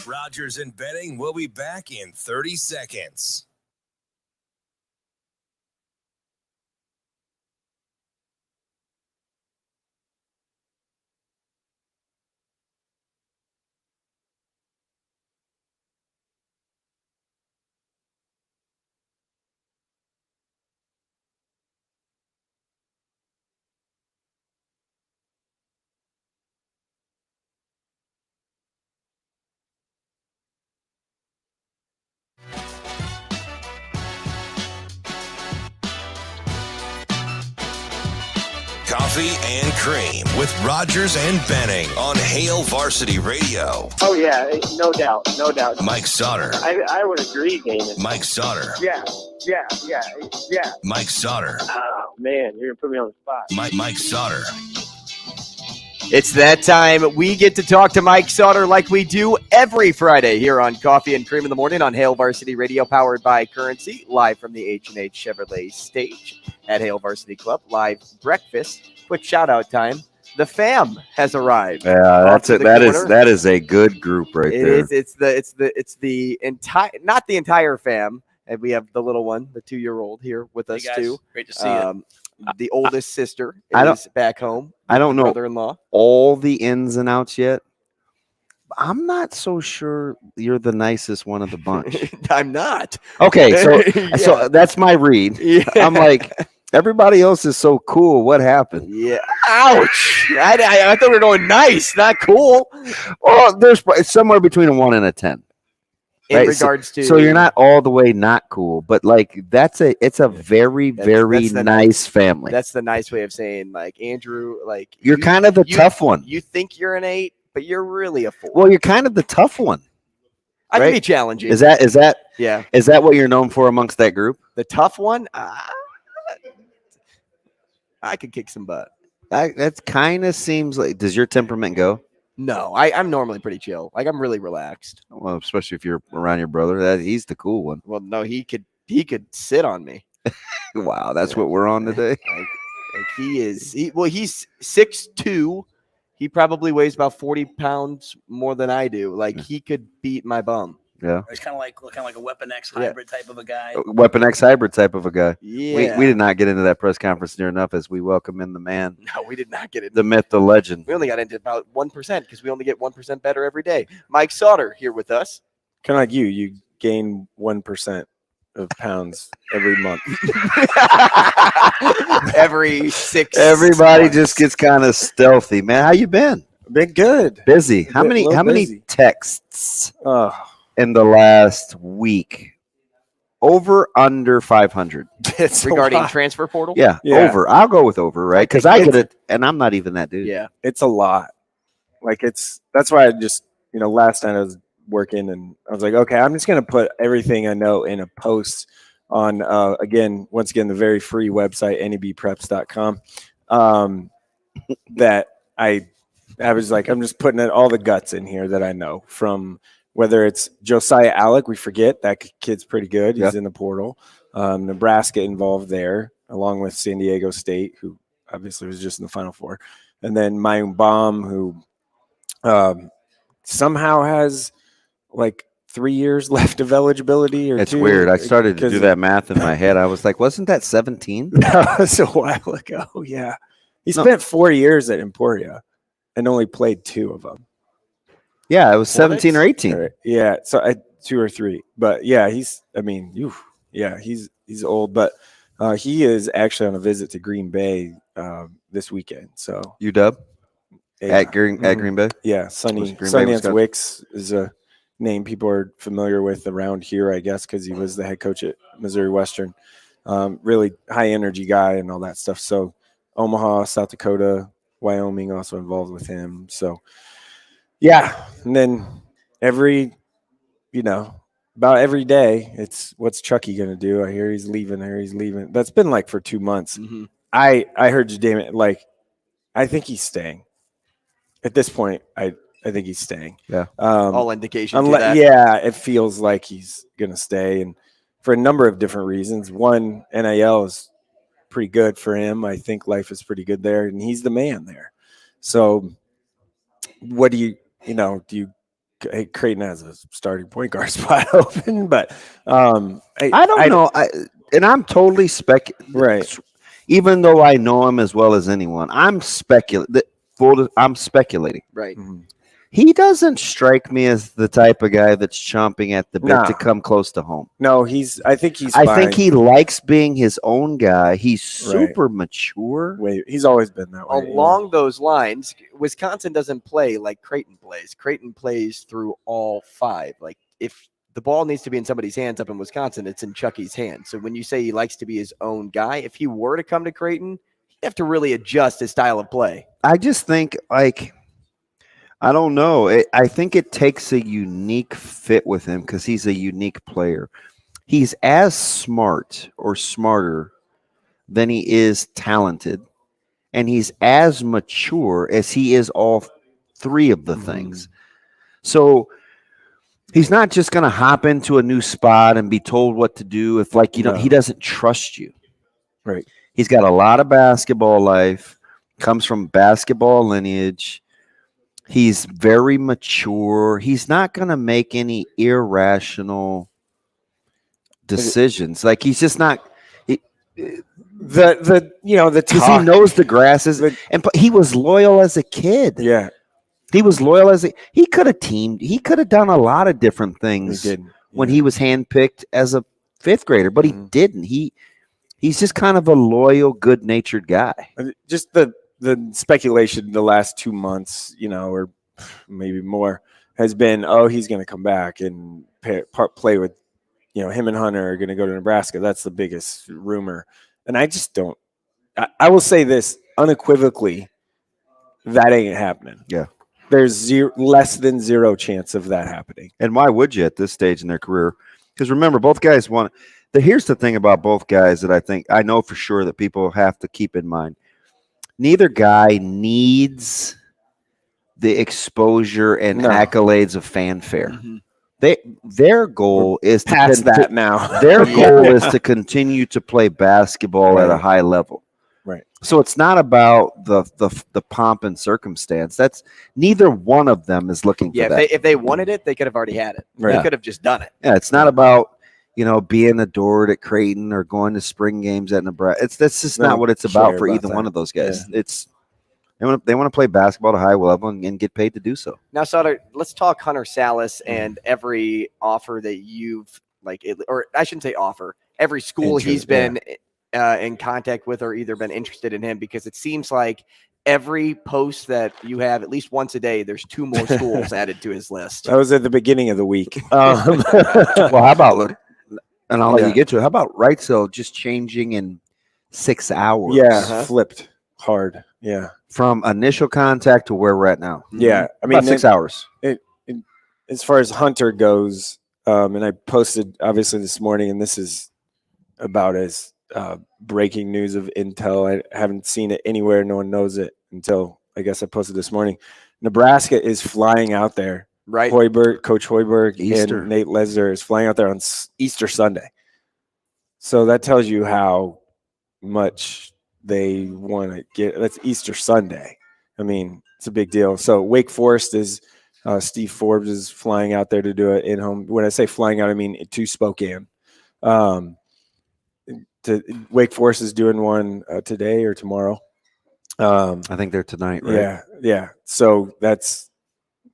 Rogers and Benning will be back in 30 seconds. Coffee and Cream with Rogers and Benning on Hail Varsity Radio. Oh, yeah, no doubt, no doubt. Mike Sautter. I would agree, Damon. Mike Sautter. Yeah. Mike Sautter. Oh, man, you're going to put me on the spot. Mike Sautter. It's that time. We get to talk to Mike Sautter like we do every Friday here on Coffee and Cream in the Morning on Hail Varsity Radio, powered by Currency, live from the H&H Chevrolet stage at Hail Varsity Club. Live breakfast. Quick shout-out time. The fam has arrived. Yeah, that's it. That is a good group right there. It's the entire, not the entire fam. And we have the little one, the 2-year-old here with us guys, too. great to see you. The oldest sister is back home. I don't know brother-in-law. all the ins and outs yet. I'm not so sure you're the nicest one of the bunch. I'm not. Okay, so Yeah. so that's my read. Yeah. I'm like, everybody else is so cool. What happened? Yeah. Ouch. I thought we were going nice, not cool. Well, it's somewhere between a 1 and a 10. In right? regards to, so you're not all the way not cool, but like it's a very very nice family. That's the nice way of saying, like, Andrew, like, you're kind of the tough one. You think you're an 8, but you're really a 4. Well, you're kind of the tough one. I right? can be challenging. Is that yeah? Is that what you're known for amongst that group? The tough one. I could kick some butt. That kind of seems like. Does your temperament go? No, I'm normally pretty chill. Like, I'm really relaxed. Well, especially if you're around your brother. He's the cool one. Well, no, he could sit on me. Wow, that's what we're on today. He's 6'2". He probably weighs about 40 pounds more than I do. Like, he could beat my bum. Yeah. He's kind of like a Weapon X hybrid type of a guy. Weapon X hybrid type of a guy. Yeah. We did not get into that press conference near enough as we welcome in the man. No, we did not get into the myth, the legend. We only got into about 1% because we only get 1% better every day. Mike Sautter here with us. Kind of like you gain 1% of pounds every month. Every 6 Everybody months. just gets kind of stealthy, man. How you been? Been good. Busy. How many texts in the last week? Over under 500. It's regarding transfer portal? Yeah, over. I'll go with over, right? Because I get it, and I'm not even that dude. Yeah. It's a lot. Like, that's why I just, last night I was working and I was like, okay, I'm just going to put everything I know in a post on, once again, the very free website, nebpreps.com. That I was like, I'm just putting all the guts in here that I know from whether it's Josiah Alec, we forget that kid's pretty good. He's in the portal. Nebraska involved there, along with San Diego State, who obviously was just in the Final Four. And then Mayun Baum, who somehow has like 3 years left of eligibility. It's weird. I started to do that math in my head. I was like, wasn't that 17? That was a while ago. Yeah. He spent 4 years at Emporia and only played 2 of them. Yeah, it was 17 or 18. Yeah, so 2 or 3. But yeah, he's old. But he is actually on a visit to Green Bay this weekend. So UW at Green Bay. Yeah, Sundance Wicks is a name people are familiar with around here, I guess, because he was the head coach at Missouri Western. Really high energy guy and all that stuff. So Omaha, South Dakota, Wyoming also involved with him. So yeah, and then about every day, it's what's Chucky going to do? I hear he's leaving. That's been like for 2 months. Mm-hmm. I heard you, Damon, like, I think he's staying. At this point, I think he's staying. Yeah. All indications to that. Yeah, it feels like he's going to stay, and for a number of different reasons. One, NIL is pretty good for him. I think life is pretty good there, and he's the man there. So what do you Creighton has a starting point guard spot open, but I don't know. I'm totally right. Even though I know him as well as anyone, I'm speculating. Right. Mm-hmm. He doesn't strike me as the type of guy that's chomping at the bit to come close to home. No, I think he's fine. I think he likes being his own guy. He's super mature. He's always been that way. Along those lines, Wisconsin doesn't play like Creighton plays. Creighton plays through all 5. Like, if the ball needs to be in somebody's hands up in Wisconsin, it's in Chucky's hands. So when you say he likes to be his own guy, if he were to come to Creighton, he'd have to really adjust his style of play. I just think, like, I don't know. I think it takes a unique fit with him because he's a unique player. He's as smart or smarter than he is talented, and he's as mature as he is all 3 of the things. So he's not just going to hop into a new spot and be told what to do if, like, he doesn't trust you. Right. He's got a lot of basketball life, comes from basketball lineage. He's very mature. He's not going to make any irrational decisions. Like, he's just not the because he knows the grass is, and he was loyal as a kid. Yeah, he was loyal he could have teamed. He could have done a lot of different things when he was handpicked as a 5th grader, but he didn't. He's just kind of a loyal, good-natured guy. Just the speculation the last 2 months, or maybe more, has been, he's going to come back and play with, him and Hunter are going to go to Nebraska. That's the biggest rumor. And I just don't. I will say this unequivocally, that ain't happening. Yeah. There's less than 0 chance of that happening. And why would you at this stage in their career? Because remember, both guys want. Here's the thing about both guys that I know for sure that people have to keep in mind. Neither guy needs the exposure and accolades of fanfare. Mm-hmm. Their goal is past that now. Their goal is to continue to play basketball at a high level. Right. So it's not about the pomp and circumstance. That's neither one of them is looking for that. If they wanted it, they could have already had it. Right. They could have just done it. Yeah, it's not about being adored at Creighton or going to spring games at Nebraska. That's just not what it's about for either one of those guys. Yeah. They want to play basketball at a high level and get paid to do so. Now, Sautter, let's talk Hunter Salas and every offer that you've or I shouldn't say offer. Every school he's been in contact with or either been interested in him, because it seems like every post that you have, at least once a day, there's 2 more schools added to his list. That was at the beginning of the week. Well, how about? And I'll let you get to it. How about Wrightsville just changing in 6 hours? Yeah, flipped hard. Yeah. From initial contact to where we're at now. Yeah. I mean, about 6 hours. As far as Hunter goes, and I posted obviously this morning, and this is about as breaking news of intel. I haven't seen it anywhere. No one knows it until I guess I posted this morning. Nebraska is flying out there Right. Coach Hoiberg Easter. and Nate Lesnar is flying out there on Easter Sunday. So that tells you how much they want to get. That's Easter Sunday. I mean, it's a big deal. So Wake Forest is Steve Forbes is flying out there to do it in home. When I say flying out, I mean to Spokane. Wake Forest is doing one today or tomorrow. I think they're tonight, right? Yeah. So that's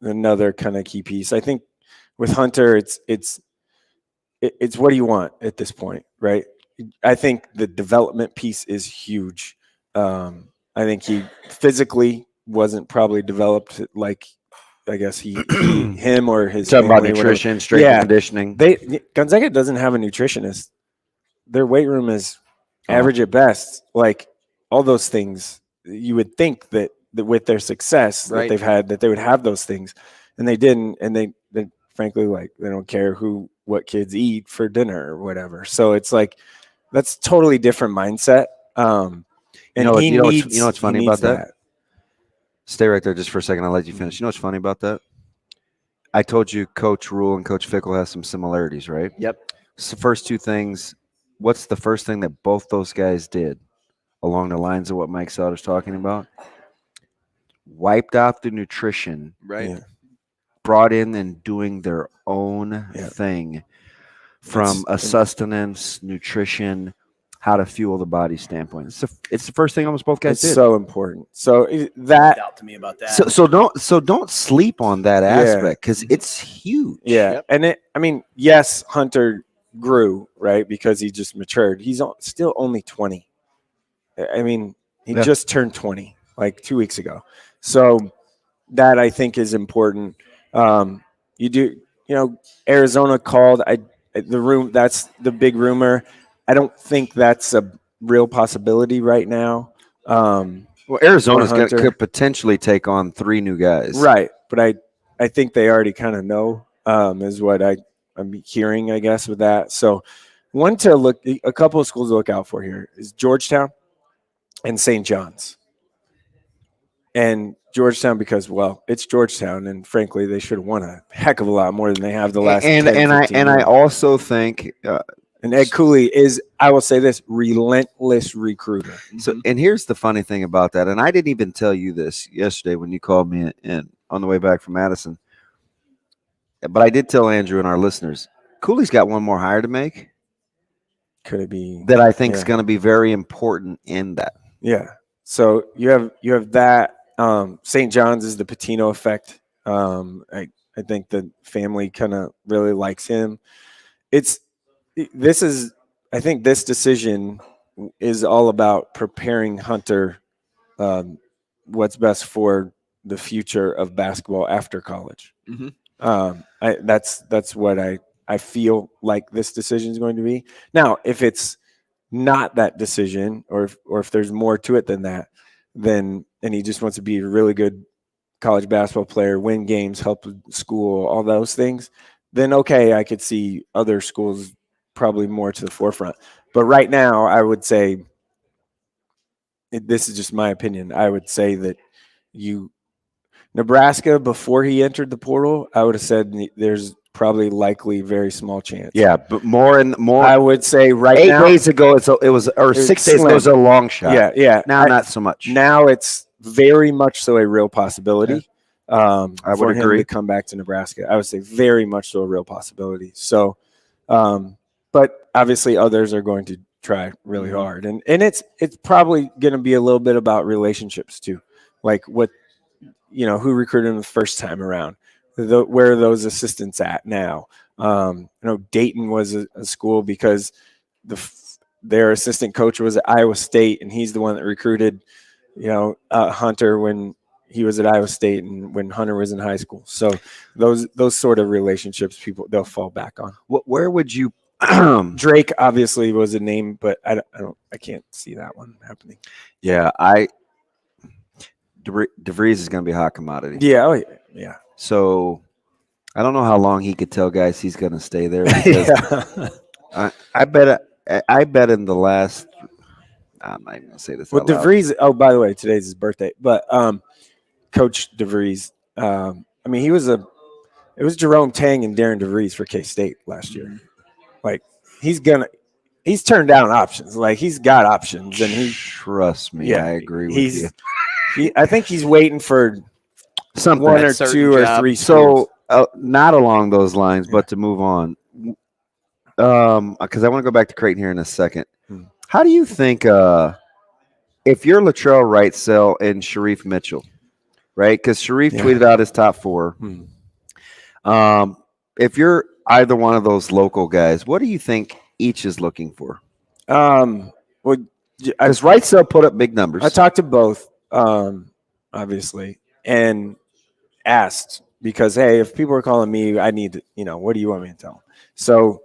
another kind of key piece. I think with Hunter, it's what do you want at this point, right? I think the development piece is huge. I think he physically wasn't probably developed like I guess him or his talking about family, nutrition, strength conditioning. Gonzaga doesn't have a nutritionist. Their weight room is average at best. Like all those things, you would think that with their success that they've had, that they would have those things, and they didn't. And they frankly, like, they don't care what kids eat for dinner or whatever. So it's like that's totally different mindset. And you know what's funny about that? Stay right there just for a second. I'll let you finish. You know what's funny about that? I told you Coach Rule and Coach Fickle have some similarities, right? Yep. So first two things. What's the first thing that both those guys did along the lines of what Mike Sauter's talking about? Wiped out the nutrition. Right. Yeah. Brought in and doing their own thing from a sustenance, nutrition, how to fuel the body standpoint. It's the first thing almost both guys did. It's so important. So that Doubt to me about that. So don't sleep on that aspect because it's huge. Yeah, and yes, Hunter grew, right, because he just matured. He's still only 20. I mean, he just turned 20 like 2 weeks ago. So that I think is important. Arizona called the room. That's the big rumor. I don't think that's a real possibility right now. Well, Arizona's could potentially take on 3 new guys. Right. But I think they already kind of know, is what I'm hearing, I guess, with that. So a couple of schools to look out for here is Georgetown and St. John's. And Georgetown because, it's Georgetown, and frankly, they should have won a heck of a lot more than they have the last 10, 15 years. I also think and Ed Cooley is, I will say this, relentless recruiter. So, and here's the funny thing about that, and I didn't even tell you this yesterday when you called me in on the way back from Madison, but I did tell Andrew and our listeners, Cooley's got one more hire to make. Could it be that I think is going to be very important in that? Yeah. So you have that. St. John's is the Patino effect. I think the family kind of really likes him. I think this decision is all about preparing Hunter what's best for the future of basketball after college. Mm-hmm. That's what I feel like this decision is going to be. Now, if it's not that decision, or if there's more to it than that, and he just wants to be a really good college basketball player, win games, help school, all those things, then okay, I could see other schools probably more to the forefront. But right now, I would say, this is just my opinion, I would say that Nebraska, before he entered the portal, I would have said there's probably likely very small chance. Yeah, but more. I would say right now. 8 days ago, it was 6 days ago, it was a long shot. Yeah. Now, not so much. Now it's very much so a real possibility. I would agree. To come back to Nebraska. I would say very much so a real possibility. So, but obviously others are going to try really hard, and it's probably going to be a little bit about relationships too, like who recruited him the first time around, where are those assistants at now. Dayton was a school because their assistant coach was at Iowa State, and he's the one that recruited Hunter when he was at Iowa State and when Hunter was in high school. So those sort of relationships, they'll fall back on. Where would you? Drake obviously was a name, but I can't see that one happening. Yeah, DeVries is going to be a hot commodity. Yeah, yeah. So I don't know how long he could tell guys he's going to stay there. Because I bet in the last. I'm not even going to say this. Well, DeVries. Oh, by the way, today's his birthday. But Coach DeVries. He was It was Jerome Tang and Darren DeVries for K-State last year. Like he's turned down options. Like he's got options, and trust me, I agree with you. I think he's waiting for something, one or two or three. So not along those lines, but to move on, because I want to go back to Creighton here in a second. How do you think if you're Latrell Wrightsell and Sharif Mitchell, right? Because Sharif tweeted out his top 4. If you're either one of those local guys, what do you think each is looking for? Well, because Wrightsell put up big numbers. I talked to both, obviously, and asked because, hey, if people are calling me, I need to, what do you want me to tell them? So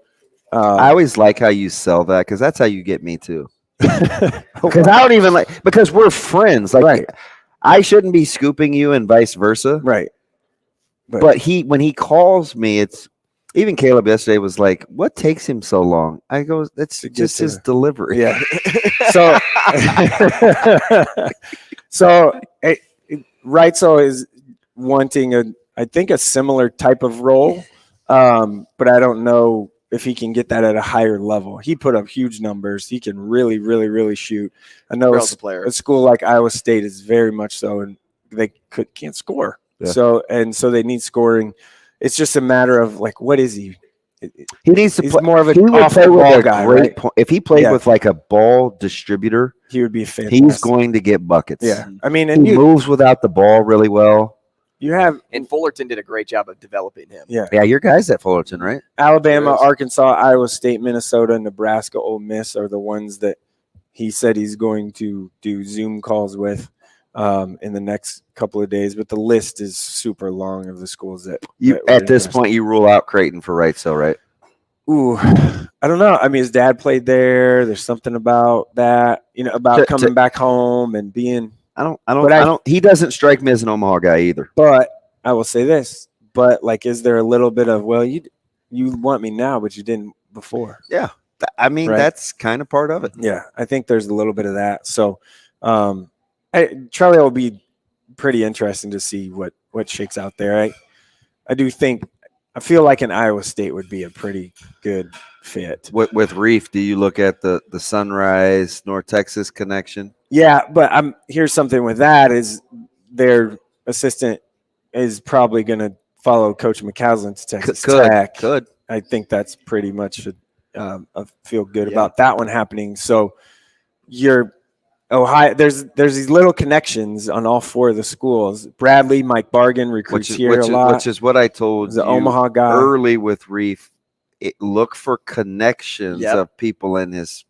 I always like how you sell that because that's how you get me too. Because I don't even because we're friends. Like I shouldn't be scooping you and vice versa. Right. But when he calls me, it's even Caleb yesterday was like, "What takes him so long?" I go, "That's just his delivery." Yeah. Wrightsell is wanting I think a similar type of role, but I don't know if he can get that at a higher level. He put up huge numbers. He can really, really, really shoot. I know a school like Iowa State is very much so, and they can't score. Yeah. So they need scoring. It's just a matter of what is he? He needs to play more of an off-the-ball guy. Right? If he played with a ball distributor, he would be fantastic. He's going to get buckets. Yeah, I mean, and he moves without the ball really well. And Fullerton did a great job of developing him. Yeah, your guys at Fullerton, right? Alabama, Arkansas, Iowa State, Minnesota, Nebraska, Ole Miss are the ones that he said he's going to do Zoom calls with in the next couple of days. But the list is super long of the schools that at this point you rule out Creighton for Wrightsell, right? Ooh, I don't know. I mean, his dad played there. There's something about that, about coming back home and being. I don't. He doesn't strike me as an Omaha guy either. But I will say this: is there a little bit of you want me now, but you didn't before? Yeah, I mean that's kind of part of it. Yeah, I think there's a little bit of that. So, Charlie will be pretty interesting to see what shakes out there. I feel like an Iowa State would be a pretty good fit. With Reef, do you look at the Sunrise North Texas connection? Yeah, but here's something with that is their assistant is probably going to follow Coach McCaslin to Texas Tech. Could. I think that's pretty much I feel good about that one happening. So Ohio, there's these little connections on all 4 of the schools. Bradley, Mike Bargan recruits a lot. Which is what I told the you Omaha guy early with Reef. Look for connections of people in his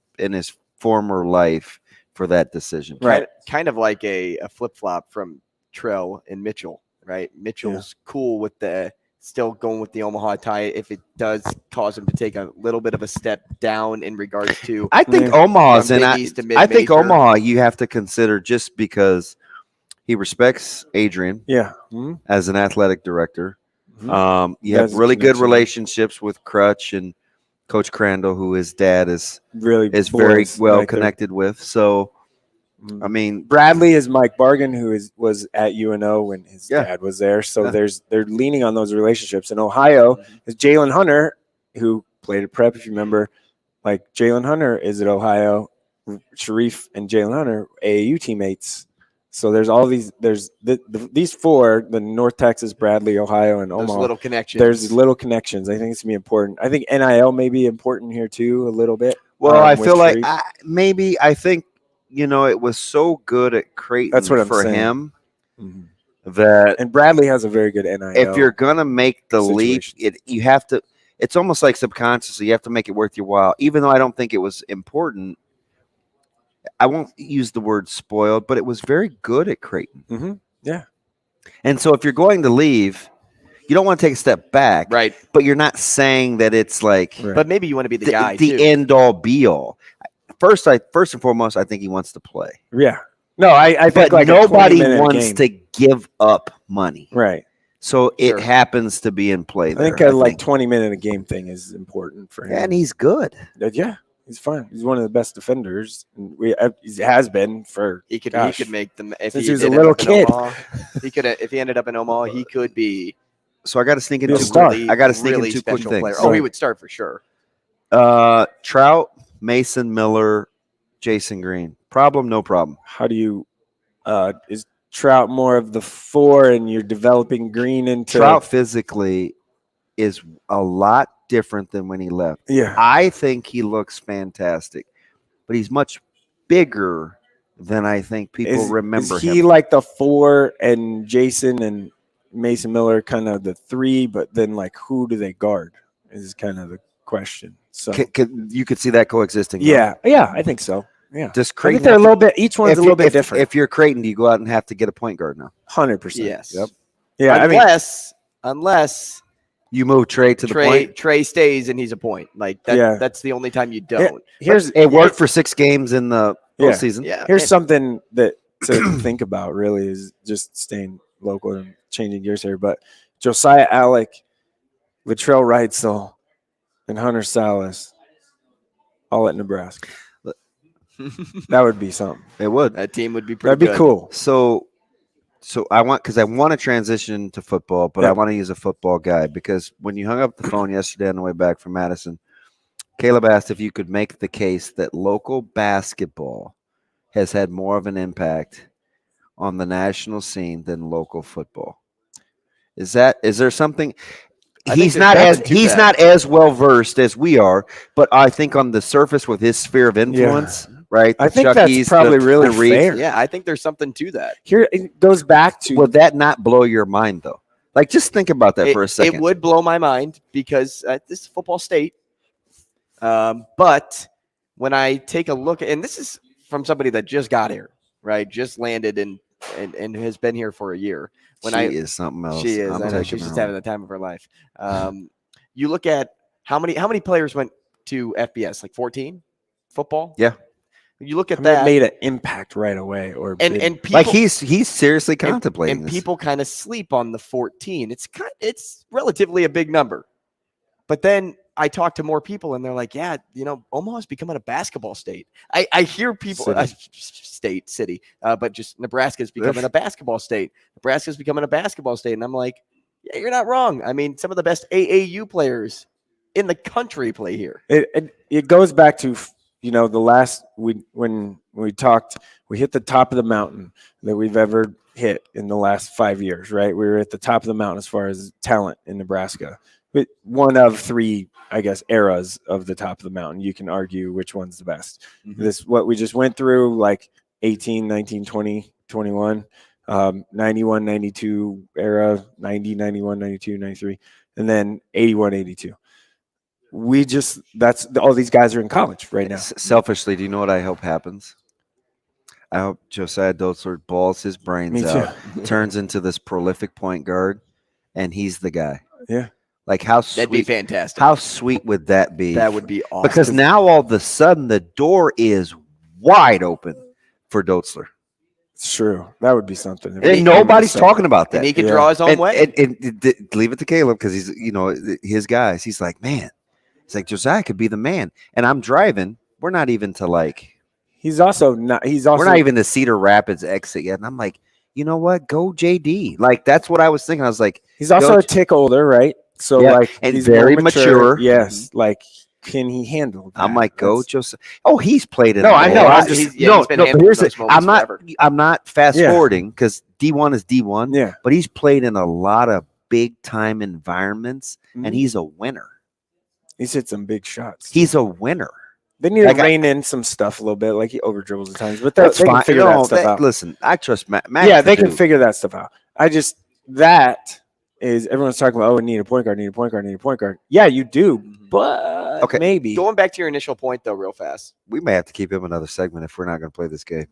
former life for that decision. Right. Kind of like a flip-flop from Trell and Mitchell, right? Mitchell's cool with still going with the Omaha tie if it does cause him to take a little bit of a step down in regards to. I think Omaha's I think Omaha you have to consider just because he respects Adrian as an athletic director. You have really good relationships with Crutch and Coach Crandall, who his dad is very well connected with. So, I mean, Bradley is Mike Bargan, who was at UNO when his dad was there. So they're leaning on those relationships. In Ohio, is Jalen Hunter, who played at Prep, if you remember. Like Jalen Hunter is at Ohio. Sharif and Jalen Hunter, AAU teammates. So there's all these. There's these 4: the North Texas, Bradley, Ohio, and Omaha. Those little connections. There's little connections. I think it's gonna be important. I think NIL may be important here too, a little bit. Well, I feel like I think it was so good at Creighton. That's what I'm for saying. Him. That and Bradley has a very good NIL. If you're gonna make the leap, you have to. It's almost like subconsciously you have to make it worth your while. Even though I don't think it was important. I won't use the word spoiled, but it was very good at Creighton. Yeah. And so if you're going to leave, you don't want to take a step back. Right. But you're not saying that it's like. Right. But maybe you want to be the guy, the end all be all. First and foremost, I think he wants to play. Yeah. No, I think but nobody wants to give up money. Right. So it happens to be in play there. I think a 20-minute a game thing is important for him. And he's good. Yeah. He's fine. He's one of the best defenders. He has been for. He could make them since he was a little kid. He could if he ended up in Omaha, he could be. So I got to sneak in He'll two. start. I got to sneak really in two quick special things. player. Oh, he would start for sure. Trout, Mason Miller, Jason Green. Problem, no problem. How do you is Trout more of the 4 and you're developing Green into Trout physically is a lot different than when he left. Yeah. I think he looks fantastic, but he's much bigger than I think people remember is he him. like the 4 and Jason and Mason Miller kind of the 3, but then like who do they guard is kind of the question. So You could see that coexisting. yeah, I think so. Yeah, Just I Creighton think they're a little bit. Each one's a little bit different. If you're Creighton, do you go out and have to get a point guard now? 100%. Yes. Yep. Yeah. Unless You move Trey to the point. Trey stays and he's a point. Like that, Yeah. that's the only time you don't. It worked for 6 games in the postseason. Yeah. Here's something that to think about. Really, is just staying local and changing gears here. But Josiah Alec, Latrell Wrightsell, and Hunter Salas, all at Nebraska. That would be something. It would. That team would be pretty That'd be good. cool. So I want to transition to football, but Yeah. I want to use a football guy because when you hung up the phone yesterday on the way back from Madison, Caleb asked if you could make the case that local basketball has had more of an impact on the national scene than local football. Is there something? He's not as well versed as we are, but I think on the surface with his sphere of influence, right? I the think Chuckies, that's probably really Reeds, fair. Yeah, I think there's something to that. Here it goes back to Would that not blow your mind though? Like, just think about that for a second. It would blow my mind because this is football state. But when I take a look, and this is from somebody that just got here, right? Just landed and has been here for a year. She is something else. She is. I know she's just having the time of her life. You look at how many players went to FBS? Like 14 football. Yeah. You look at that that. made an impact right away, or and people, like he's seriously contemplating and this. people kind of sleep on the 14. It's relatively a big number, but then I talk to more people and they're like, yeah, Omaha's becoming a basketball state. I hear people city, but just Nebraska's becoming a basketball state. Nebraska's becoming a basketball state, and I'm like, yeah, you're not wrong. I mean, some of the best AAU players in the country play here. It goes back to the last when we talked, we hit the top of the mountain that we've ever hit in the last 5 years, right? We were at the top of the mountain as far as talent in Nebraska. But one of 3, I guess, eras of the top of the mountain. You can argue which one's the best. Mm-hmm. This what we just went through, like 18, 19, 20, 21, 91, 92 era, 90, 91, 92, 93, and then 81, 82. That's all these guys are in college right now. Selfishly, do you know what I hope happens? I hope Josiah Dotzler balls his brains out, turns into this prolific point guard, and he's the guy. Yeah. Like that'd be fantastic. How sweet would that be? That would be awesome. Because now all of a sudden the door is wide open for Dotzler. It's true. That would be something. And nobody's talking about that. And he can draw his own way. And leave it to Caleb because he's, his guys. He's like, man, he's like, Josiah could be the man. And I'm driving. We're not even to we're not even to Cedar Rapids exit yet. And I'm like, you know what? Go JD. Like, that's what I was thinking. I was like, he's also a tick older, right? So and he's very mature. Yes. Like, can he handle that? I'm like, go Josiah. Oh, he's played it. No, I know. But here's it. I'm not fast forwarding because D1 is D1. Yeah. But he's played in a lot of big time environments, and he's a winner. He's hit some big shots. He's a winner. They need to rein in some stuff a little bit, like he over dribbles at times. But that's they fine. can figure that stuff out. Listen, I trust Matt. Yeah, they can figure that stuff out. That is everyone's talking about. Oh, we need a point guard. Yeah, you do, but maybe going back to your initial point though, real fast. We may have to keep him another segment if we're not going to play this game.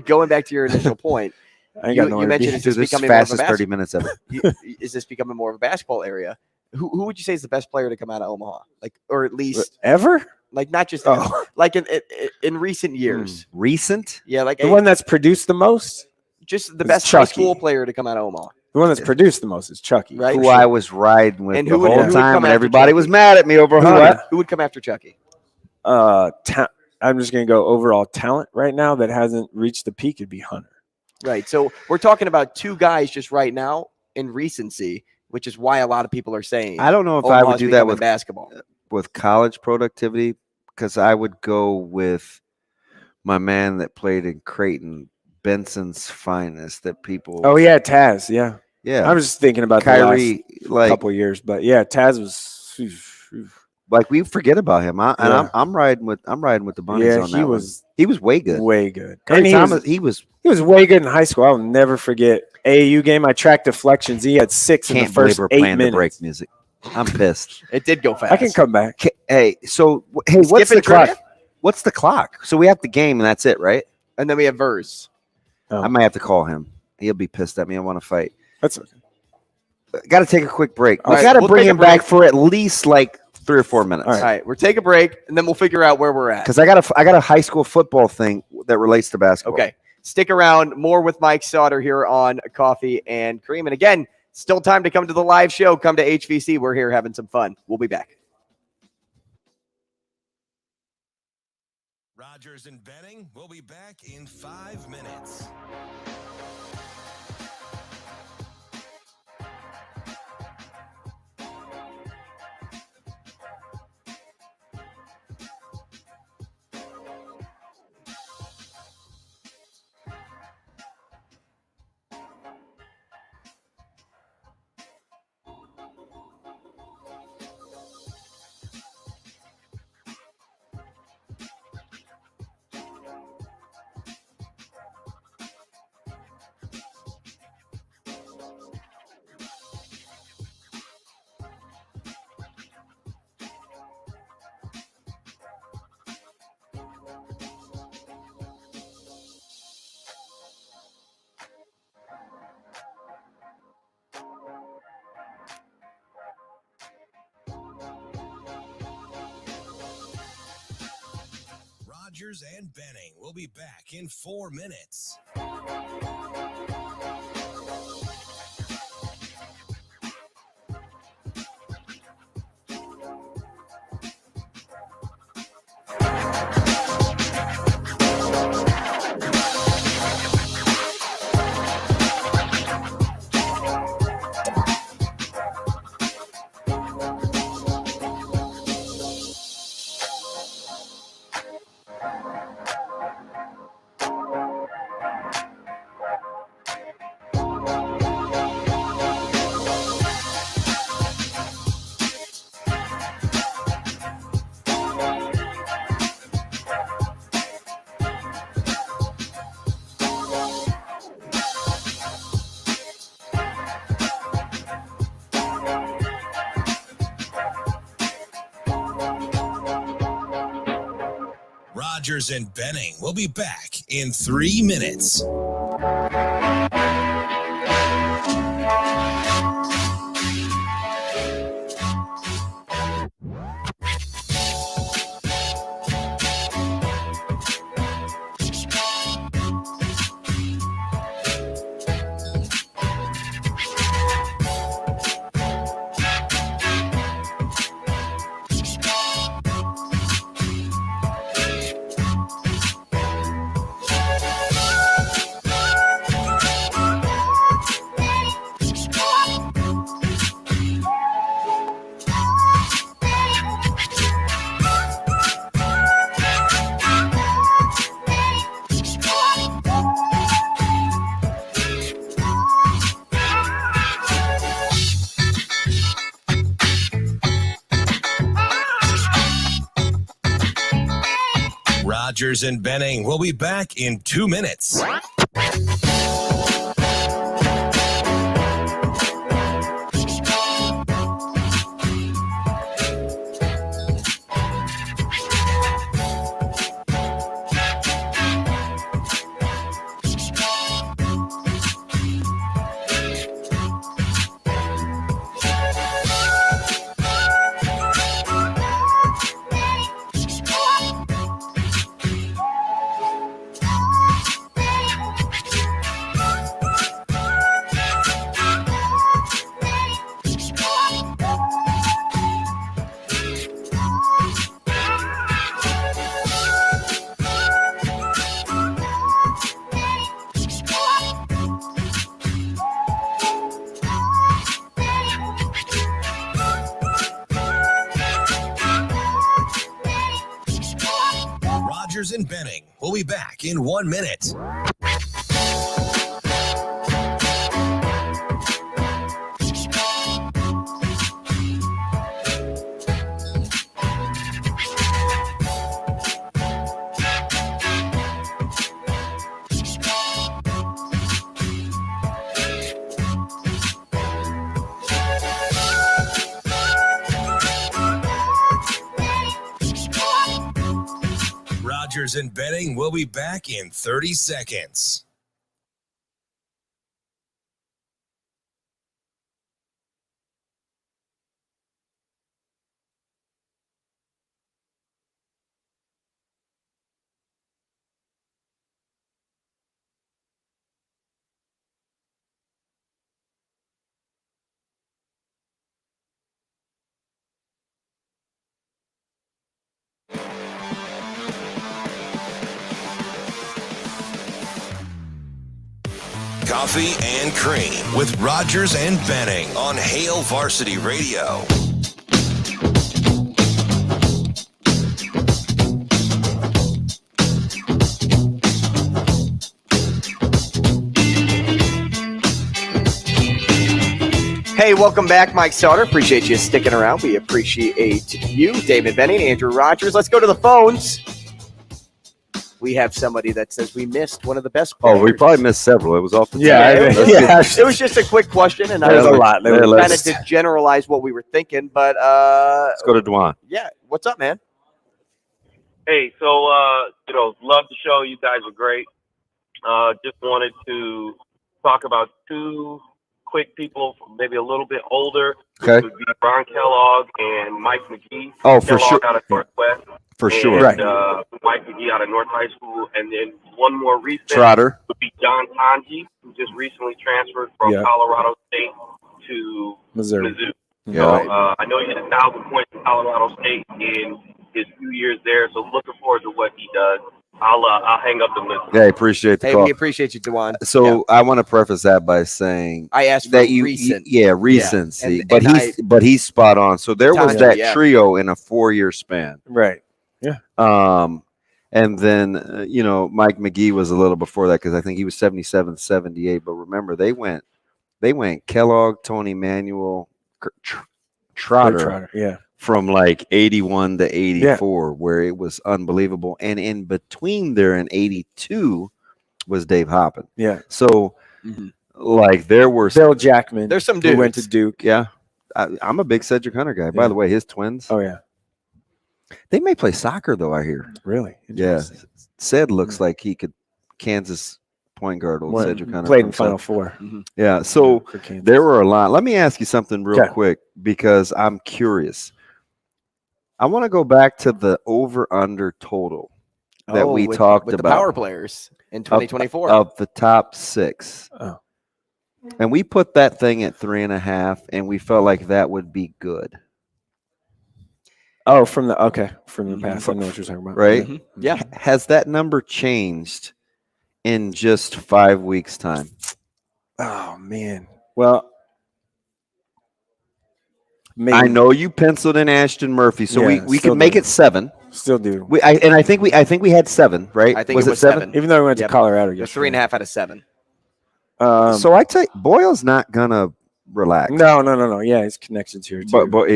Going back to your initial point, you mentioned it's becoming fastest 30 minutes ever. Is this becoming more of a basketball area? Who would you say is the best player to come out of Omaha? Like, or at least ever? Like not just like in recent years. Recent? Yeah, like the one that's produced the most. Just the best high school player to come out of Omaha. The one that's produced the most is Chucky, right? Who I was riding with and the whole time, and everybody was Chucky? mad at me over who would come after Chucky? I'm just gonna go overall talent right now that hasn't reached the peak. It'd be Hunter. Right. So we're talking about 2 guys just right now in recency, which is why a lot of people are saying I don't know if I would Omaha's do that becoming with basketball. With college productivity, because I would go with my man that played in Creighton, Benson's finest. That people. Oh yeah, Taz. Yeah, yeah. I was just thinking about Kyrie, the last couple of years, but yeah, Taz was. Like we forget about him. I'm riding with the Bunnies on that. He was way good. Way good. And Thomas, he was way good in high school. I'll never forget AAU game. I tracked deflections. He had 6 in the first 8 minutes. The break music. I'm pissed. It did go fast. I can come back. Hey, what's the clock? What's the clock? So we have the game and that's it, right? And then we have Verz. Oh. I might have to call him. He'll be pissed at me. I want to fight. That's okay. Got to take a quick break. We right, got to we'll bring take a him back for at least like 3 or 4 minutes. All right, we'll take a break and then we'll figure out where we're at. Because I got a high school football thing that relates to basketball. Okay, stick around. More with Mike Sautter here on Coffee and Cream. And again, still time to come to the live show. Come to HVC. We're here having some fun. We'll be back. Rogers and Benning will be back in 5 minutes. Rogers and Benning will be back in 4 minutes. Rogers and Benning will be back in 3 minutes. Rogers and Benning will be back in 2 minutes. Rogers and Benning. We'll be back in 1 minute. Rogers and Benning will be back in 30 seconds. Coffee and Cream with Rogers and Benning on Hail Varsity Radio. Hey, welcome back, Mike Sautter. Appreciate you sticking around. We appreciate you, David Benning, Andrew Rogers. Let's go to the phones. We have somebody that says we missed one of the best players. Oh, we probably missed several. It was off the it was just a quick question, and I was a lot. kind of to generalize what we were thinking. But let's go to Dwan. Yeah, what's up, man? Hey, so love the show. You guys are great. Just wanted to talk about two quick people, maybe a little bit older. Okay. Would be Brian Kellogg and Mike McGee. Oh, for Kellogg sure. Out of Northwest. For sure. And, Right. Mike McGee out of North High School. And then one more recent Trotter. would be John Tanji, who just recently transferred from Colorado State to Missouri. Mizzou. Yeah. So I know he had 1,000 points in Colorado State in his few years there. So looking forward to what he does. I'll hang up the list. Yeah, I appreciate the call. We appreciate you, Dewan. So I want to preface that by saying I asked for that you, recent. recency, And but he's spot on. So there was Tanji, that trio in a 4-year span, Right. Yeah. And then Mike McGee was a little before that because I think he was 77, 78. But remember, they went Kellogg, Tony Manuel, Trotter, yeah. From like 81 to 84, where it was unbelievable. And in between there in 82 was Dave Hoppin. Yeah. So like there were Bill Jackman. There's some who dudes. went to Duke. Yeah. I'm a big Cedric Hunter guy. By the way, his twins. Oh yeah. They may play soccer though, I hear. Really? Yeah. Ced looks like he could Kansas point guard old Cedric Hunter. Played in Final Four. Yeah. So there were a lot. Let me ask you something real quick because I'm curious. I want to go back to the over-under total that we talked with about. The power players in 2024. Of the top 6. Oh. And we put that thing at 3.5, and we felt like that would be good. Oh, from the past. I know what you're talking about. Right? Mm-hmm. Yeah. Has that number changed in just 5 weeks' time? Oh, man. Well, maybe. I know you penciled in Ashton Murphy, so we can make it 7. Still do. I think we had 7, right? I think it was 7. Even though we went to Colorado. It was 3.5 out of 7. So I tell you, Boyle's not gonna relax. No. Yeah, his connections here too. But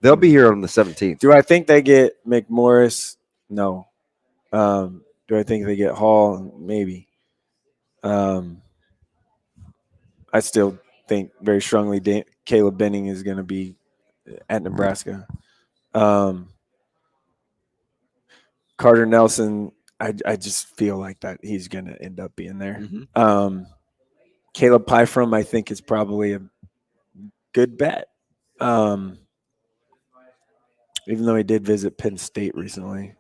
they'll be here on the 17th. Do I think they get McMorris? No. Do I think they get Hall? Maybe. I still think very strongly Caleb Benning is going to be at Nebraska. Carter Nelson, I just feel like that he's going to end up being there. Caleb Pyfrom, I think, is probably a good bet. Even though he did visit Penn State recently.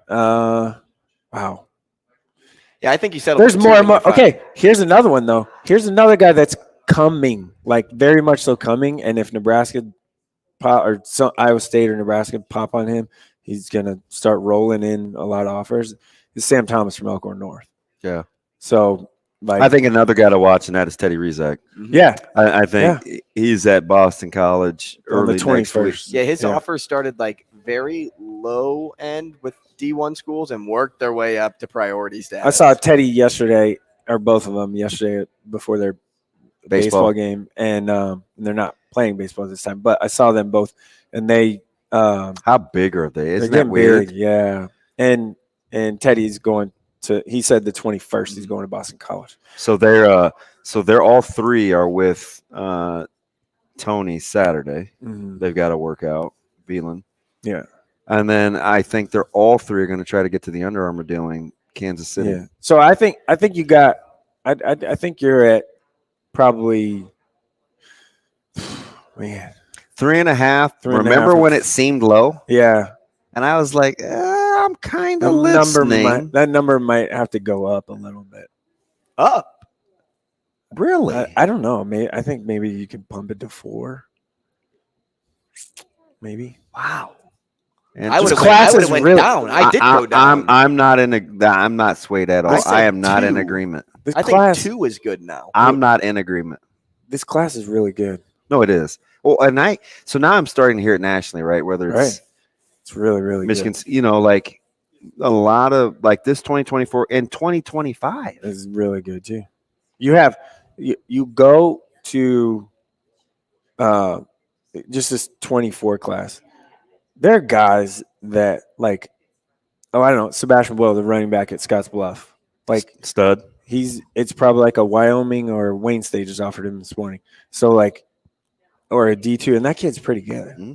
Wow. Yeah, I think you said there's more. Okay, here's another one though. Here's another guy that's coming, like very much so coming. And if Nebraska Iowa State or Nebraska pop on him, he's gonna start rolling in a lot of offers. Is Sam Thomas from Elkhorn North? Yeah. So I think another guy to watch, and that is Teddy Rizak. Yeah, I think he's at Boston College on the early next week. 21st. Yeah, his offer started like very low end with D1 schools and work their way up to priority status. I saw Teddy yesterday, or both of them yesterday before their baseball game, and they're not playing baseball this time, but I saw them both, and they how big are they? Isn't they're that weird? big, yeah. And Teddy's going to. He said the 21st he's going to Boston College. So they're all three are with Tony Saturday. Mhm. They've got to work out Beelan. Yeah. And then I think they're all three are going to try to get to the Under Armour deal in Kansas City. Yeah. So I think you got. I think you're at probably. Man. 3.5. 3.5. Remember when it seemed low? Yeah. And I was like, I'm kind of listening. That number might have to go up a little bit. Up? Really? I don't know. I think maybe you can pump it to 4. Maybe. Wow. And I would have went down. I did go down. I'm not swayed at all. I am not in agreement. I think 2 is good now. I'm not in agreement. This class is really good. No, it is. Well, so now I'm starting to hear it nationally, right? Whether it's it's really, really Michigan, good. Like a lot of like this 2024 and 2025 is really good too. You go to just this 24 class. There are guys that like, I don't know, Sebastian Boyle, the running back at Scotts Bluff, like stud. It's probably like a Wyoming or Wayne State just offered him this morning. So like, or a D2, and that kid's pretty good. Mm-hmm.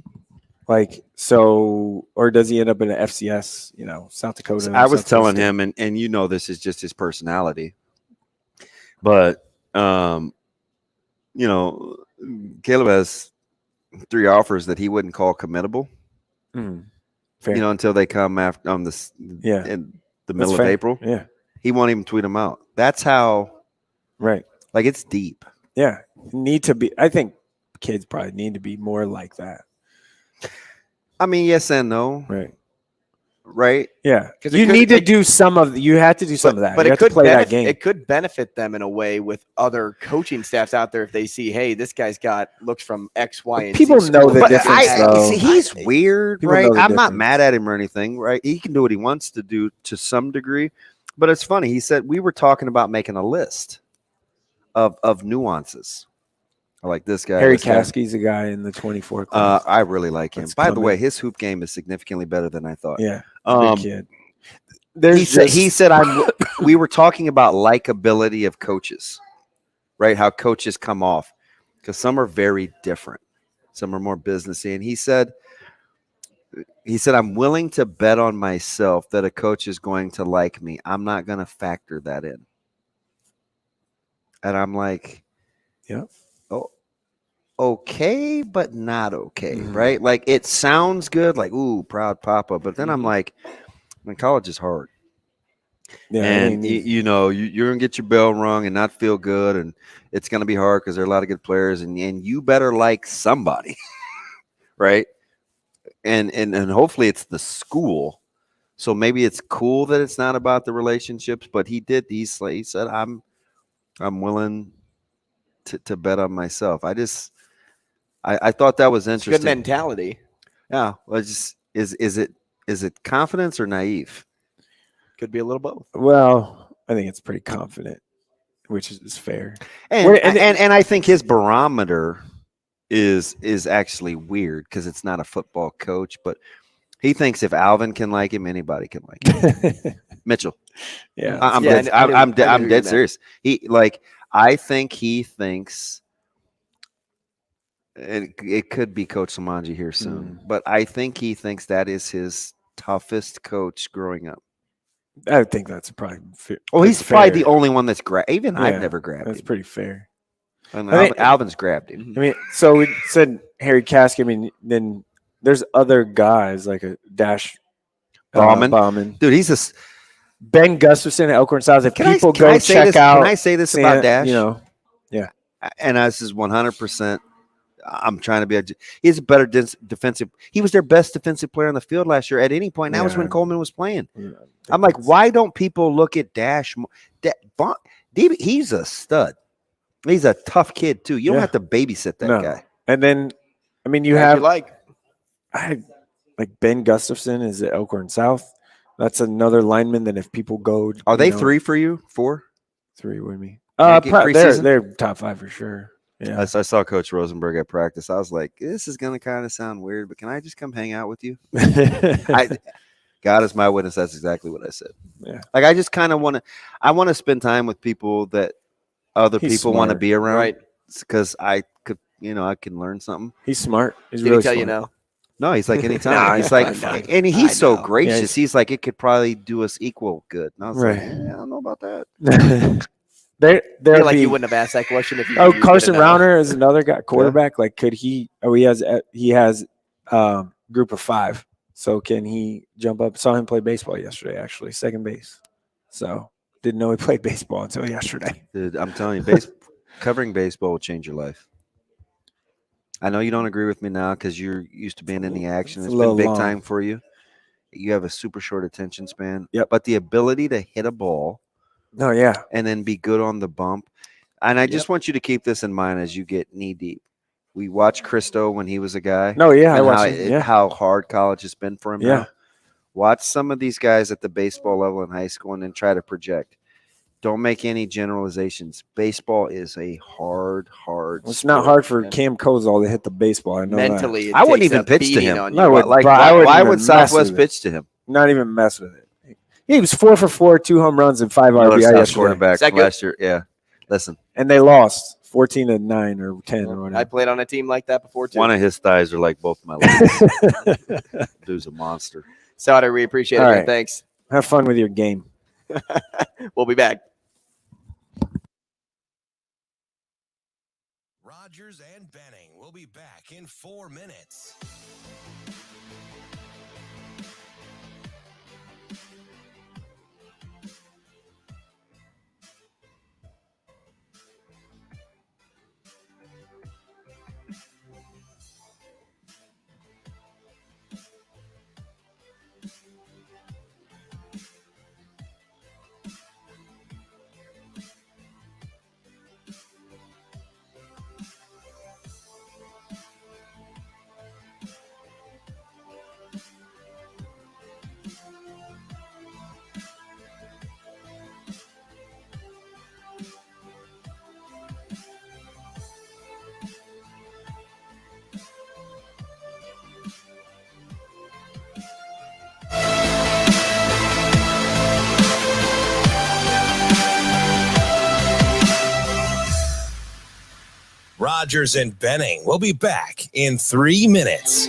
Like, so, or does he end up in an FCS, South Dakota? I was telling him, and this is just his personality, but, Caleb has 3 offers that he wouldn't call committable, until they come after in the middle of April. Yeah. He won't even tweet them out. That's how, right. Like it's deep. Yeah. I think kids probably need to be more like that. I mean, yes and no. Right? Yeah. You need to do some of you have to do some of that. But you it have to could play that game. It could benefit them in a way with other coaching staffs out there if they see, hey, this guy's got looks from X, Y, and people Z know school. the difference. Though. He's weird, People right? know the I'm not difference. mad at him or anything, right? He can do what he wants to do to some degree. But it's funny. He said we were talking about making a list of nuances. I like this guy. Harry Caskey's a guy in the 24 class. I really like him. That's By the coming. way, his hoop game is significantly better than I thought. Yeah, Big kid. He said we were talking about likability of coaches, right? How coaches come off, because some are very different. Some are more businessy. And he said, I'm willing to bet on myself that a coach is going to like me. I'm not going to factor that in. And I'm like, yeah. Oh, okay, but not okay, right? Like it sounds good, like, ooh, proud papa. But then I'm like, man, college is hard. Yeah, and you're going to get your bell rung and not feel good. And it's going to be hard because there are a lot of good players. And you better like somebody, right? And hopefully it's the school. So maybe it's cool that it's not about the relationships. But he said, I'm willing to bet on myself. I thought that was interesting. Good mentality. Yeah. Well, is it confidence or naive? Could be a little both. Well, I think it's pretty confident, which is fair. And I think his barometer is actually weird because it's not a football coach, but he thinks if Alvin can like him, anybody can like him. Mitchell. Yeah. I'm dead serious. I think he thinks, and it could be Coach Samanji here soon, but I think he thinks that is his toughest coach growing up. I think that's probably fair. Oh, he's probably the only one that's grabbed. Even I've never grabbed That's him. pretty fair. And Alvin's grabbed him. I mean, so we said Harry Caskey. I mean, then there's other guys like a Dash Bauman. Dude, he's a Ben Gustafson at Elkhorn South. If people Can go I say check this? out, Can I say this about Dash? Yeah. And this is 100%. I'm trying to be. He's a better defensive. He was their best defensive player on the field last year at any point. That was when Coleman was playing. I'm like, why don't people look at Dash? He's a stud. He's a tough kid too. You don't have to babysit that guy. And then, I mean, you I like Ben Gustafson is at Elkhorn South. That's another lineman that if people go, Are they 3 for you? 4? 3 with me. Preseason? They're top 5 for sure. Yeah. I saw Coach Rosenberg at practice. I was like, this is going to kind of sound weird, but can I just come hang out with you? God is my witness. That's exactly what I said. Yeah. Like, I just kind of want to spend time with people that other people want to be around. Right. Because I could, I can learn something. He's smart. He's Did really he tell smart. you no? No, he's like anytime. Nah, he's I like, know. and he's so know. gracious. He's like, it could probably do us equal good. And I was like, Right. I don't know about that. I feel like you wouldn't have asked that question if you. Oh, knew you were Carson gonna know. Rauner is another guy, quarterback. Like, could he? Oh, he has group of 5. So can he jump up? Saw him play baseball yesterday, actually, second base. So didn't know he played baseball until yesterday. Dude, I'm telling you, covering baseball will change your life. I know you don't agree with me now because you're used to being in the action. It's It's a been little big long. time for you. You have a super short attention span. Yep. But the ability to hit a ball Oh yeah, and then be good on the bump. And I just want you to keep this in mind as you get knee deep. We watched Christo when he was a guy. No, yeah, I and watched him, yeah. how hard college has been for him Yeah. now. Watch some of these guys at the baseball level in high school and then try to project. Don't make any generalizations. Baseball is a hard it's not sport. hard for Cam Kozol to hit the baseball. I know Mentally, it I wouldn't takes even a pitch to beating him. on you. No, Like, I wouldn't why even would mess Southwest with it. pitch to him? Not even mess with it. He was 4 for 4, 2 home runs and 5 Another RBI South yesterday. quarterback Is that from good? last year. Yeah. Listen, And they lost 14-9 or 10 or whatever. I played on a team like that before too. one of his thighs are like both my legs. Dude's a monster. Sautter, we appreciate it. All Man. right. Thanks. Have fun with your game. We'll be back. Rogers and Benning will be back in 4 minutes. Rogers and Benning will be back in 3 minutes.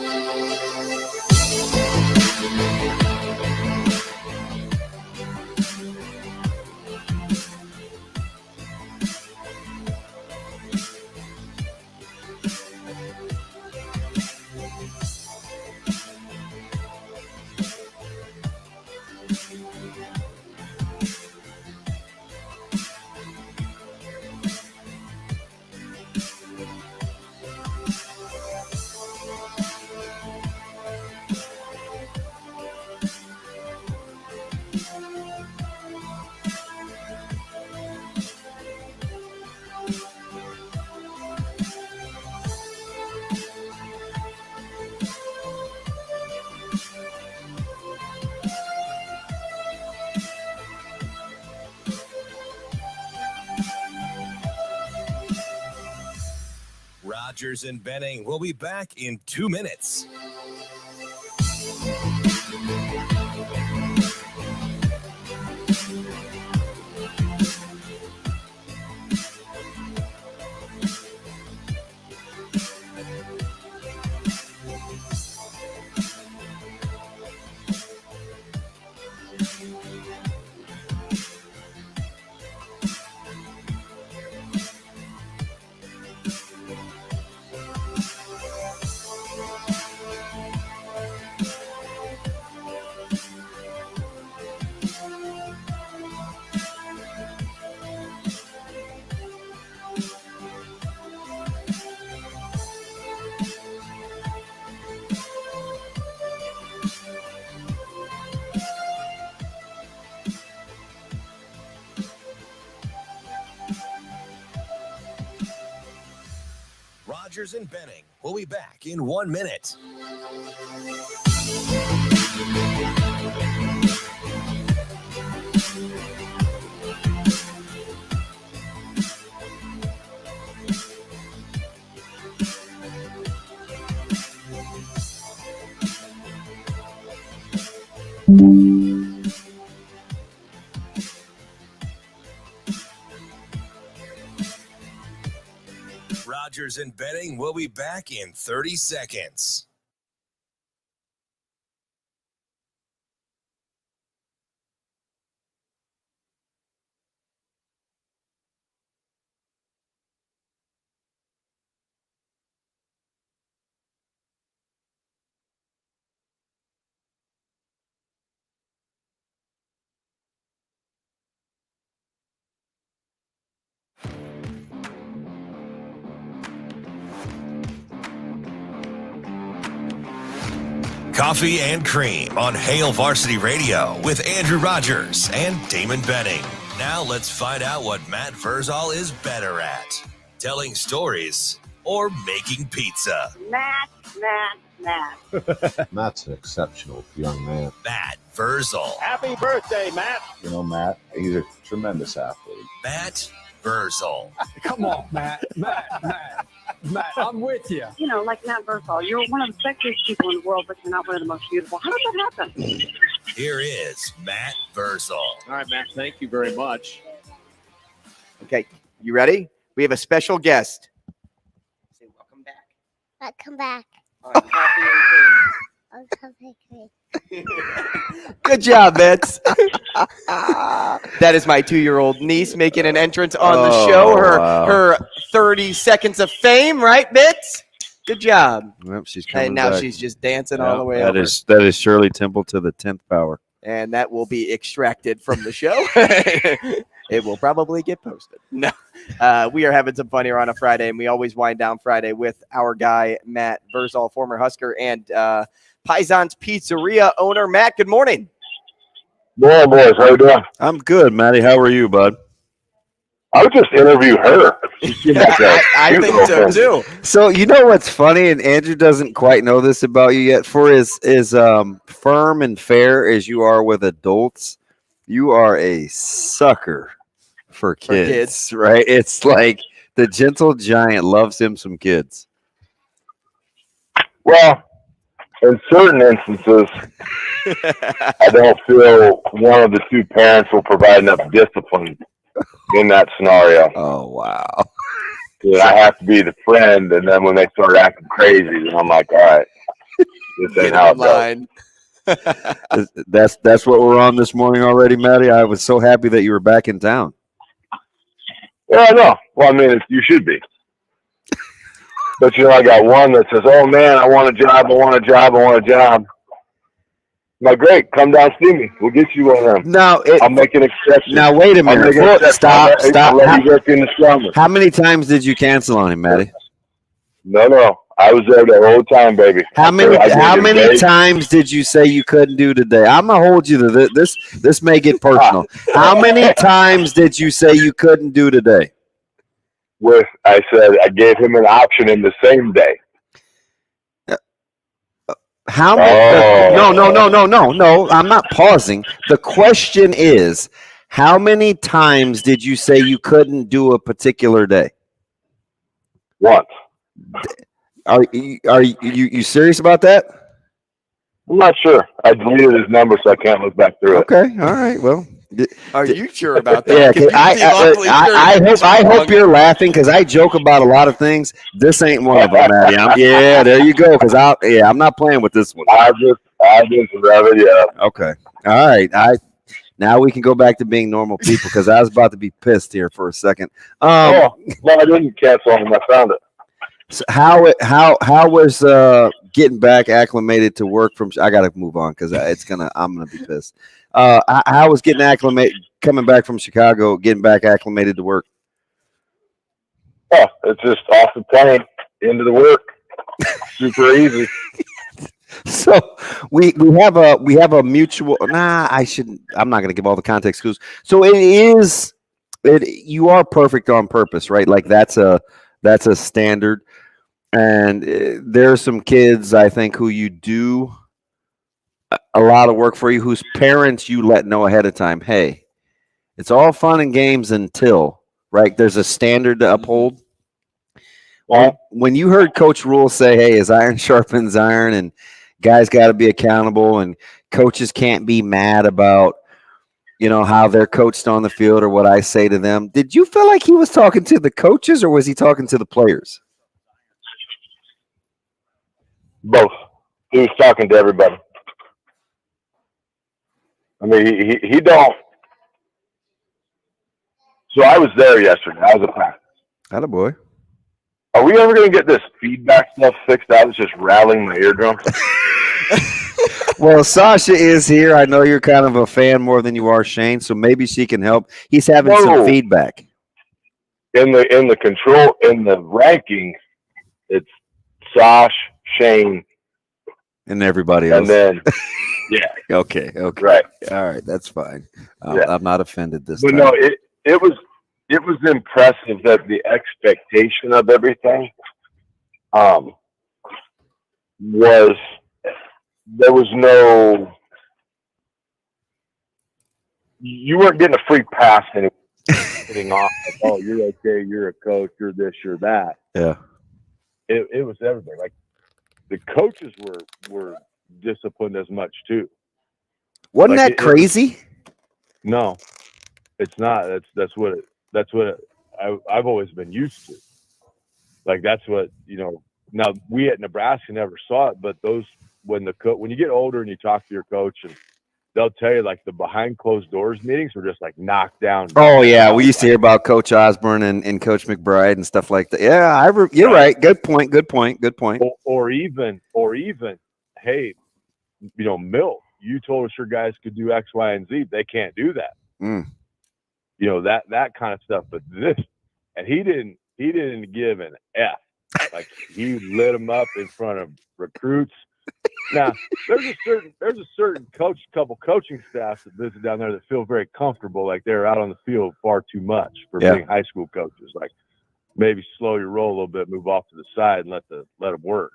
Rogers and Benning will be back in 2 minutes. Rogers and Benning will be back in 1 minute. Rogers and Benning will be back in 30 seconds. Coffee and Cream on Hail Varsity Radio with Andrew Rogers and Damon Benning. Now let's find out what Matt Vrzal is better at, telling stories or making pizza. Matt. Matt's an exceptional young man. Matt Vrzal. Happy birthday, Matt. You know, Matt, he's a tremendous athlete. Matt Vrzal. Come on, Matt, I'm with you. You know, like Matt Vrzal, you're one of the sexiest people in the world, but you're not one of the most beautiful. How did that happen? Here is Matt Vrzal. All right, Matt, thank you very much. Okay, you ready? We have a special guest. Say welcome back. Welcome back. On Coffee and Cream. On Coffee and Cream. Good job, Mitz. That is my 2-year-old niece making an entrance on the show. Her 30 seconds of fame, right, Mitz? Good job. Yep, she's coming And now back. she's just dancing all the way That over. is Shirley Temple to the 10th power. And that will be extracted from the show. It will probably get posted. No, we are having some fun here on a Friday, and we always wind down Friday with our guy, Matt Vrzal, former Husker, and Paisan's Pizzeria owner. Matt, good morning. Morning, boys. How you doing? I'm good, Matty. How are you, bud? I would just interview her. I think so, too. So, you know what's funny, and Andrew doesn't quite know this about you yet, for as firm and fair as you are with adults, you are a sucker for kids, right? It's like the gentle giant loves him some kids. Well, in certain instances, I don't feel one of the two parents will provide enough discipline in that scenario. Oh, wow. Dude, I have to be the friend, and then when they start acting crazy, then I'm like, all right, this ain't how it goes. That's what we're on this morning already, Matty. I was so happy that you were back in town. Yeah, I know. Well, I mean, you should be. But, you know, I got one that says, oh, man, I want a job, I want a job, I want a job. I'm like, great, come down and see me. We'll get you one of them. Now, I'll make an exception. Now, wait a minute. Stop. I'll let you work in the summer. How many times did you cancel on him, Matty? No. I was there the whole time, baby. How many times did you say you couldn't do today? I'm gonna hold you to this. This may get personal. How many times did you say you couldn't do today? I said I gave him an option in the same day. How many? No. I'm not pausing. The question is, how many times did you say you couldn't do a particular day? Once. Are you serious about that? I'm not sure. I deleted his number, so I can't look back through it. Okay. All right. Well. Are you sure about that? Yeah, I hope you're laughing because I joke about a lot of things. This ain't one of them, Matty. Yeah, there you go. Because I'm not playing with this one. I just rev it up. Okay. All right. Now we can go back to being normal people because I was about to be pissed here for a second. No, I didn't cancel on him. I found it. So how was getting back acclimated to work from? I got to move on because I'm gonna be pissed. How was getting acclimated, coming back from Chicago, getting back acclimated to work? Oh, it's just off the plane into the work. Super easy. So we have a mutual. I'm not gonna give all the context clues. So you are perfect on purpose, right? Like that's a standard. And there are some kids, I think, who you do a lot of work for you, whose parents you let know ahead of time, hey, it's all fun and games until, right? There's a standard to uphold. Well, when you heard Coach Rule say, hey, as iron sharpens iron and guys got to be accountable and coaches can't be mad about, how they're coached on the field or what I say to them, did you feel like he was talking to the coaches or was he talking to the players? Both. He was talking to everybody. I mean, he don't. So I was there yesterday. I was a practice. Attaboy. Are we ever going to get this feedback stuff fixed out? It's just rattling my eardrum. Well, Sasha is here. I know you're kind of a fan more than you are Shane, so maybe she can help. He's having some feedback. In the rankings, it's Sash, Shane, and everybody else. And then, yeah. Okay. Right. All right. That's fine. Yeah. I'm not offended this but time. No, it was impressive that the expectation of everything was there was no, you weren't getting a free pass and getting off like, oh, you're okay, you're a coach, you're this, you're that. Yeah. It was everything. Like the coaches were disciplined as much too. Wasn't that crazy? No, it's not. That's what I've always been used to. Like that's what, you know, now we at Nebraska never saw it, but when you get older and you talk to your coach and they'll tell you like the behind closed doors meetings were just like knocked down. Oh yeah, we used to hear about Coach Osborne and Coach McBride and stuff like that. Yeah, you're right. Good point. Or even, hey, you know, Milt, you told us your guys could do X, Y, and Z. They can't do that. Mm. You know, that kind of stuff. But this, and he didn't give an F. Like he lit them up in front of recruits. Now there's a certain couple coaching staffs that visit down there that feel very comfortable, like they're out on the field far too much for being high school coaches. Like maybe slow your roll a little bit, move off to the side, and let them work.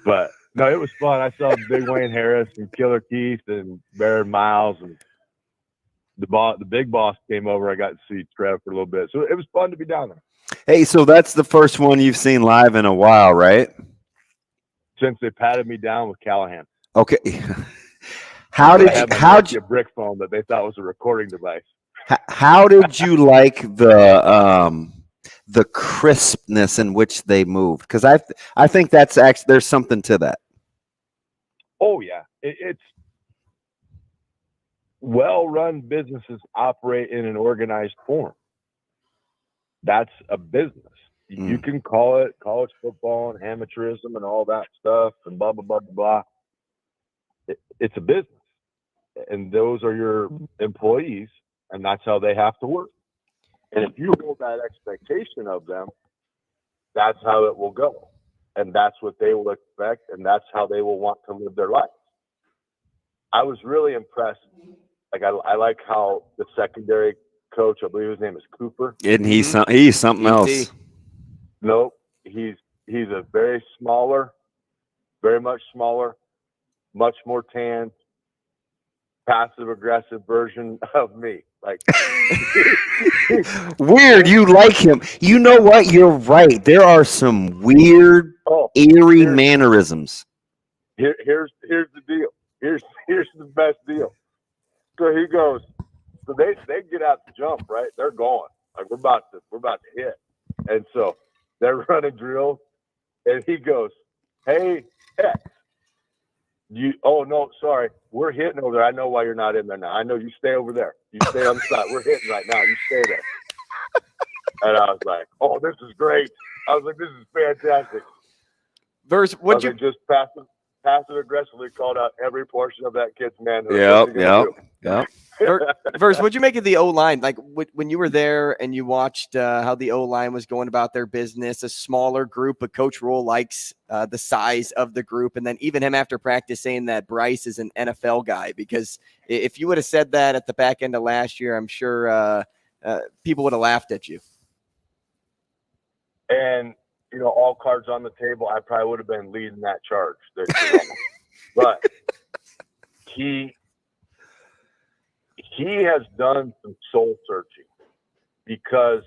But no, it was fun. I saw Big Wayne Harris and Killer Keith and Baron Miles, and the big boss came over. I got to see Trev for a little bit, so it was fun to be down there. Hey, so that's the first one you've seen live in a while, right? Since they patted me down with Callahan. Okay. How did you a brick phone that they thought was a recording device? How did you like the crispness in which they moved? Because I think that's actually there's something to that. Oh yeah, it's well-run businesses operate in an organized form. That's a business. You can call it college football and amateurism and all that stuff and blah, blah, blah, blah, blah. It's a business. And those are your employees, and that's how they have to work. And if you hold that expectation of them, that's how it will go. And that's what they will expect, and that's how they will want to live their life. I was really impressed. Like I like how the secondary coach, I believe his name is Cooper. Isn't he he's something else? Nope. He's a very much smaller, much more tanned, passive aggressive version of me. Like weird. You like him. You know what? You're right. There are some weird, eerie mannerisms. Here's the deal. Here's the best deal. So he goes. So they get out the jump, right? They're going. Like we're about to hit. And so they're running drills, and he goes, "Hey, X, no, sorry, we're hitting over there. I know why you're not in there now. I know you stay over there. You stay on the side. We're hitting right now. You stay there." And I was like, "Oh, this is great." I was like, "This is fantastic." What'd you just passive aggressively called out every portion of that kid's manhood. Yep. Verse, what'd you make of the O-line? Like when you were there and you watched how the O-line was going about their business, a smaller group, but Coach Roll likes the size of the group. And then even him after practice saying that Bryce is an NFL guy, because if you would have said that at the back end of last year, I'm sure people would have laughed at you. And, you know, all cards on the table, I probably would have been leading that charge. But he has done some soul searching, because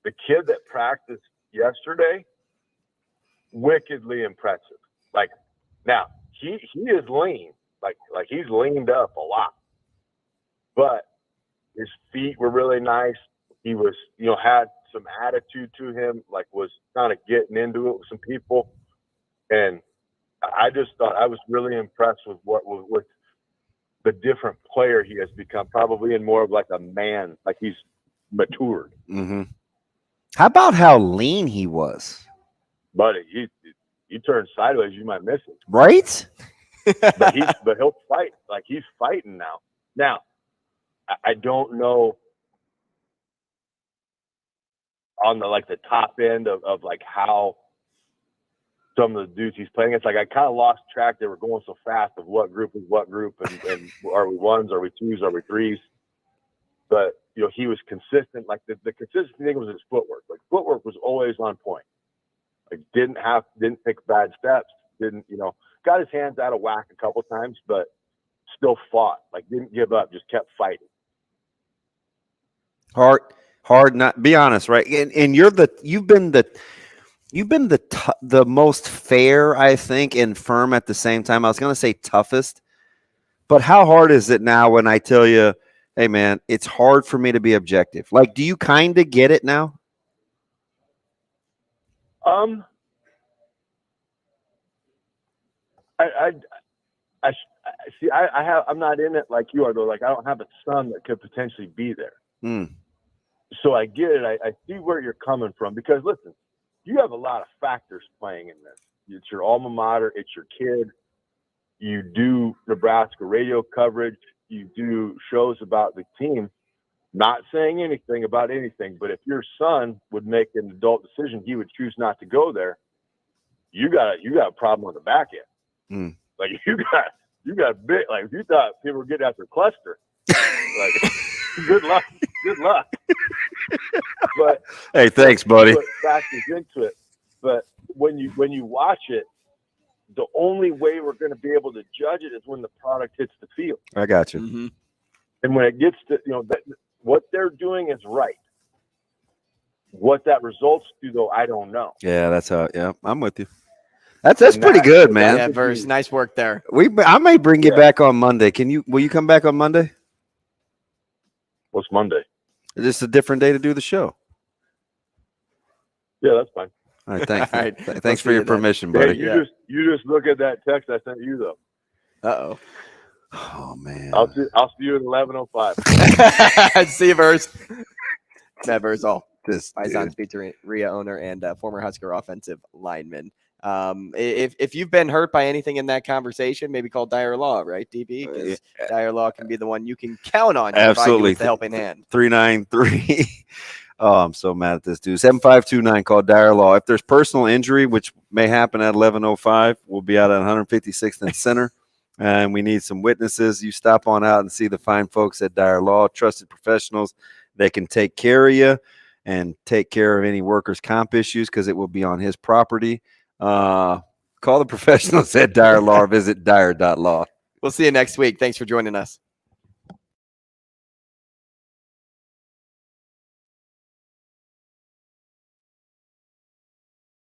the kid that practiced yesterday, wickedly impressive. Like now he is lean, like he's leaned up a lot, but his feet were really nice. He was, you know, had some attitude to him, like was kind of getting into it with some people. And I just thought I was really impressed with with the different player he has become, probably in more of like a man, like he's matured. Mm-hmm. How about how lean he was? Buddy, you turn sideways, you might miss it. Right? but he'll fight. Like, he's fighting now. Now, I don't know on the top end of like how some of the dudes he's playing. It's like I kind of lost track. They were going so fast of what group is what group, and are we ones, are we twos, are we threes? But he was consistent. Like the consistent thing was his footwork. Like, footwork was always on point. Like, didn't take bad steps. Got his hands out of whack a couple times, but still fought. Like, didn't give up. Just kept fighting. Hard not be honest, right? And you've been the most fair, I think, and firm at the same time. I was going to say toughest, but how hard is it now when I tell you, hey man, it's hard for me to be objective? Like, do you kind of get it now? I'm not in it like you are, though. Like, I don't have a son that could potentially be there. So I get it. I see where you're coming from, because listen, you have a lot of factors playing in this. It's your alma mater. It's your kid. You do Nebraska radio coverage. You do shows about the team. Not saying anything about anything, but if your son would make an adult decision, he would choose not to go there. You got a problem on the back end. Like, you got big. Like, if you thought people were getting after Cluster, like, good luck. But hey, thanks, buddy. Put factors into it. But when you watch it, the only way we're going to be able to judge it is when the product hits the field. I got you. Mm-hmm. And when it gets to what they're doing is right. What that results to, though, I don't know. Yeah, that's how. Yeah, I'm with you. That's pretty good, man. Yeah, Verse, nice work there. I may bring you back on Monday. Will you come back on Monday? What's Monday? Is this a different day to do the show? Yeah, that's fine. All right, thanks. All right. Thanks for your permission, buddy. Hey, you just look at that text I sent you, though. Uh-oh. Oh, man. I'll see you at 11:05. See you, Verse. Matt Vrzal, This Pison's Pizzeria owner and former Husker offensive lineman. If you've been hurt by anything in that conversation, maybe call Dire Law, right, DB? Because Dire Law can be the one you can count on. Absolutely. With the helping hand. 393. Oh, I'm so mad at this dude. 7529, call Dire Law. If there's personal injury, which may happen at 11:05, we'll be out at 156th and Center, and we need some witnesses. You stop on out and see the fine folks at Dire Law, trusted professionals. They can take care of you and take care of any workers' comp issues, because it will be on his property. Call the professionals at Dire Law or visit dire.law. We'll see you next week. Thanks for joining us.